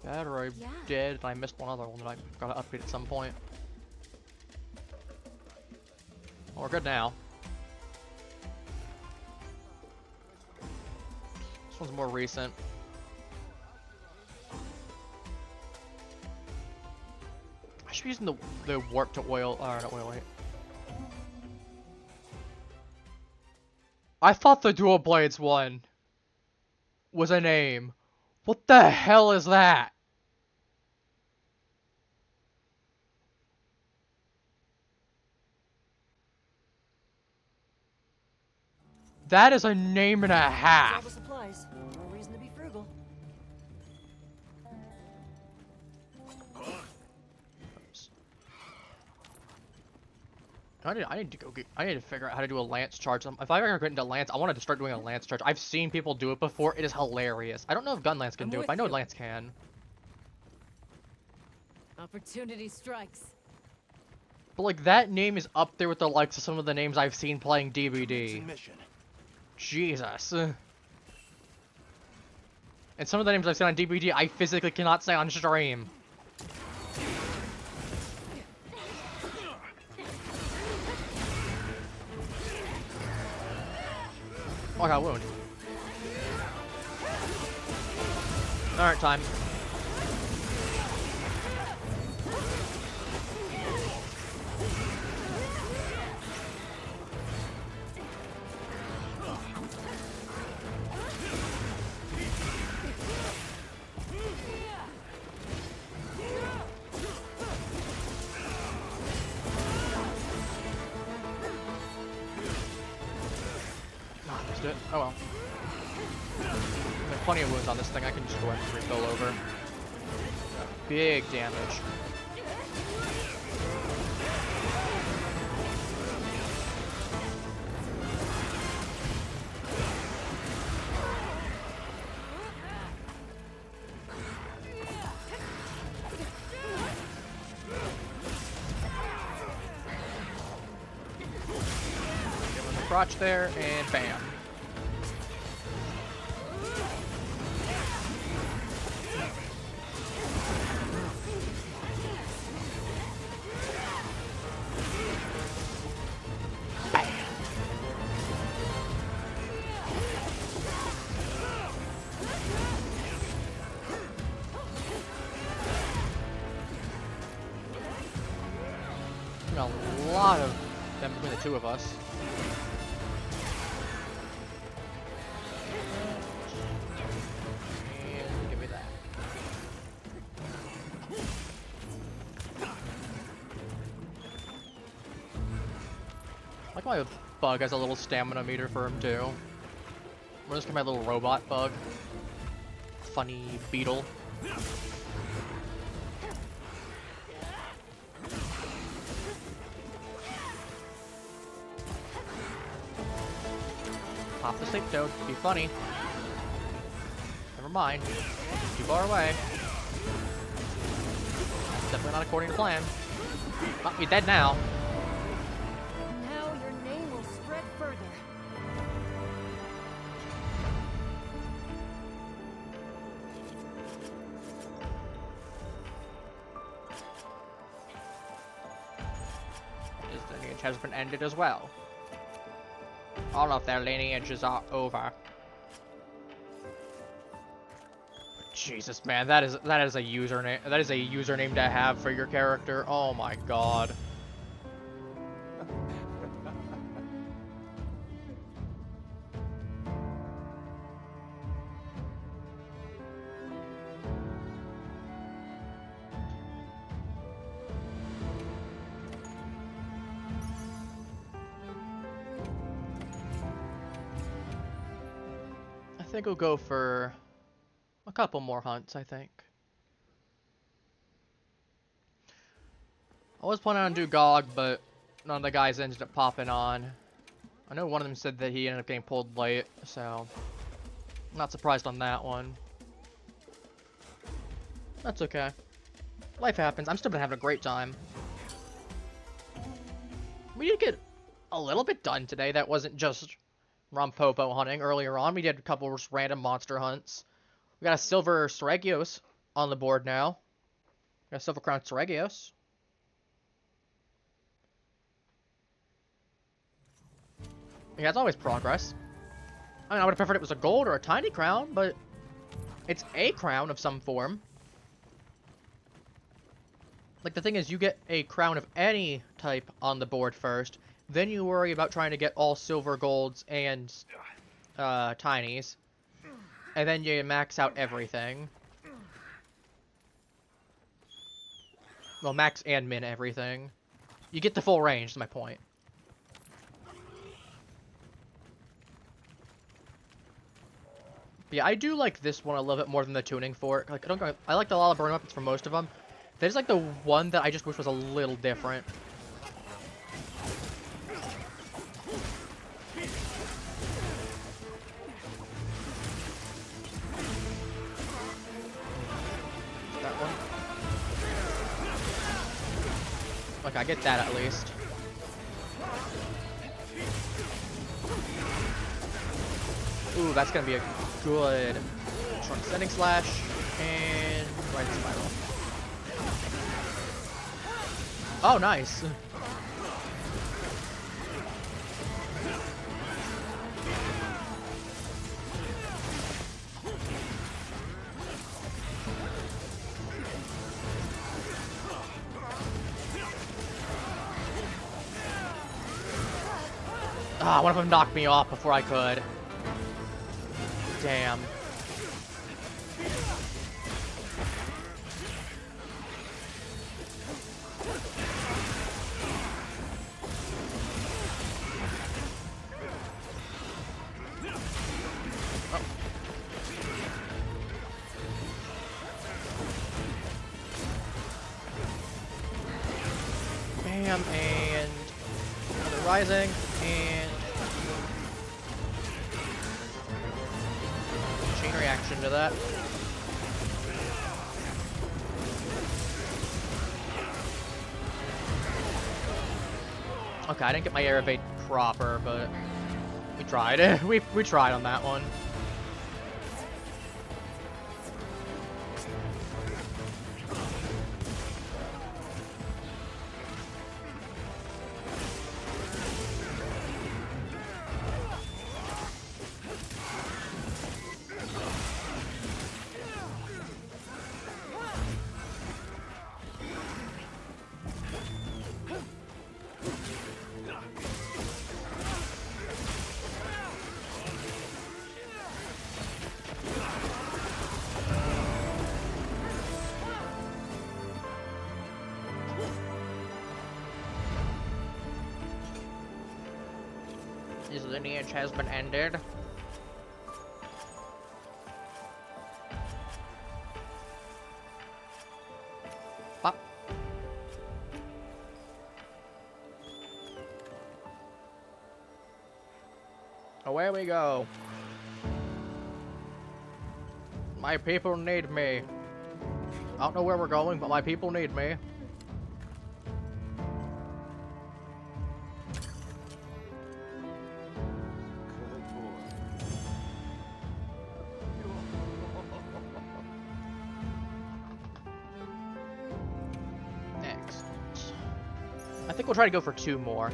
B: That or I
D: Yeah.
B: did, and I missed one other one that I gotta update at some point. Well, we're good now. This one's more recent. I should be using the warp to oil, not oil, wait. I thought the dual blades one was a name. What the hell is that? That is a name and a
G: All the
B: half.
G: supplies. No reason to be frugal.
B: I need to go get. I need to figure out how to do a lance charge. If I ever get into lance, I wanted to start doing a lance charge. I've seen people do it before. It is hilarious. I don't know if gun lance can
G: I'm
B: do it,
G: with
B: but I know
G: you.
B: lance can.
D: Opportunity strikes.
B: But like that name is up there with the likes of some of the names I've seen playing DBD.
E: Mission.
B: Jesus. And some of the names I've seen on DBD, I physically cannot say on stream. Oh, I got a wound. Alright, time. It. Oh well. There's plenty of wounds on this thing. I can just go ahead and refill over. Big damage. Give him the crotch there, and bam. A lot of them between the two of us. And give me that. Like my bug has a little stamina meter for him too. I'm just get my little robot bug. Funny beetle. Pop the sleep toad. Be funny. Never mind. Too far away. That's definitely not according to plan. Oh, you're dead now.
D: Now your name will spread further.
B: His lineage has been ended as well. All of their lineages are over. Jesus, man, that is a username. That is a username to have for your character. Oh my god. I think we'll go for a couple more hunts, I think. I was planning on do GOG, but none of the guys ended up popping on. I know one of them said that he ended up getting pulled late, so I'm not surprised on that one. That's okay. Life happens. I'm still been having a great time. We did get a little bit done today. That wasn't just Rompopo hunting earlier on. We did a couple of random monster hunts. We got a silver Seragios on the board now. Got Silver Crown Seregios. Yeah, it's always progress. I mean, I would have preferred it was a gold or a tiny crown, but it's a crown of some form. Like, the thing is, you get a crown of any type on the board first, then you worry about trying to get all silver, golds, and tinies, and then you max out everything. Well, max and min everything. You get the full range, is my point. But yeah, I do like this one a little bit more than the tuning fork. Like, I liked a lot of burn weapons for most of them. There's like the one that I just wish was a little different. That one. Okay, I get that at least. Ooh, that's gonna be a good transcending slash and right spiral. Oh, nice. Ah, one of them knocked me off before I could. Damn. Bam, and another rising, and chain reaction to that. Okay, I didn't get my air evade proper, but we tried. we tried on that one. His lineage has been ended. Pop. Away we go. My people need me. I don't know where we're going, but my people need me. Next. I think we'll try to go for 2 more.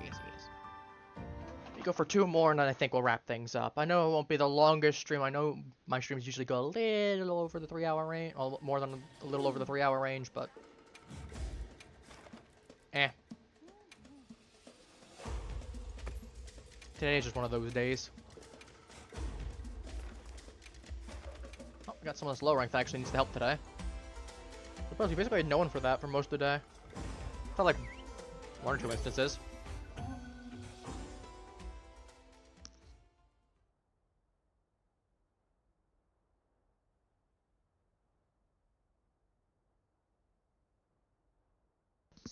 B: Yes. We go for 2 more, and then I think we'll wrap things up. I know it won't be the longest stream. I know my streams usually go a little over the 3-hour range, or more than a little over the 3-hour range, but today's just one of those days. Oh, we got someone that's low ranked that actually needs the help today. Suppose we basically had no one for that for most of the day. Felt like 1 or 2 instances.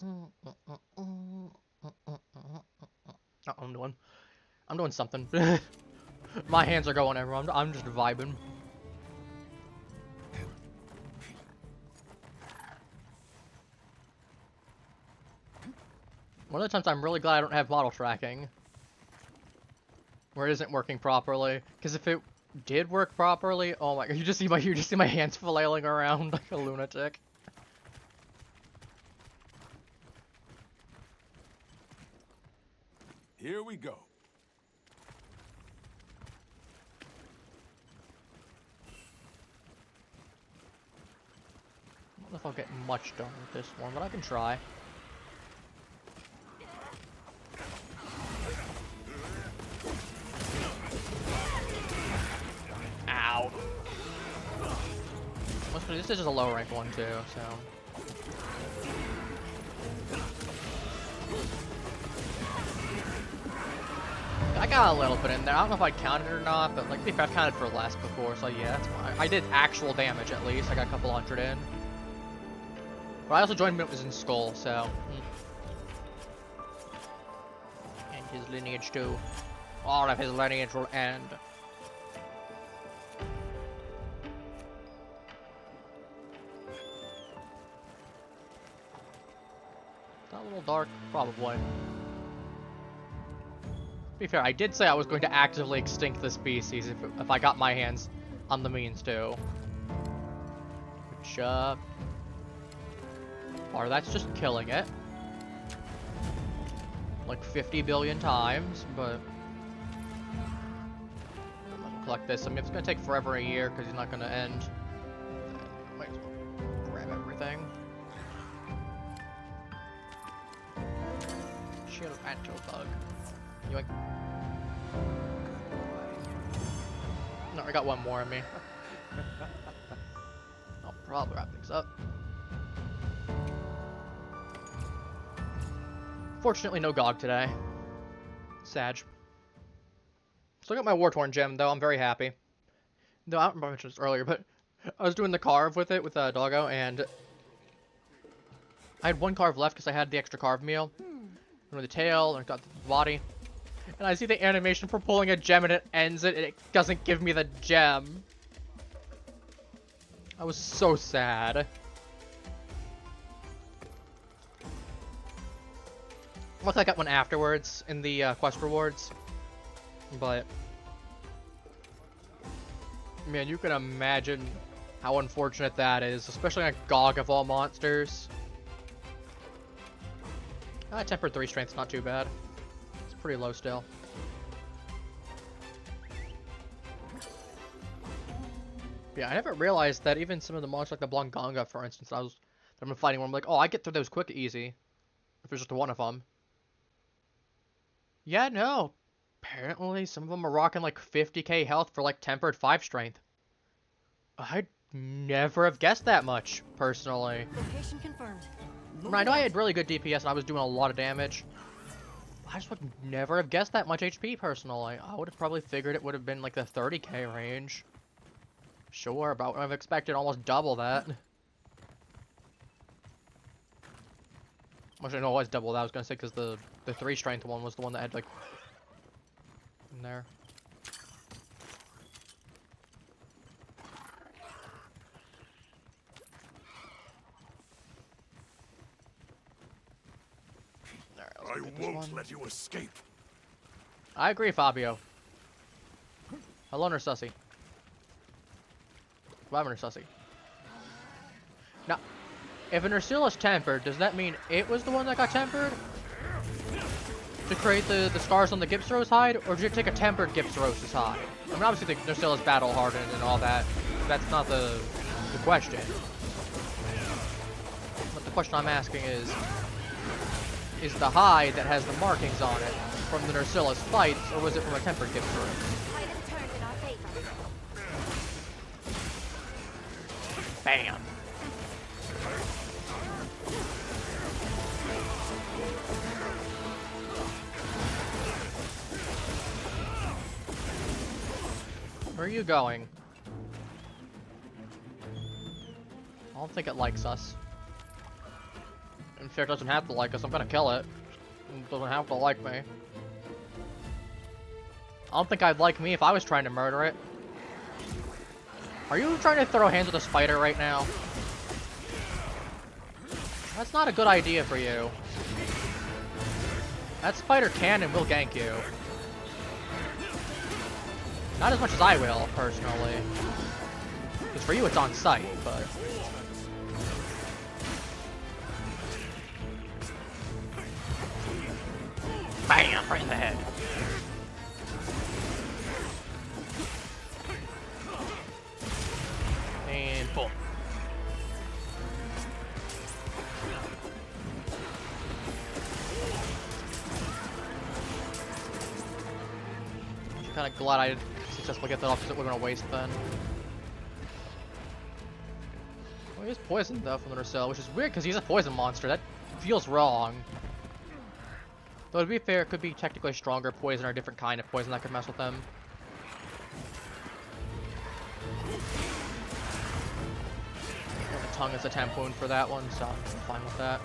B: Oh, I'm doing something. My hands are going everywhere. I'm just vibing. One of the times I'm really glad I don't have model tracking, where it isn't working properly. Because if it did work properly. Oh my god, you just see my hands flailing around like a lunatic.
E: Here we go.
B: I don't know if I'll get much done with this one, but I can try. Ow. This is just a low rank one too, so. I got a little bit in there. I don't know if I counted it or not, but like I've counted for less before, so yeah, that's fine. I did actual damage at least. I got a couple hundred in. But I also joined when it was in Skull, so. And his lineage too. All of his lineage will end. Is that a little dark? Probably. To be fair, I did say I was going to actively extinct the species if I got my hands on the means to. Which, or that's just killing it. Like 50 billion times, but I'm not gonna collect this. I mean, it's gonna take forever a year because he's not gonna end. Might as well grab everything. Chill, Antobug. Yoink. No, I got one more in me. I'll probably wrap things up. Fortunately, no GOG today. Sag. Still got my War-Torn gem, though. I'm very happy. Though I don't remember mentioned this earlier, but I was doing the carve with it, with Doggo, and I had one carve left because I had the extra carve meal. And the tail, and I got the body. And I see the animation for pulling a gem, and it ends it, and it doesn't give me the gem. I was so sad. Luckily, I got one afterwards in the quest rewards, but man, you can imagine how unfortunate that is, especially on GOG of all monsters. Tempered 3 strength's not too bad. It's pretty low still. Yeah, I never realized that even some of the monsters like the Blonganga, for instance, I've been fighting where I'm like, oh, I get through those quick easy. If there's just one of them. Yeah, no. Apparently, some of them are rocking like 50k health for like tempered 5 strength. I'd never have guessed that much, personally.
G: Location confirmed.
B: I know I had really good DPS and I was doing a lot of damage. I just would never have guessed that much HP, personally. I would have probably figured it would have been like the 30k range. Sure, about I've expected almost double that. Actually, no, it was double that. I was gonna say because the 3 strength one was the one that had like in there.
E: I won't let you escape.
B: I agree, Fabio. Hello, Nursussy. Bye, Nursussy. Now, if a Nursilla's tempered, does that mean it was the one that got tempered? To create the scars on the Gipsrose hide? Or did you take a tempered Gipsrose's hide? I mean, obviously the Nursilla's battle hardened and all that. That's not the question. But the question I'm asking is the hide that has the markings on it from the Nursilla's fights, or was it from a tempered Gipsrose?
D: Tide has turned in our favor.
B: Bam! Where are you going? I don't think it likes us. In fact, it doesn't have to like us. I'm gonna kill it. It doesn't have to like me. I don't think I'd like me if I was trying to murder it. Are you trying to throw hands with a spider right now? That's not a good idea for you. That spider can and will gank you. Not as much as I will, personally. Because for you, it's on site, but... Bam! Right in the head. And boom. Kind of glad I didn't successfully get that off because it would have been a waste then. Well, he's poisoned though from the Cell, which is weird because he's a poison monster. That feels wrong. Though to be fair, it could be technically stronger poison or a different kind of poison that could mess with them. The tongue is a temp wound for that one, so I'm fine with that.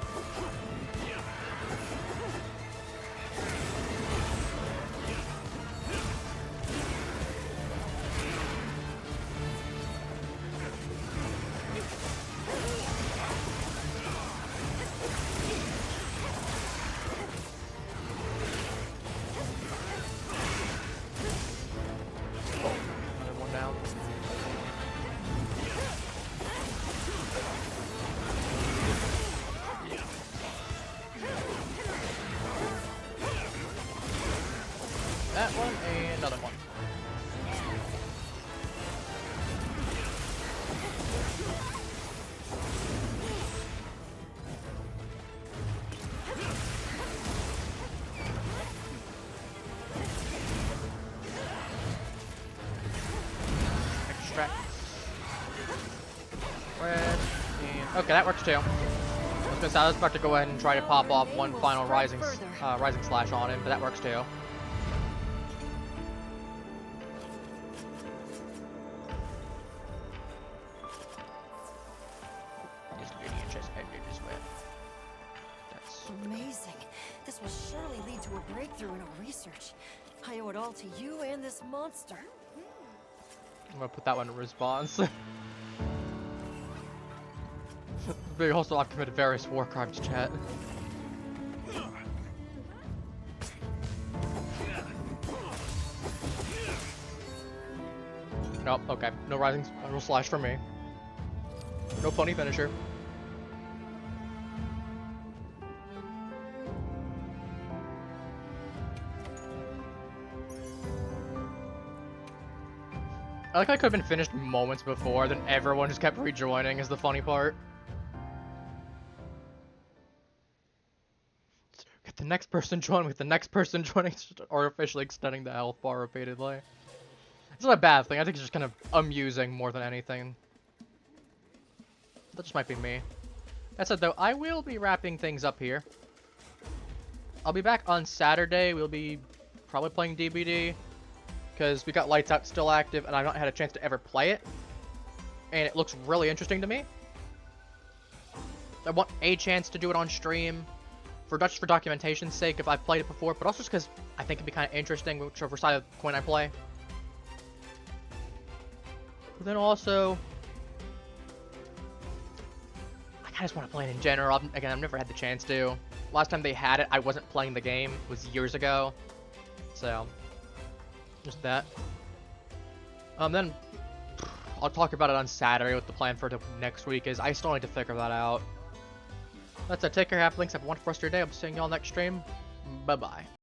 B: That one and another one. Extract. Red. And okay, that works too. I was about to go ahead and try to pop off one final rising slash on him, but that works too.
G: Amazing. This will surely lead to a breakthrough in our research. I owe it all to you and this monster.
B: I'm gonna put that one in response. But also, I've committed various war crimes, chat. Nope, okay. No rising slash for me. No funny finisher. I like I could have been finished moments before, then everyone just kept rejoining is the funny part. Get the next person joining with the next person joining, just artificially extending the health bar repeatedly. It's not a bad thing, I think it's just kind of amusing more than anything. That just might be me. That said though, I will be wrapping things up here. I'll be back on Saturday, we'll be probably playing DBD. Because we got Lights Out still active, and I've not had a chance to ever play it. And it looks really interesting to me. I want a chance to do it on stream. Just for documentation's sake, if I've played it before. But also just because I think it'd be kind of interesting, whichever side of the coin I play. But then also... I just want to play it in general. Again, I've never had the chance to. Last time they had it, I wasn't playing the game. It was years ago. So... just that. Then I'll talk about it on Saturday. What the plan for the next week is. I still need to figure that out. That's it. Take care, halflings. Have a wonderful rest of your day. I'll be seeing y'all next stream. Bye bye.